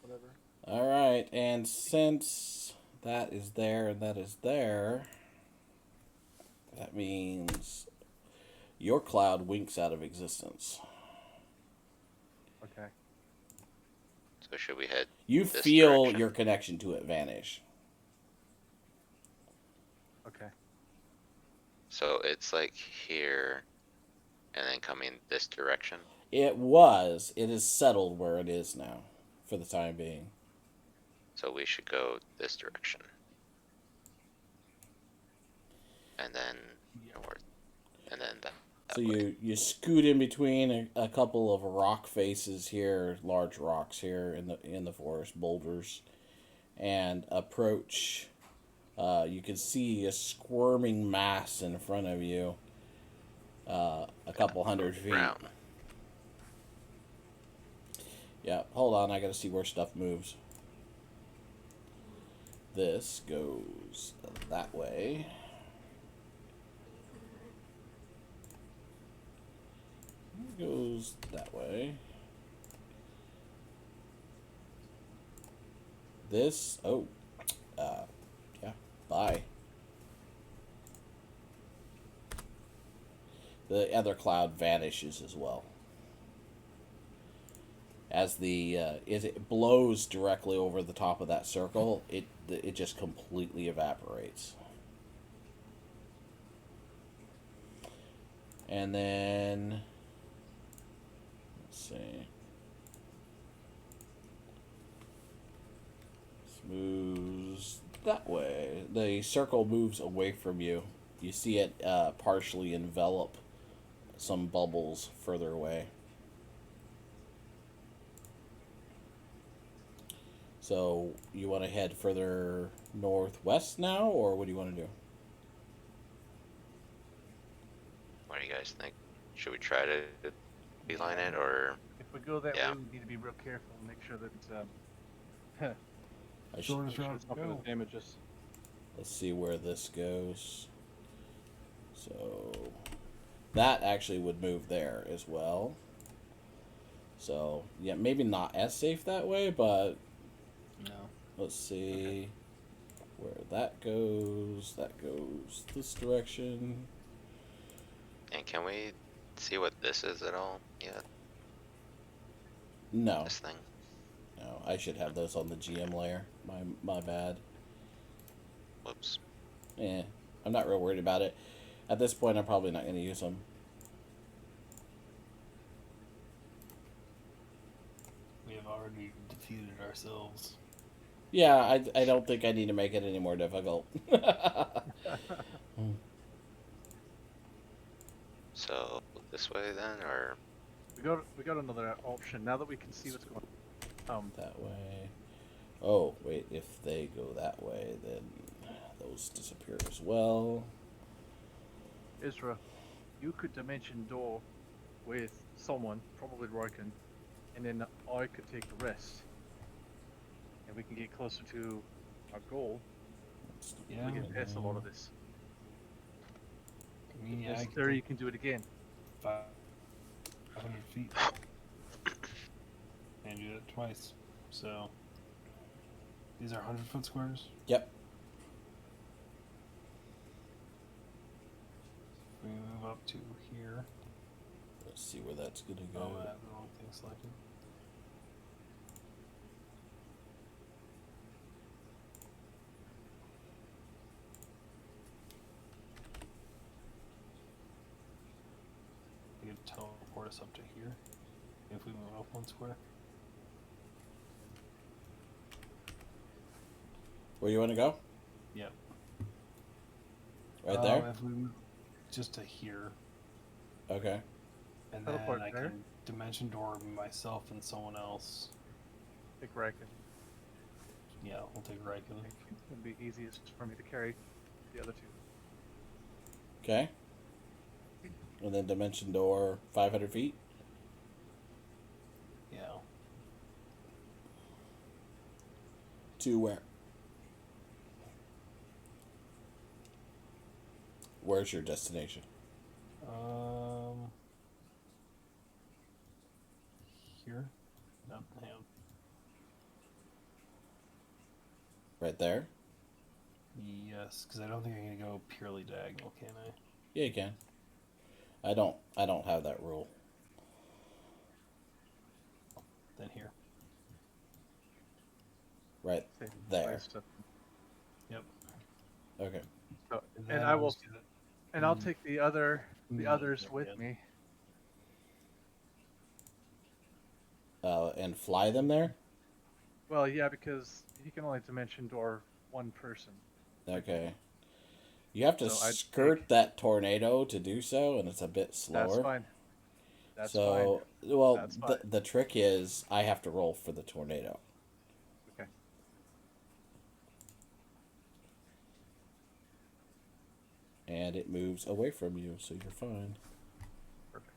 whatever. All right. And since that is there and that is there, that means your cloud winks out of existence. Okay. So should we head You this feel direction? your connection to it vanish. Okay. So it's like here, and then coming this direction. It was. It is settled where it is now, for the time being. So we should go this direction. And then north. And then that So way. you scoot in between a couple of rock faces here, large rocks here in the forest, boulders, and approach. You can see a squirming mass in front of you, a couple hundred feet. Brown. Yeah, hold on, I gotta see where stuff moves. This goes that way. It goes that way. This, yeah, bye. The other cloud vanishes as well. As as it blows directly over the top of that circle, it just completely evaporates. And then let's see. This moves that way. The circle moves away from you. You see it partially envelop some bubbles further away. So you want to head further northwest now, or what do you want to do? What do you guys think? Should we try to beeline it, or If we go that Yeah. way, we need to be real careful and make sure that I should, Shortest make sure route it's to not going go. to damage us. let's see where this goes. So that actually would move there as well. So, yeah, maybe not as safe that way, but No. let's see where that goes. That goes this direction. And can we see what this is at all? Yeah, No, this thing. no, I should have those on the GM layer. My bad. Whoops. Eh, I'm not real worried about it. At this point, I'm probably not going to use them. We have already defeated ourselves. Yeah, I don't think I need to make it any more difficult. So this way then, or We got another option now that we can see what's going on. That way. Oh, wait, if they go that way, then those disappear as well. Isra, you could dimension door with someone, probably Roiken, and then I could take the rest. And we can get closer to our goal. Yeah. We can pass a lot of this. I mean, yeah, I Yes, could there you take can do it again. 500 feet. And do it twice. So, these are 100-foot squares? Yep. We move up to here. Let's see where that's going to go. Oh, I have the wrong thing selected. You could teleport us up to here if we move up one square. Where you want to go? Yep. Right there? If we move just to here, Okay. and then Teleport I there. can dimension door myself and someone else. Take Roiken. Yeah, we'll take Riken. It'd be easiest for me to carry the other two. Okay. And then dimension door 500 feet. Yeah. To where? Where's your destination? Here? No, hang on. Right there? Yes, because I don't think I can go purely diagonal, can I? Yeah, you can. I don't have that rule. Then here. Right Same there. place to- Yep. Okay. So, then and I I'll will, just do that. and I'll take the others there with we go. me. And fly them there? Well, yeah, because he can only dimension door one person. Okay. You have to So I'd skirt that tornado to do so, and it's a bit slower. That's fine. That's so, well, That's fine. the trick is I have to roll for the tornado. Okay. And it moves away from you, so you're fine. Perfect.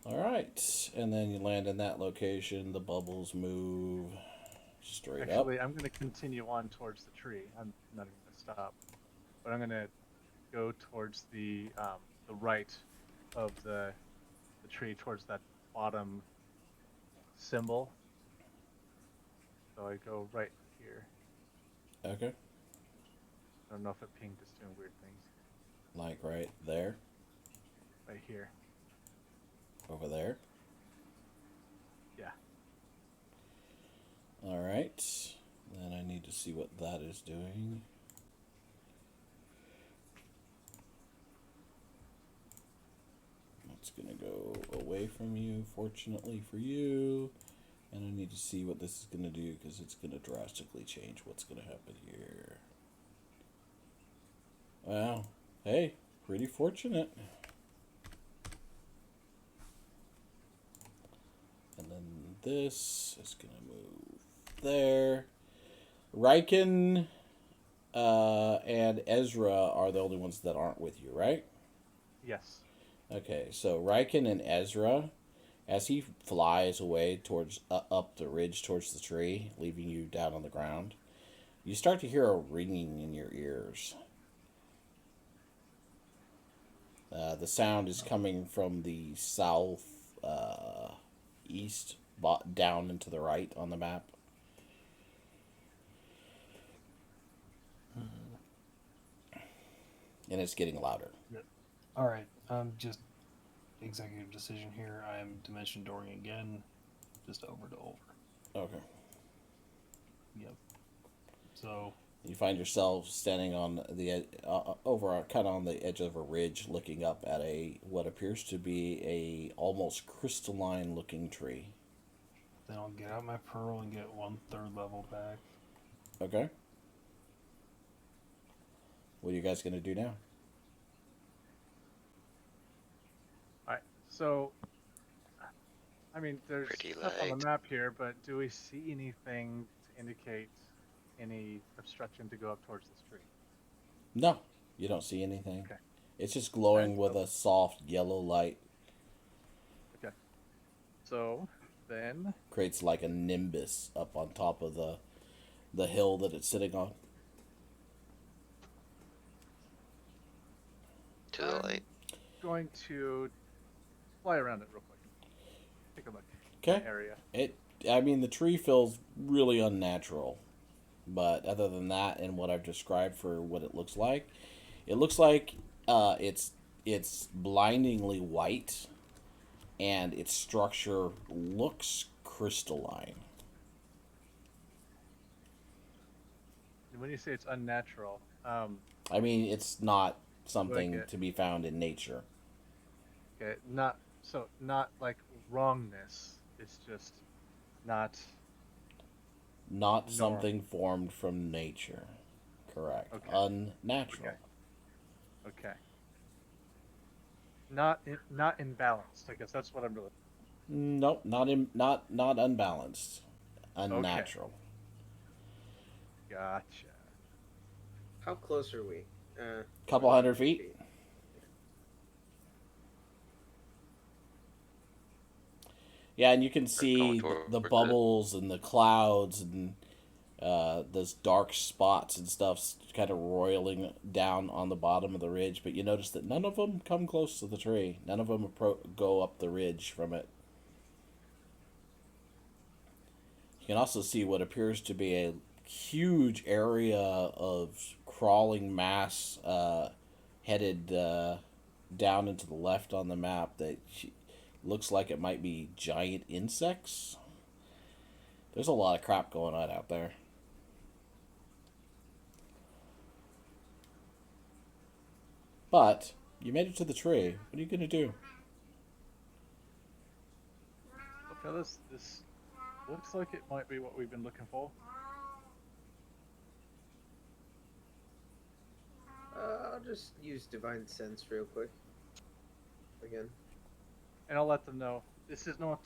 All right. And then you land in that location. The bubbles move straight up. Actually, I'm going to continue on towards the tree. I'm not even going to stop, but I'm going to go towards the right of the tree, towards that bottom symbol. So I go right here. Okay. I don't know if it pinged, it's doing weird things. Like right there, Right here. over there. Yeah. All right. Then I need to see what that is doing. It's going to go away from you, fortunately for you. And I need to see what this is going to do because it's going to drastically change what's going to happen here. Wow. Hey, pretty fortunate. And then this is going to move there. Riken and Ezra are the only ones that aren't with you, right? Yes. Okay, so Riken and Ezra, as he flies away towards up the ridge towards the tree, leaving you down on the ground, you start to hear a ringing in your ears. The sound is coming from the south east, down and to the right on the map. And it's getting louder. All right. Just executive decision here. I am dimension dooring again, just over to over. Okay. Yep. So You find yourself standing on the over kind of on the edge of a ridge, looking up at a what appears to be a almost crystalline looking tree. then I'll get out my pearl and get 1/3 level back. Okay. What are you guys gonna do now? Alright, so I mean, there's Pretty stuff on light. the map here, but do we see anything to indicate any obstruction to go up towards this tree? No, you don't see anything. Okay. It's just glowing Alright, with a soft yellow light. Okay. So then, Creates like a nimbus up on top of the hill that it's sitting on. To the light. going to fly around it real quick. Take a look. Okay. Area. I mean, the tree feels really unnatural, but other than that, and what I've described for what it looks like it's blindingly white, and its structure looks crystalline. When you say it's unnatural, I mean, it's not something Like it. to be found in nature. okay, not like wrongness. It's just not Not Norm. something formed from nature. Correct. Okay. Unnatural. Okay. Okay. Not imbalanced. I guess that's what I'm really. Nope, not unbalanced. Unnatural. Gotcha. How close are we? Couple hundred feet. Yeah, and you can see toward the it. bubbles and the clouds and those dark spots and stuff kind of roiling down on the bottom of the ridge. But you notice that none of them come close to the tree. None of them go up the ridge from it. You can also see what appears to be a huge area of crawling mass headed down into the left on the map that looks like it might be giant insects. There's a lot of crap going on out there. But you made it to the tree. What are you going to do? So fellas, this looks like it might be what we've been looking for. I'll just use divine sense real quick. Again. And I'll let them know this is not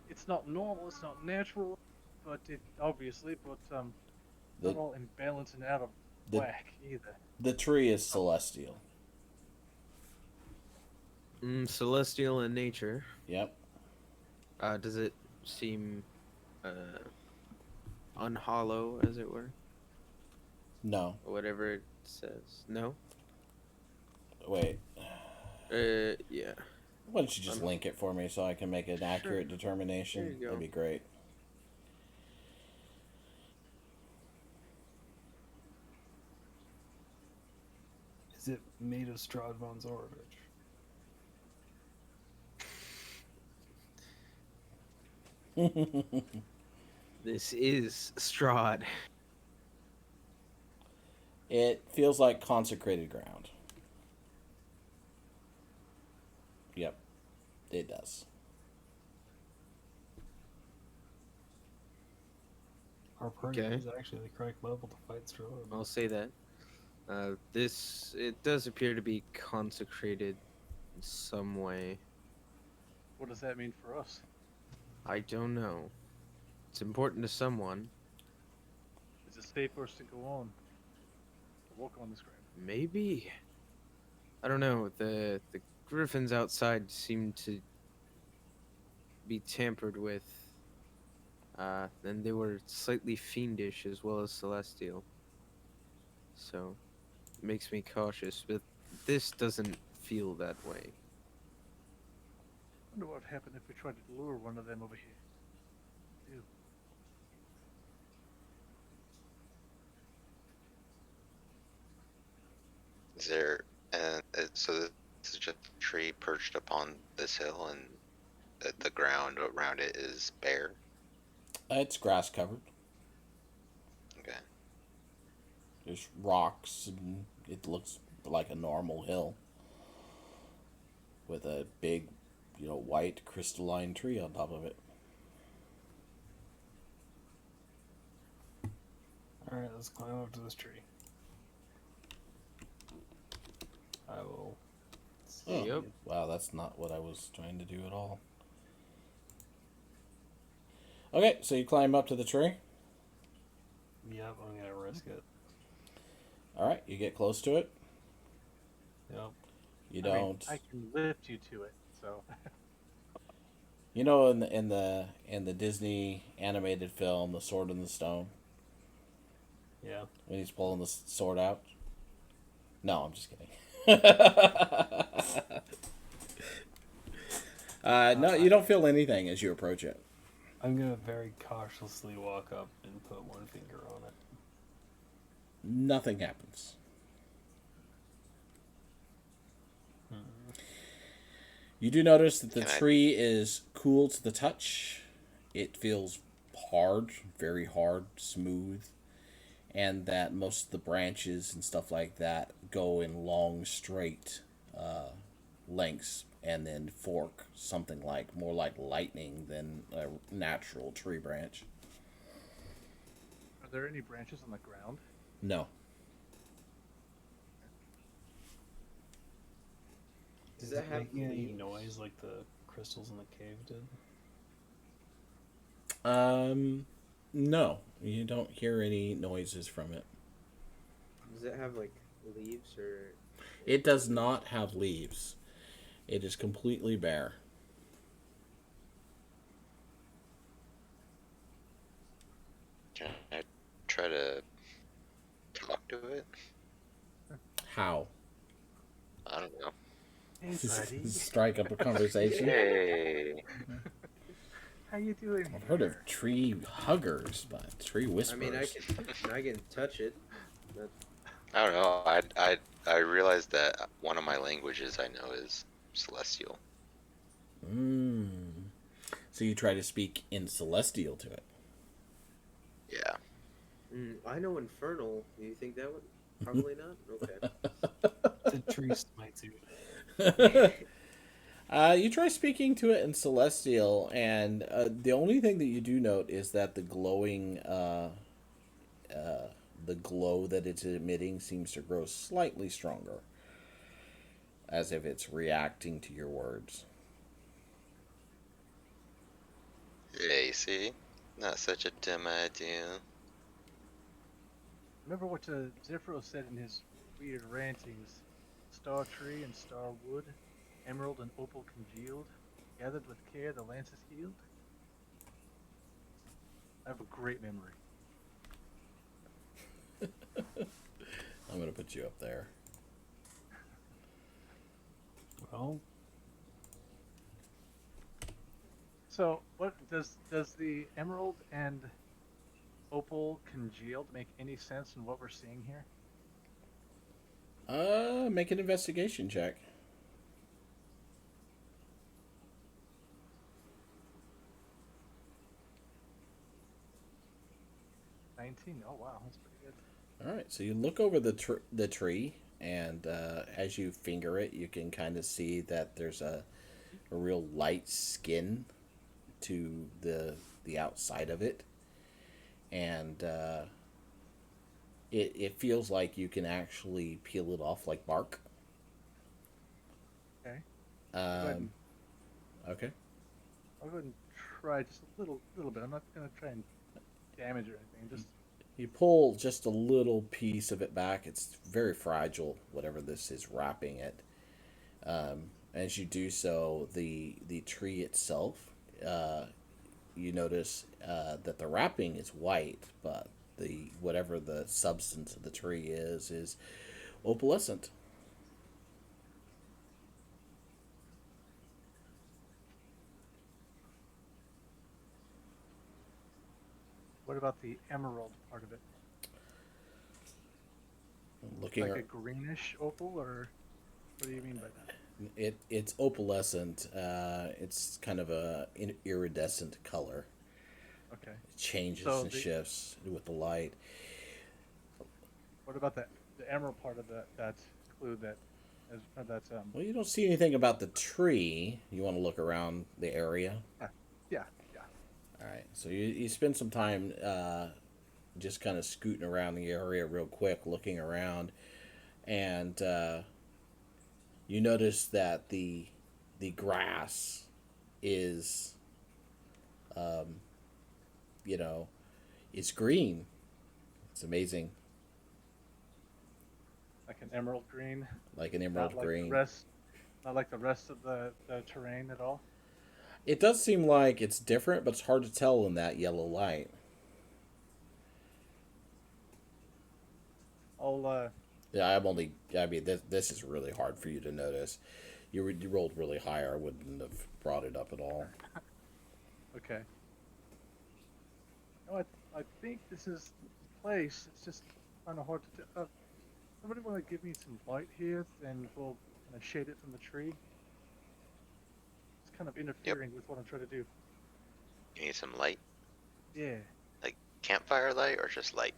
it's not normal, it's not natural, but it obviously, but The- not all imbalanced and out of the- whack either. The tree is celestial. Celestial in nature. Yep. Does it seem unhollow, as it were? No. Or whatever it says. No? Wait. Yeah. Why don't you just link it for me so I can make an accurate determination? There you go. That'd be great. Is it made of Strahd von Zorovich? This is Strahd. It feels like consecrated ground. Yep, it does. Our party Okay. is actually the correct level to fight Strahd. I'll say that. It does appear to be consecrated in some way. What does that mean for us? I don't know. It's important to someone. Is it safe for us to go on? To walk on this ground? Maybe. I don't know. The griffins outside seem to be tampered with. And they were slightly fiendish as well as celestial. So, it makes me cautious. But this doesn't feel that way. Wonder what would happen if we tried to lure one of them over here. Ew. Is there, so this is just a tree perched upon this hill, and the ground around it is bare. It's grass covered. Okay. There's rocks, and it looks like a normal hill with a big, white crystalline tree on top of it. Alright, let's climb up to this tree. I will. Oh, Yep. wow, that's not what I was trying to do at all. Okay, so you climb up to the tree. Yep, I'm gonna risk it. All right, you get close to it. Yep. You I mean, don't. I can lift you to it, so. In the Disney animated film, The Sword in the Stone, Yeah. when he's pulling the sword out. No, I'm just kidding. No, you don't feel anything as you approach it. I'm gonna very cautiously walk up and put one finger on it. Nothing happens. You do notice that the tree is cool to the touch. It feels hard, very hard, smooth, and that most of the branches and stuff like that go in long, straight lengths and then fork something like more like lightning than a natural tree branch. Are there any branches on the ground? No. Does Is that it have making any leaves? noise like the crystals in the cave did? No. You don't hear any noises from it. Does it have like leaves or? It does not have leaves. It is completely bare. Can I try to talk to it? How? I don't know. Hey, buddy. Strike up a conversation. Hey. How you doing? I've heard of tree huggers, but tree I whisperers. mean, I can touch it. But I don't know. I realized that one of my languages I know is Celestial. So you try to speak in Celestial to it. Yeah. I know infernal. Do you think that would? Probably not. Okay. The tree smites you. You try speaking to it in Celestial, and the only thing that you do note is that the glowing, the glow that it's emitting seems to grow slightly stronger, as if it's reacting to your words. Hey, see? Not such a dumb idea. Remember what Zephyro said in his weird rantings? Star tree and star wood, emerald and opal congealed, gathered with care the lance is healed. I have a great memory. I'm gonna put you up there. Well, So, what does the emerald and opal congealed make any sense in what we're seeing here? Make an investigation check. Oh wow, that's pretty good. All right, so you look over the tree, and as you finger it, you can kind of see that there's a real light skin to the outside of it, and it feels like you can actually peel it off like bark. Okay. ahead and- Okay. I'll go ahead and try just a little bit. I'm not gonna try and damage or anything. Just You pull just a little piece of it back. It's very fragile, whatever this is wrapping it. As you do so, the tree itself, you notice that the wrapping is white, but the whatever the substance of the tree is opalescent. What about the emerald part of it? Looking, Like a greenish opal, or what do you mean by that? it's opalescent. It's kind of a iridescent color. Okay. It changes So and the shifts with the light. what about the emerald part of that clue that is that's Well, you don't see anything about the tree. You want to look around the area. yeah yeah yeah. All right. So you spend some time just kind of scooting around the area real quick, looking around, and you notice that the grass is, you know, it's green. It's amazing, Like an emerald green, like an not emerald like the green. rest, not like the rest of the terrain at all. It does seem like it's different, but it's hard to tell in that yellow light. I'll Yeah, I'm only. I mean, this is really hard for you to notice. You rolled really high, or I wouldn't have brought it up at all. okay. No, I think this is the place. It's just kind of hard to tell. Somebody want to give me some light here, then we'll kind of shade it from the tree. It's kind of Yep. interfering with what I'm trying to do. You need some light, Yeah, like campfire light, or just light.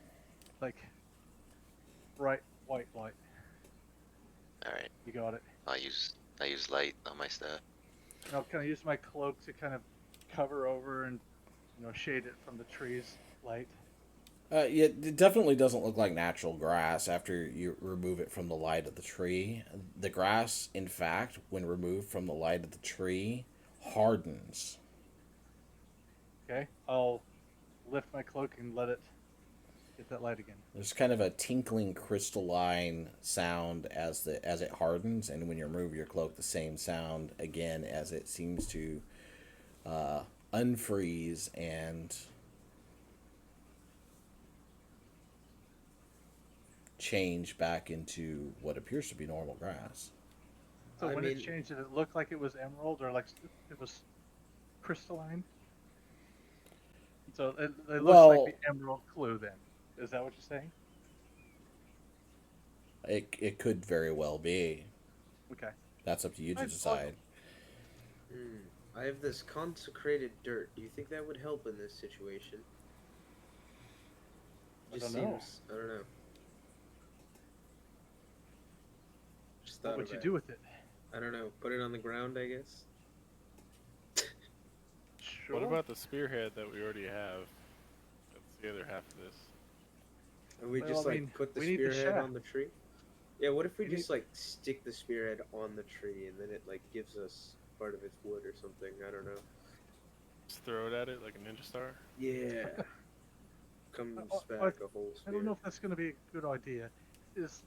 like bright white light. All right. You got it. I use light on my stuff. Now, can I use my cloak to kind of cover over and shade it from the tree's light? Yeah, it definitely doesn't look like natural grass after you remove it from the light of the tree. The grass, in fact, when removed from the light of the tree, hardens. Okay, I'll lift my cloak and let it get that light again. There's kind of a tinkling crystalline sound as it hardens, and when you remove your cloak, the same sound again as it seems to unfreeze and change back into what appears to be normal grass. So I when mean, it changed, did it look like it was emerald or like it was crystalline? So it looks like Well, the emerald clue. Then is that what you're saying? it could very well be. Okay. That's up to you to I'll decide. I have this consecrated dirt. Do you think that would help in this situation? I Just don't know. seems. I don't know. Just What thought would of you it. do with it? I don't know. Put it on the ground, I guess. Sure. What about the spearhead that we already have? That's the other half of this. And we Well, just I like mean, put the we need the spearhead shaft. on the tree. Yeah. What if we We just like stick the spearhead on the tree and then it like gives us part of its wood or something? I don't know. Just throw it at it like a ninja star. Yeah. Comes I- back a whole spear. I don't know if that's going to be a good idea. Is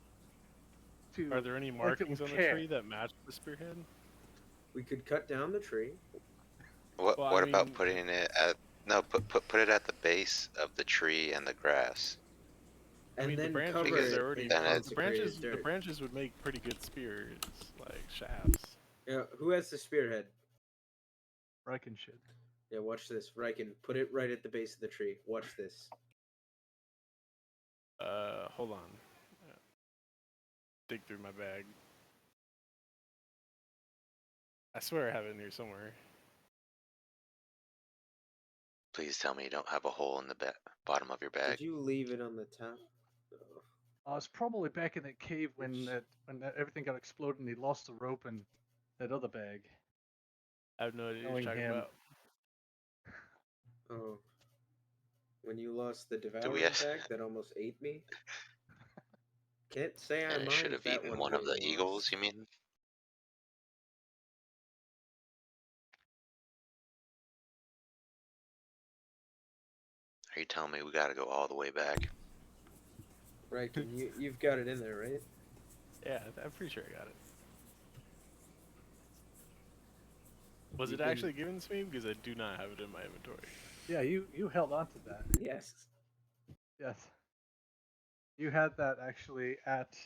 to Are there any like it markings with on the care. tree that match the spearhead? We could cut down the tree. What Well, I what about mean- putting it at no put it at the base of the tree and the grass? And I mean, the then branches cover Because it are already in then it- the branches. consecrated The dirt. branches would make pretty good spears, like shafts. Yeah, who has the spearhead? Riken should. Yeah, watch this. Riken, put it right at the base of the tree. Watch this. Hold on. Dig through my bag. I swear I have it in here somewhere. Please tell me you don't have a hole in the bottom of your bag. Did you leave it on the top? Oh. It's probably back in that cave when everything got exploded and he lost the rope and that other bag. I have no idea what Knowing you're talking him. about. Oh. When you lost the Do we devouring have, bag that almost ate me? Can't say I and it should mind have that eaten one one of the being eagles, lost. you mean? Are you telling me we gotta go all the way back? Riken, you've got it in there, right? Yeah, I'm pretty sure I got it. Was You it can- actually given to me? Because I do not have it in my inventory. Yeah, you held on to that. Yes. Yes. You had that actually at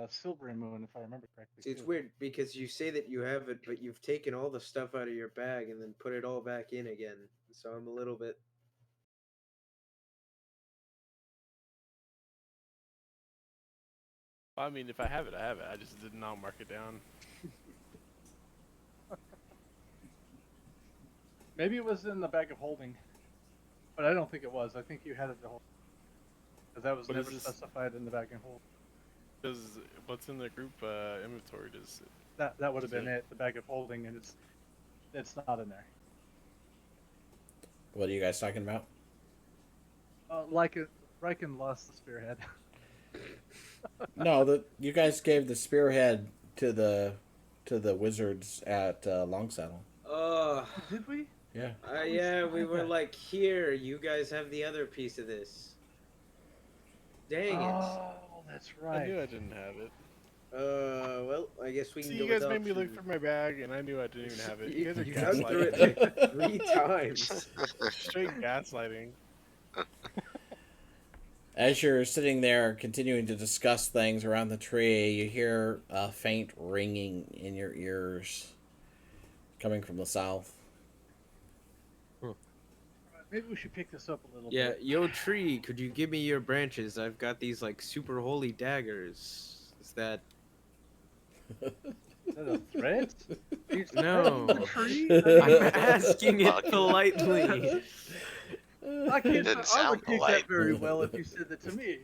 Silver and Moon, if I remember correctly. See, it's too. weird because you say that you have it, but you've taken all the stuff out of your bag and then put it all back in again. So I'm a little bit I mean, if I have it, I have it. I just did not mark it down. Maybe it was in the bag of holding, but I don't think it was. I think you had it to hold. Because that was What is never this? specified in the bag of hold. Does what's in the group inventory? Does That would have Is been it, the bag of holding, and it's not in there. What are you guys talking about? Riken lost the spearhead. No, you guys gave the spearhead to the wizards at Longsaddle. Oh, Did we? Yeah. yeah, we were like, here, you guys have the other piece of this. Dang it. Oh, that's right. I knew I didn't have it. Well, I guess we can See, go you guys without made me look you. for my bag, and I knew I didn't even have it. You guys are You dug through it gaslighting. like 3 times. Straight gaslighting. As you're sitting there continuing to discuss things around the tree, you hear a faint ringing in your ears coming from the south. Maybe we should pick this up a little Yeah, bit. yo tree, could you give me your branches? I've got these like super holy daggers. Is that Is that a threat? Are you No. threatening the tree? I'm asking it Fuck. politely. I can't. Didn't I sound would take polite. that very well if you said that to me.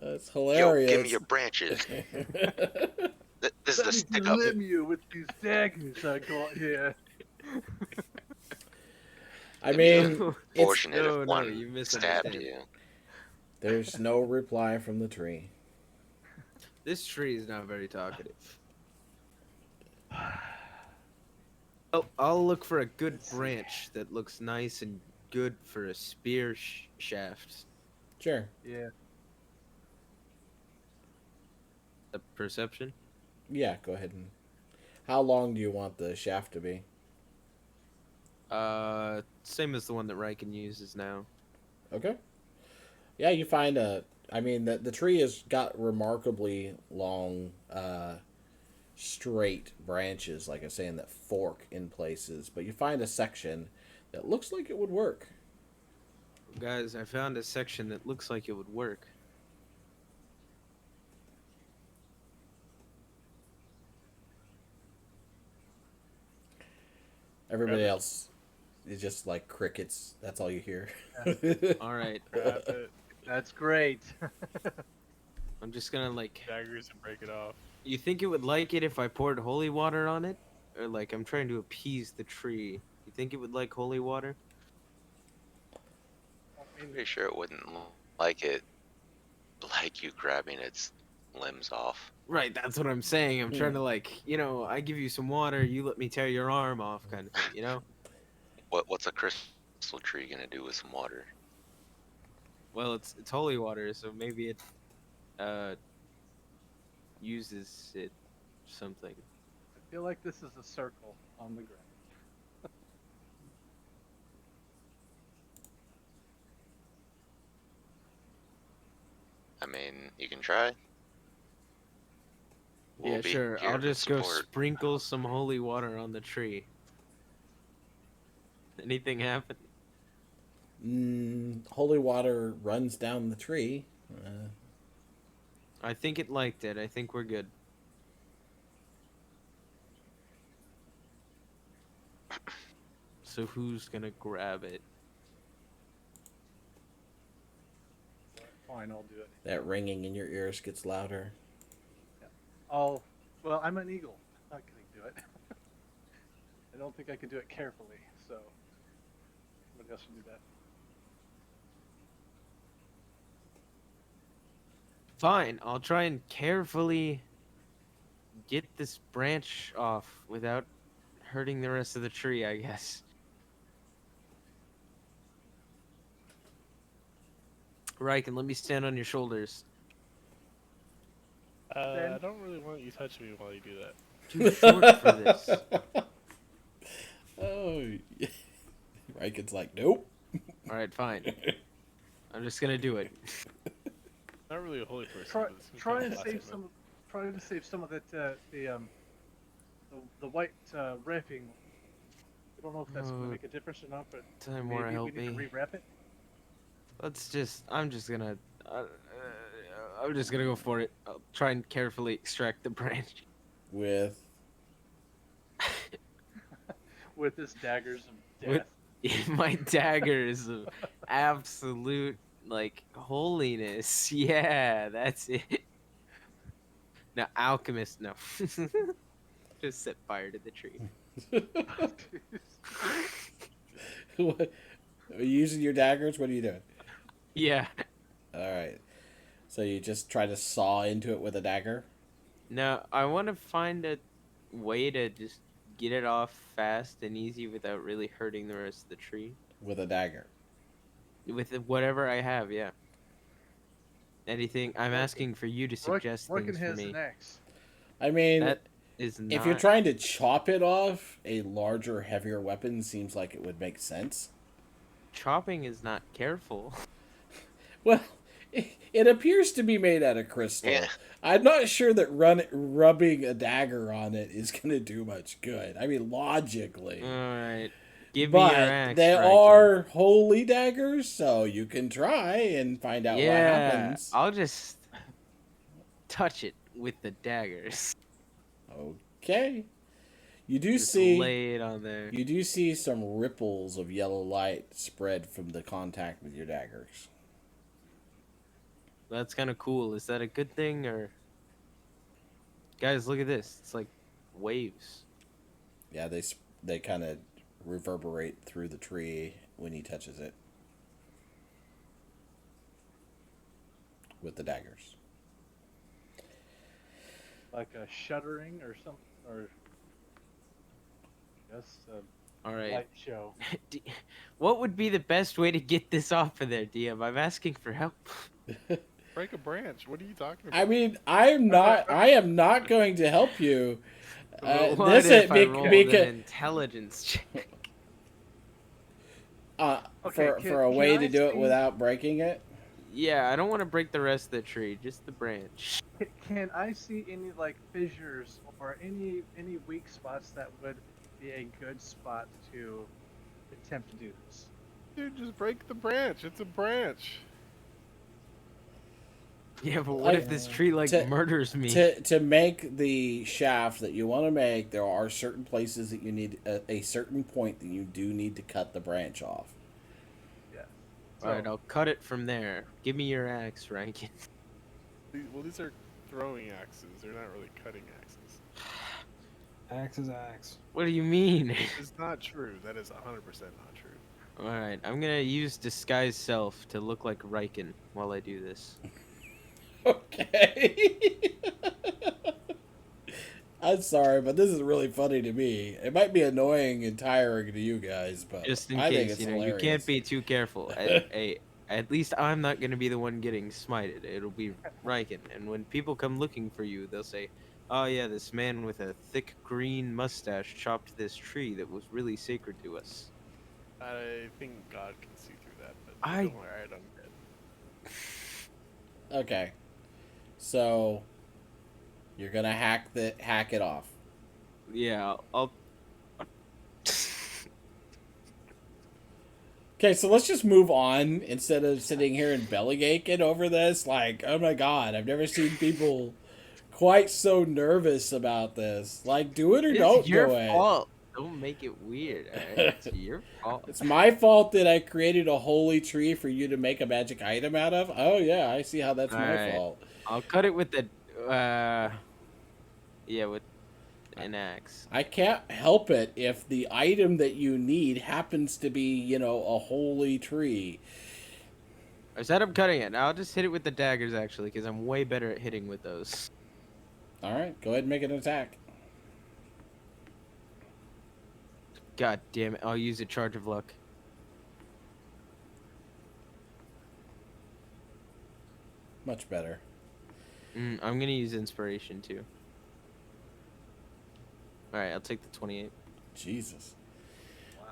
That's Yo, hilarious. give me your branches. This is Let the me stick up. limb you with these daggers I got here. I mean, it's, Fortunate no, if no, one you stabbed misunderstand. you. there's no reply from the tree. This tree is not very talkative. Oh, I'll look for a good branch that looks nice and good for a spear shaft. Sure. Yeah. A perception? Yeah, go ahead and. How long do you want the shaft to be? Same as the one that Riken uses now. Okay. Yeah, you find a. I mean, the tree has got remarkably long, straight branches, like I say, that fork in places. But you find a section that looks like it would work. Guys, I found a section that looks like it would work. Everybody Grab it. else is just like crickets. That's all you hear. Alright, Grab it, That's great. I'm just gonna like... daggers, and break it off. You think it would like it if I poured holy water on it? Or like, I'm trying to appease the tree. You think it would like holy water? I'm pretty sure it wouldn't like it, like you grabbing its limbs off. Right, that's what I'm saying. I'm trying to like, I give you some water, you let me tear your arm off kind of thing, you know? What's a crystal tree gonna do with some water? Well, it's holy water, so maybe it uses it or something. I feel like this is a circle on the ground. I mean, you can try. We'll Yeah, be sure. here I'll to just go support. sprinkle some holy water on the tree. Anything happen? Holy water runs down the tree. I think it liked it. I think we're good. So who's gonna grab it? Fine, I'll do it. That ringing in your ears gets louder. Well, I'm an eagle. I'm not gonna do it. I don't think I can do it carefully, so somebody else should do that. Fine, I'll try and carefully get this branch off without hurting the rest of the tree, I guess. Riken, let me stand on your shoulders. I don't really want you to touch me while you do that. Too short for this. Oh, Riken's like, nope. Alright, fine. I'm just gonna do it. Not really a holy person. Try, but it's try kinda and classic, save man. some. Try to save some of that. The white wrapping. I don't know if that's going to make a difference or not, but Time maybe more we help need to me. rewrap it. I'm just gonna. I'm just gonna go for it. I'll try and carefully extract the branch. With With his daggers of With death. my daggers of absolute like holiness. Yeah, that's it. No, alchemist, no. Just set fire to the tree. What- are you using your daggers? What are you doing? Yeah. All right. So you just try to saw into it with a dagger? No, I want to find a way to just get it off fast and easy without really hurting the rest of the tree. With a dagger. With whatever I have, yeah. Anything. I'm Roy- asking for you to suggest Roykin things for has me. an axe. I mean, That is not. if you're trying to chop it off, a larger, heavier weapon seems like it would make sense. Chopping is not careful. Well, it appears to be made out of crystal. Yeah. I'm not sure that rubbing a dagger on it is going to do much good. I mean, logically. Alright. Give me But your axe. they Riken. are holy daggers, so you can try and find out what Yeah, happens. I'll just touch it with the daggers. Okay. You do Just see lay it on there. you do see some ripples of yellow light spread from the contact with your daggers. That's kind of cool. Is that a good thing or? Guys, look at this. It's like waves. Yeah, they kind of reverberate through the tree when he touches it with the daggers. Like a shuddering or something, or yes, a All right. light show. What would be the best way to get this off of there, DM? I'm asking for help. Break a branch. What are you talking about? I mean, I am not going to help you. What This if I is rolled because an intelligence check? Okay, for a can way I to do it see- without breaking it. Yeah, I don't want to break the rest of the tree, just the branch. Can I see any like fissures or any weak spots that would be a good spot to attempt to do this? Dude, just break the branch. It's a branch. Yeah, but what if this tree like to- murders me? To make the shaft that you want to make, there are certain places that you need a certain point that you do need to cut the branch off. Yeah. All right, I'll cut it from there. Give me your axe, Rankin. Well, these are throwing axes. They're not really cutting axes. Axe is axe. What do you mean? It's not true. That is 100% not true. All right, I'm gonna use disguise self to look like Riken while I do this. Okay. I'm sorry, but this is really funny to me. It might be annoying and tiring to you guys, but Just in I think case, it's you know, hilarious. you can't be too careful. At least I'm not gonna be the one getting smited. It'll be Riken, and when people come looking for you, they'll say, "Oh yeah, this man with a thick green mustache chopped this tree that was really sacred to us." I think God can see through that, but I- don't worry, I don't get it. Okay. So you're gonna hack it off. Yeah, I'll. Okay, so let's just move on instead of sitting here and belly aching over this. Like, oh my god, I've never seen people quite so nervous about this. Like, do it or It's don't your do it. fault. Don't make it weird. Alright? It's your fault. It's my fault that I created a holy tree for you to make a magic item out of. Oh yeah, I see how that's my Alright. fault. I'll cut it with the. Yeah, with an axe. I can't help it if the item that you need happens to be, you know, a holy tree. I said I'm cutting it. I'll just hit it with the daggers actually, because I'm way better at hitting with those. All right, go ahead and make an attack. God damn it! I'll use a charge of luck. Much better. I'm gonna use inspiration too. All right, I'll take the 28. Jesus. Wow.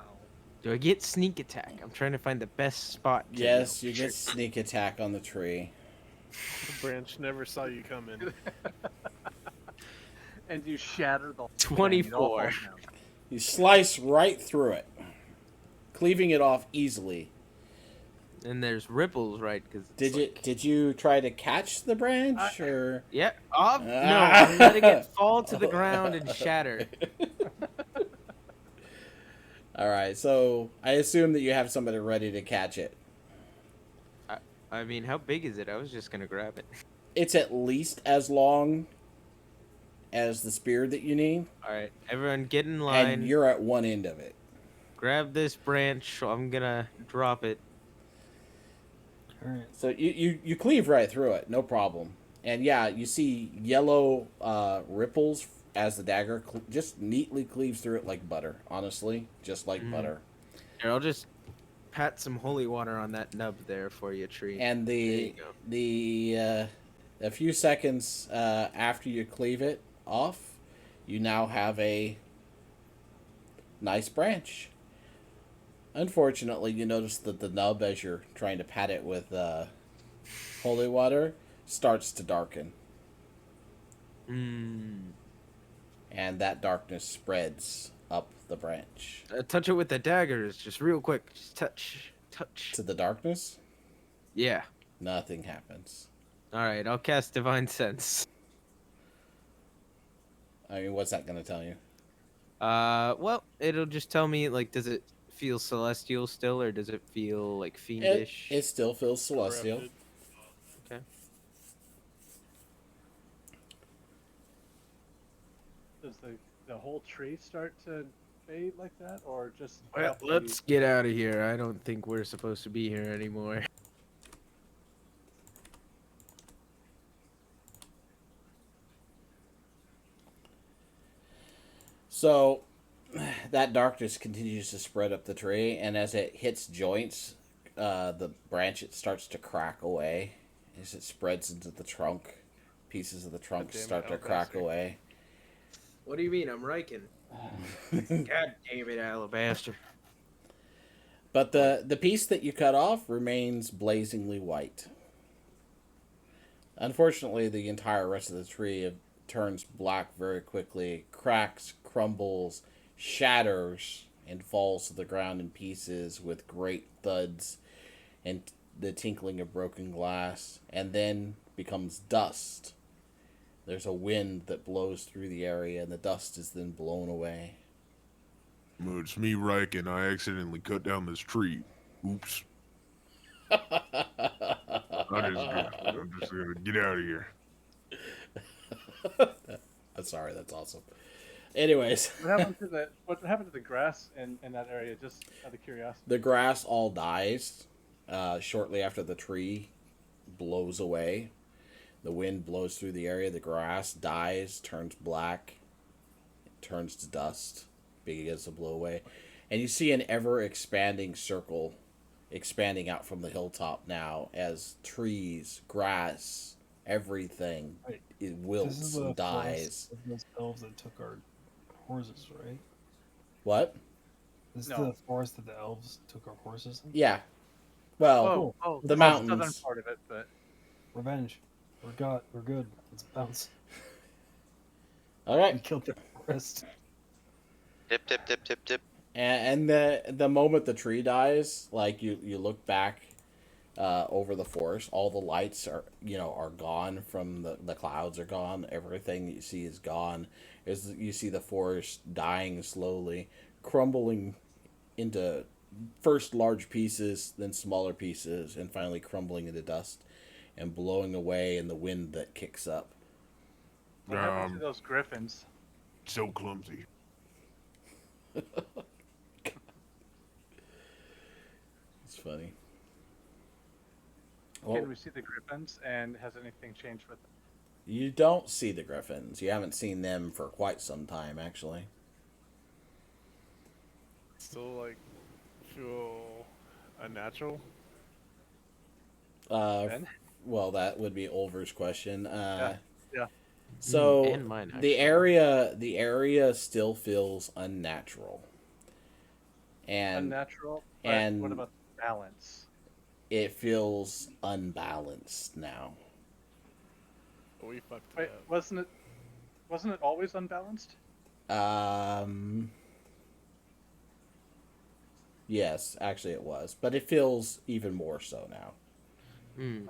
Do I get sneak attack? I'm trying to find the best spot. To, Yes, you get sneak attack on the tree. The branch never saw you coming. And you shatter the whole thing, it all 24. falls down. You slice right through it, cleaving it off easily. And there's ripples, right? Because Did you try to catch the branch or? Yeah. No, I'm letting it fall to the ground and shatter. All right, so I assume that you have somebody ready to catch it. I mean, how big is it? I was just gonna grab it. It's at least as long as the spear that you need, All right, everyone, get in and line. you're at one end of it. Grab this branch. I'm gonna drop it. All right. So you cleave right through it, no problem. And yeah, you see yellow ripples as the dagger just neatly cleaves through it like butter. Honestly, just like butter. Here, I'll just pat some holy water on that nub there for you, tree. And There you go. a few seconds after you cleave it off, you now have a nice branch. Unfortunately, you notice that the nub, as you're trying to pat it with holy water, starts to darken. Mm. And that darkness spreads up the branch. Touch it with the daggers, just real quick. Just touch. To the darkness, Yeah. nothing happens. All right, I'll cast Divine Sense. I mean, what's that going to tell you? Well, it'll just tell me, like, does it feel celestial still, or does it feel like fiendish? It still feels celestial. Corrupted. Okay. Does the whole tree start to fade like that, or just? Well, half the- let's get out of here. I don't think we're supposed to be here anymore. So that darkness continues to spread up the tree, and as it hits joints, the branch it starts to crack away as it spreads into the trunk. Pieces of the trunk Goddamn start to Alabaster. crack away. What do you mean? I'm Riken. God damn it, Alabaster. But the piece that you cut off remains blazingly white. Unfortunately, the entire rest of the tree turns black very quickly, cracks, crumbles, shatters, and falls to the ground in pieces with great thuds and the tinkling of broken glass, and then becomes dust. There's a wind that blows through the area, and the dust is then blown away. Well, it's me, Riken. I accidentally cut down this tree. Oops. I'm just gonna get out of here. I'm sorry, that's awesome. Anyways, What happened to the grass in that area? Just out of curiosity. the grass all dies shortly after the tree blows away. The wind blows through the area. The grass dies, turns black, turns to dust, begins to blow away. And you see an ever expanding circle expanding out from the hilltop now as trees, grass, everything Right. it This is wilts the and dies. forest of those elves that took our horses, right? What? This No. is the forest that the elves took our horses in? Yeah. Well, Oh, the well, the mountains. southern part of it, but Revenge. We're good. Let's bounce. All We right. killed the forest. Dip, dip, dip, dip, dip. And the moment the tree dies, like you look back over the forest, all the lights are gone from the clouds are gone. Everything you see is gone. As you see the forest dying slowly, crumbling into first large pieces, then smaller pieces, and finally crumbling into dust and blowing away in the wind that kicks up. what happened to those griffins? So clumsy. It's funny. Can Well, we see the griffins, and has anything changed with them? you don't see the griffins. You haven't seen them for quite some time, actually. Still like feel unnatural. Ben? Well, that would be Olver's question. Yeah. So And mine, actually. the area still feels unnatural, and Unnatural. But and- what about balance? it feels unbalanced now. We fucked it Wait, up. wasn't it always unbalanced? Um, Yes, actually it was, but it feels even more so now.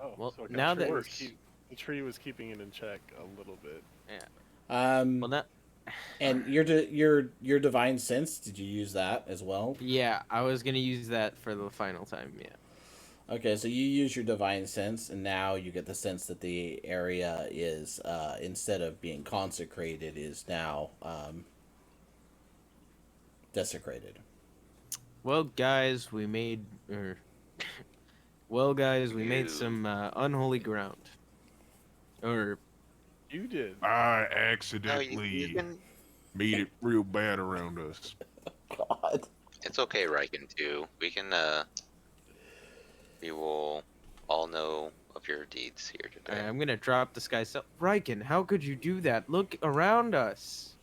Oh, Well, so it got now that worse. The tree was keeping it in check a little bit. well that And your divine sense, did you use that as well? yeah, I was gonna use that for the final time. Yeah. Okay, so you use your divine sense, and now you get the sense that the area is, instead of being consecrated, is now desecrated. Well, guys, we made well, guys, we made You some unholy ground. Or You did. I no, you accidentally can. made it real bad around us. God. It's okay, Riken too. We can. We will all know of your deeds here today. I'm gonna drop this guy. So Riken, how could you do that? Look around us.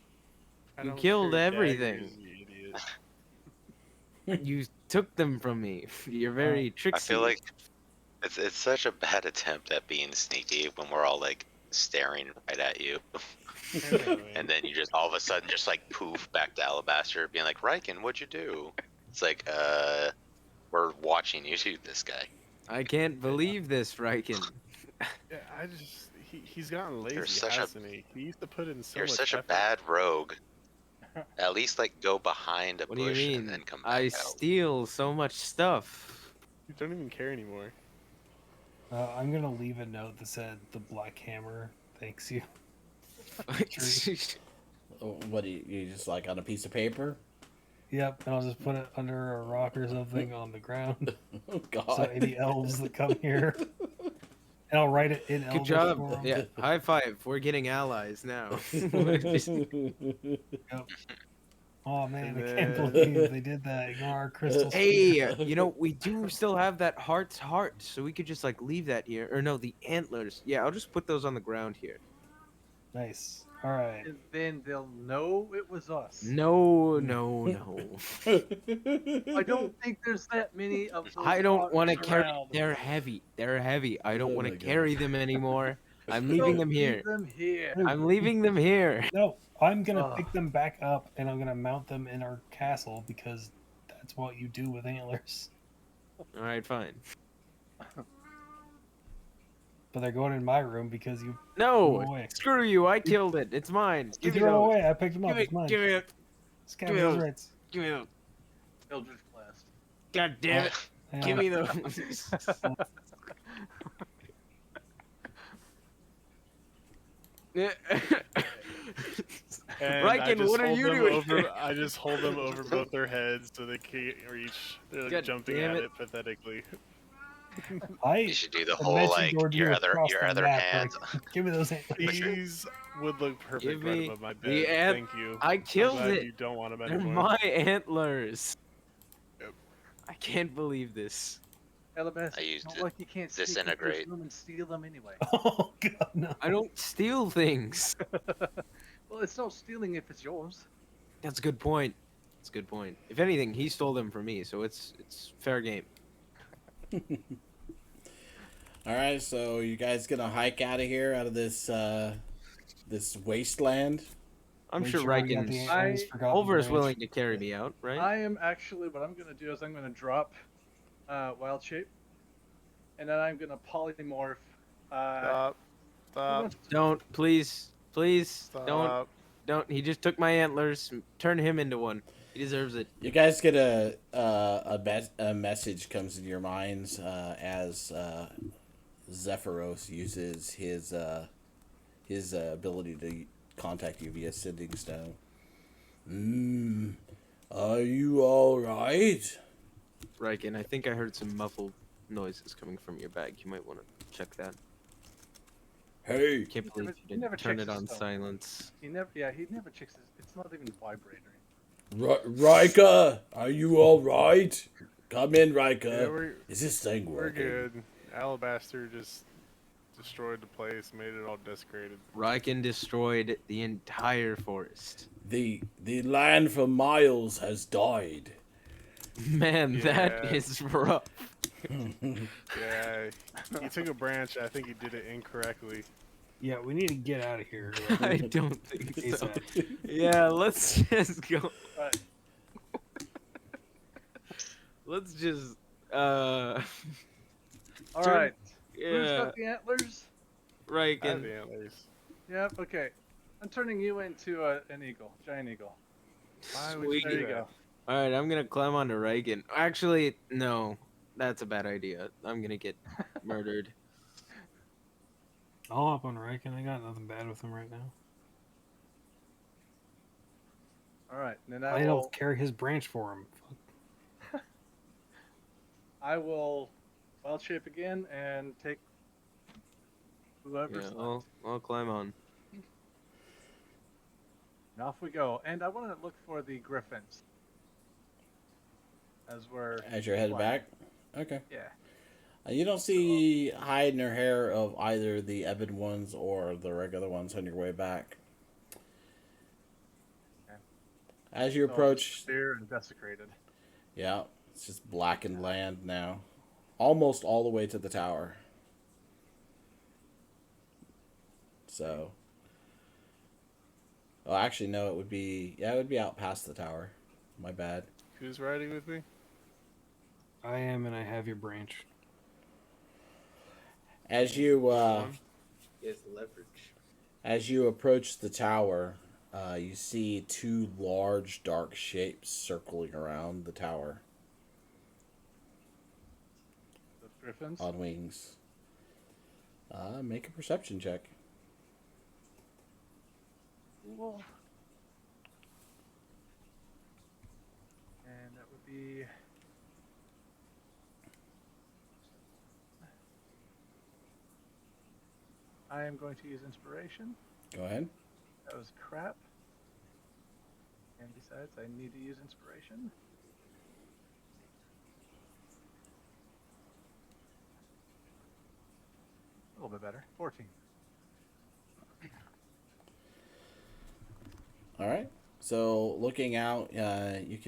I You don't killed carry everything. daggers, you idiot. You took them from me. You're very I tricksy. feel like it's such a bad attempt at being sneaky when we're all like staring right at you, I know, man. and then you just all of a sudden just like poof back to Alabaster, being like, Riken, what'd you do? It's like, we're watching you shoot this guy. I can't believe this, Riken. Yeah, he's gotten lazy, such a- hasn't he? He used to put in so You're much such a effort. bad rogue. At least like go behind a What do you bush and mean? then come back I out. steal so much stuff. You don't even care anymore. I'm gonna leave a note that said the Black Hammer thanks you. What do you just like on a piece of paper? Yep, and I'll just put it under a rock or something on the ground. Oh God. So any elves that come here, and I'll write it in Good Elvish job. for 'em. Yeah, high five. We're getting allies now. Yep. Oh man, And I can't then- believe they did that. Ignore our crystal. Hey, you know, we do still have that heart's heart, so we could just like leave that here. Or no, the antlers. Yeah, I'll just put those on the ground here. Nice. All right. And then they'll know it was us. No, no, no. I don't think there's that many of those. I don't want to otters carry. around. They're heavy. They're heavy. I don't Oh want to my God. carry them anymore. I'm leaving Don't them leave here. them here. I'm leaving them here. No, I'm gonna Ugh. pick them back up and I'm gonna mount them in our castle because that's what you do with antlers. All right, fine. But they're going in my room because you No, Throw away. screw you. I killed it. It's mine. Give me threw them those. away. I picked them up. Give me, It's mine. give me it. This guy give me has those. rights. Give me those. Eldritch Blast. God damn it. Hang Give on. me those. And I Riken, just what are hold you them doing? Over, I just hold them over both their heads so they can't reach. They're like God jumping damn at it. it pathetically. You should do the I whole mentioned like Lord your you other across the other map, hands. Rick. Give me those antlers. These would look perfect Give right me above my the bed. Thank you. I killed I'm glad it. You don't want them They're anymore. my antlers. Yep. I can't believe this. Alabaster, I used not to like you can't sneak into this disintegrate. room and steal them anyway. Oh god, no. I don't steal things. Well, it's not stealing if it's yours. That's a good point. That's a good point. If anything, he stole them from me, so it's fair game. All right, so you guys gonna hike out of here, out of this this wasteland? I'm Make sure we got the Riken's antlers, forgot the Over is branch. willing to carry me out, right? I am actually, what I'm going to do is I'm going to drop Wild Shape, and then I'm going to polymorph. Stop. Stop. Don't, please, please, don't, Stop. don't. He just took my antlers. Turn him into one. He deserves it. You guys get a message comes into your minds as Zephyros uses his ability to contact you via sending stone. Are you all right? Riken, I think I heard some muffled noises coming from your bag. You might want to check that. Hey, Can't believe never- you he never didn't turn checks it his on phone. silence. He never checks it. It's not even vibrating. Rika, are you all right? Come in, Rika. Yeah, Is this thing we're working? good. Alabaster just destroyed the place, made it all desecrated. Riken destroyed the entire forest. The land for miles has died. Man, that Yeah. is rough. Yeah, he took a branch. I think he did it incorrectly. Yeah, we need to get out of here. I don't think so. ASAP. Yeah, let's just go. Right. let's just All turn- right. Who's yeah, got the antlers? right. I have And the antlers. Yep. Okay. I'm turning you into an eagle, giant eagle. Why would you sweet. There do you that? go. All right, I'm gonna climb onto Reagan. Actually, no, that's a bad idea. I'm gonna get murdered. I'll hop on Riken. I got nothing bad with him right now. All right. Then I'll carry his branch for him. Fuck. I will wild shape again and take whoever's Yeah, left. I'll climb on. And off we go. And I want to look for the griffins as you're headed flying. back. Okay. Yeah. You don't see hide nor hair of either the ebon ones or the regular ones on your way back. Okay. As you So approach, bare and desecrated. yeah, it's just blackened land now, almost all the way to the tower. So, oh, actually, no, it would be out past the tower. My bad. Who's riding with me? I am, and I have your branch. As you Yes, leverage. as you approach the tower, you see two large dark shapes circling around the tower The griffins. on wings. Make a perception check. Cool. And that would be I am going to use inspiration. Go ahead. That was crap. And besides, I need to use inspiration. A little bit better. 14. All right. So looking out, you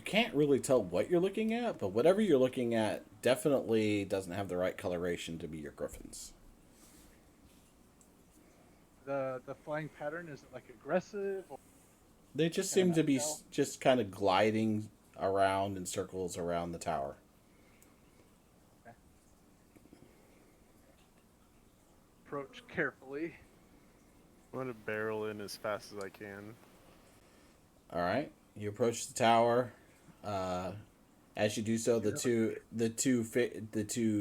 can't really tell what you're looking at, but whatever you're looking at definitely doesn't have the right coloration to be your griffins. The flying pattern, is it like aggressive? Or They just Kinda seem to be nutshell. just kind of gliding around in circles around the tower. approach carefully? I'm gonna barrel in as fast as I can. All right. You approach the tower. As you do so, the two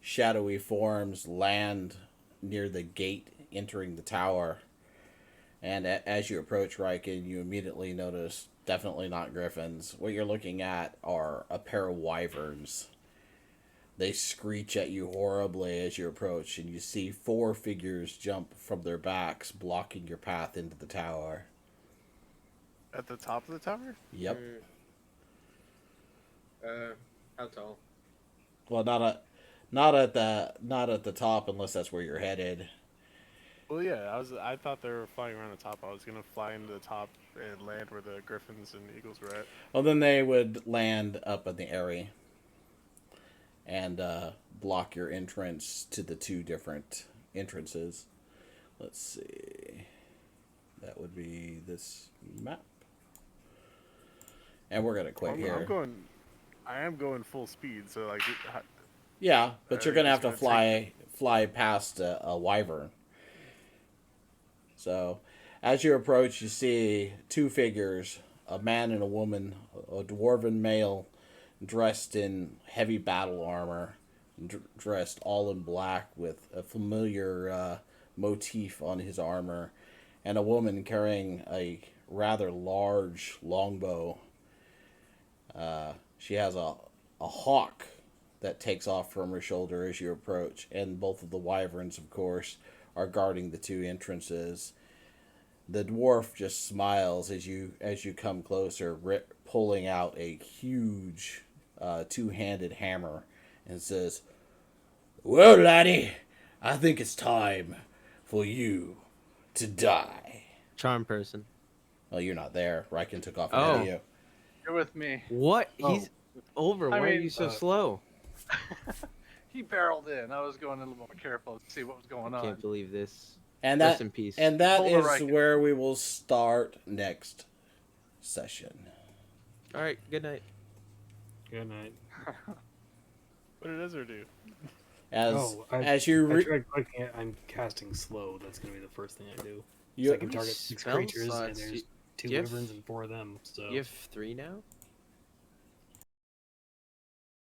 shadowy forms land near the gate entering the tower. And as you approach Riken, you immediately notice definitely not griffins. What you're looking at are a pair of wyverns. They screech at you horribly as you approach, and you see 4 figures jump from their backs, blocking your path into the tower. At the top of the tower? Yep. How tall? Well, not at the top unless that's where you're headed. Well, yeah, I thought they were flying around the top. I was gonna fly into the top and land where the griffins and eagles were at. Well, then they would land up in the area and block your entrance to the 2 different entrances. Let's see. That would be this map. And we're gonna quit here. I am going full speed, so like. Yeah, but you're gonna have to It's gonna fly past a wyvern. So, as you approach, you see 2 figures, a man and a woman, a dwarven male, dressed in heavy battle armor, dressed all in black with a familiar motif on his armor, and a woman carrying a rather large longbow. She has a hawk that takes off from her shoulder as you approach, and both of the wyverns, of course, are guarding the 2 entrances. The dwarf just smiles as you come closer, pulling out a huge 2-handed hammer, and says, "Well, laddie, I think it's time for you to die." Charm person. Well, you're not there. Riken took off ahead of you. You're with me. What? Oh. He's over. I Why are mean, you so slow? He barreled in. I was going a little more careful to see what was going on. Can't believe this. And Rest that in peace. and that Hold the is Riken. where we will start next session. All right. Good night. Good night. What did Ezra do? As you I re- tried clicking it. I'm casting slow. That's gonna be the first thing I do. you So I can How many target 6 spell creatures, and slots there's you- 2 do you have- wyverns and 4 of them. So You have 3 now.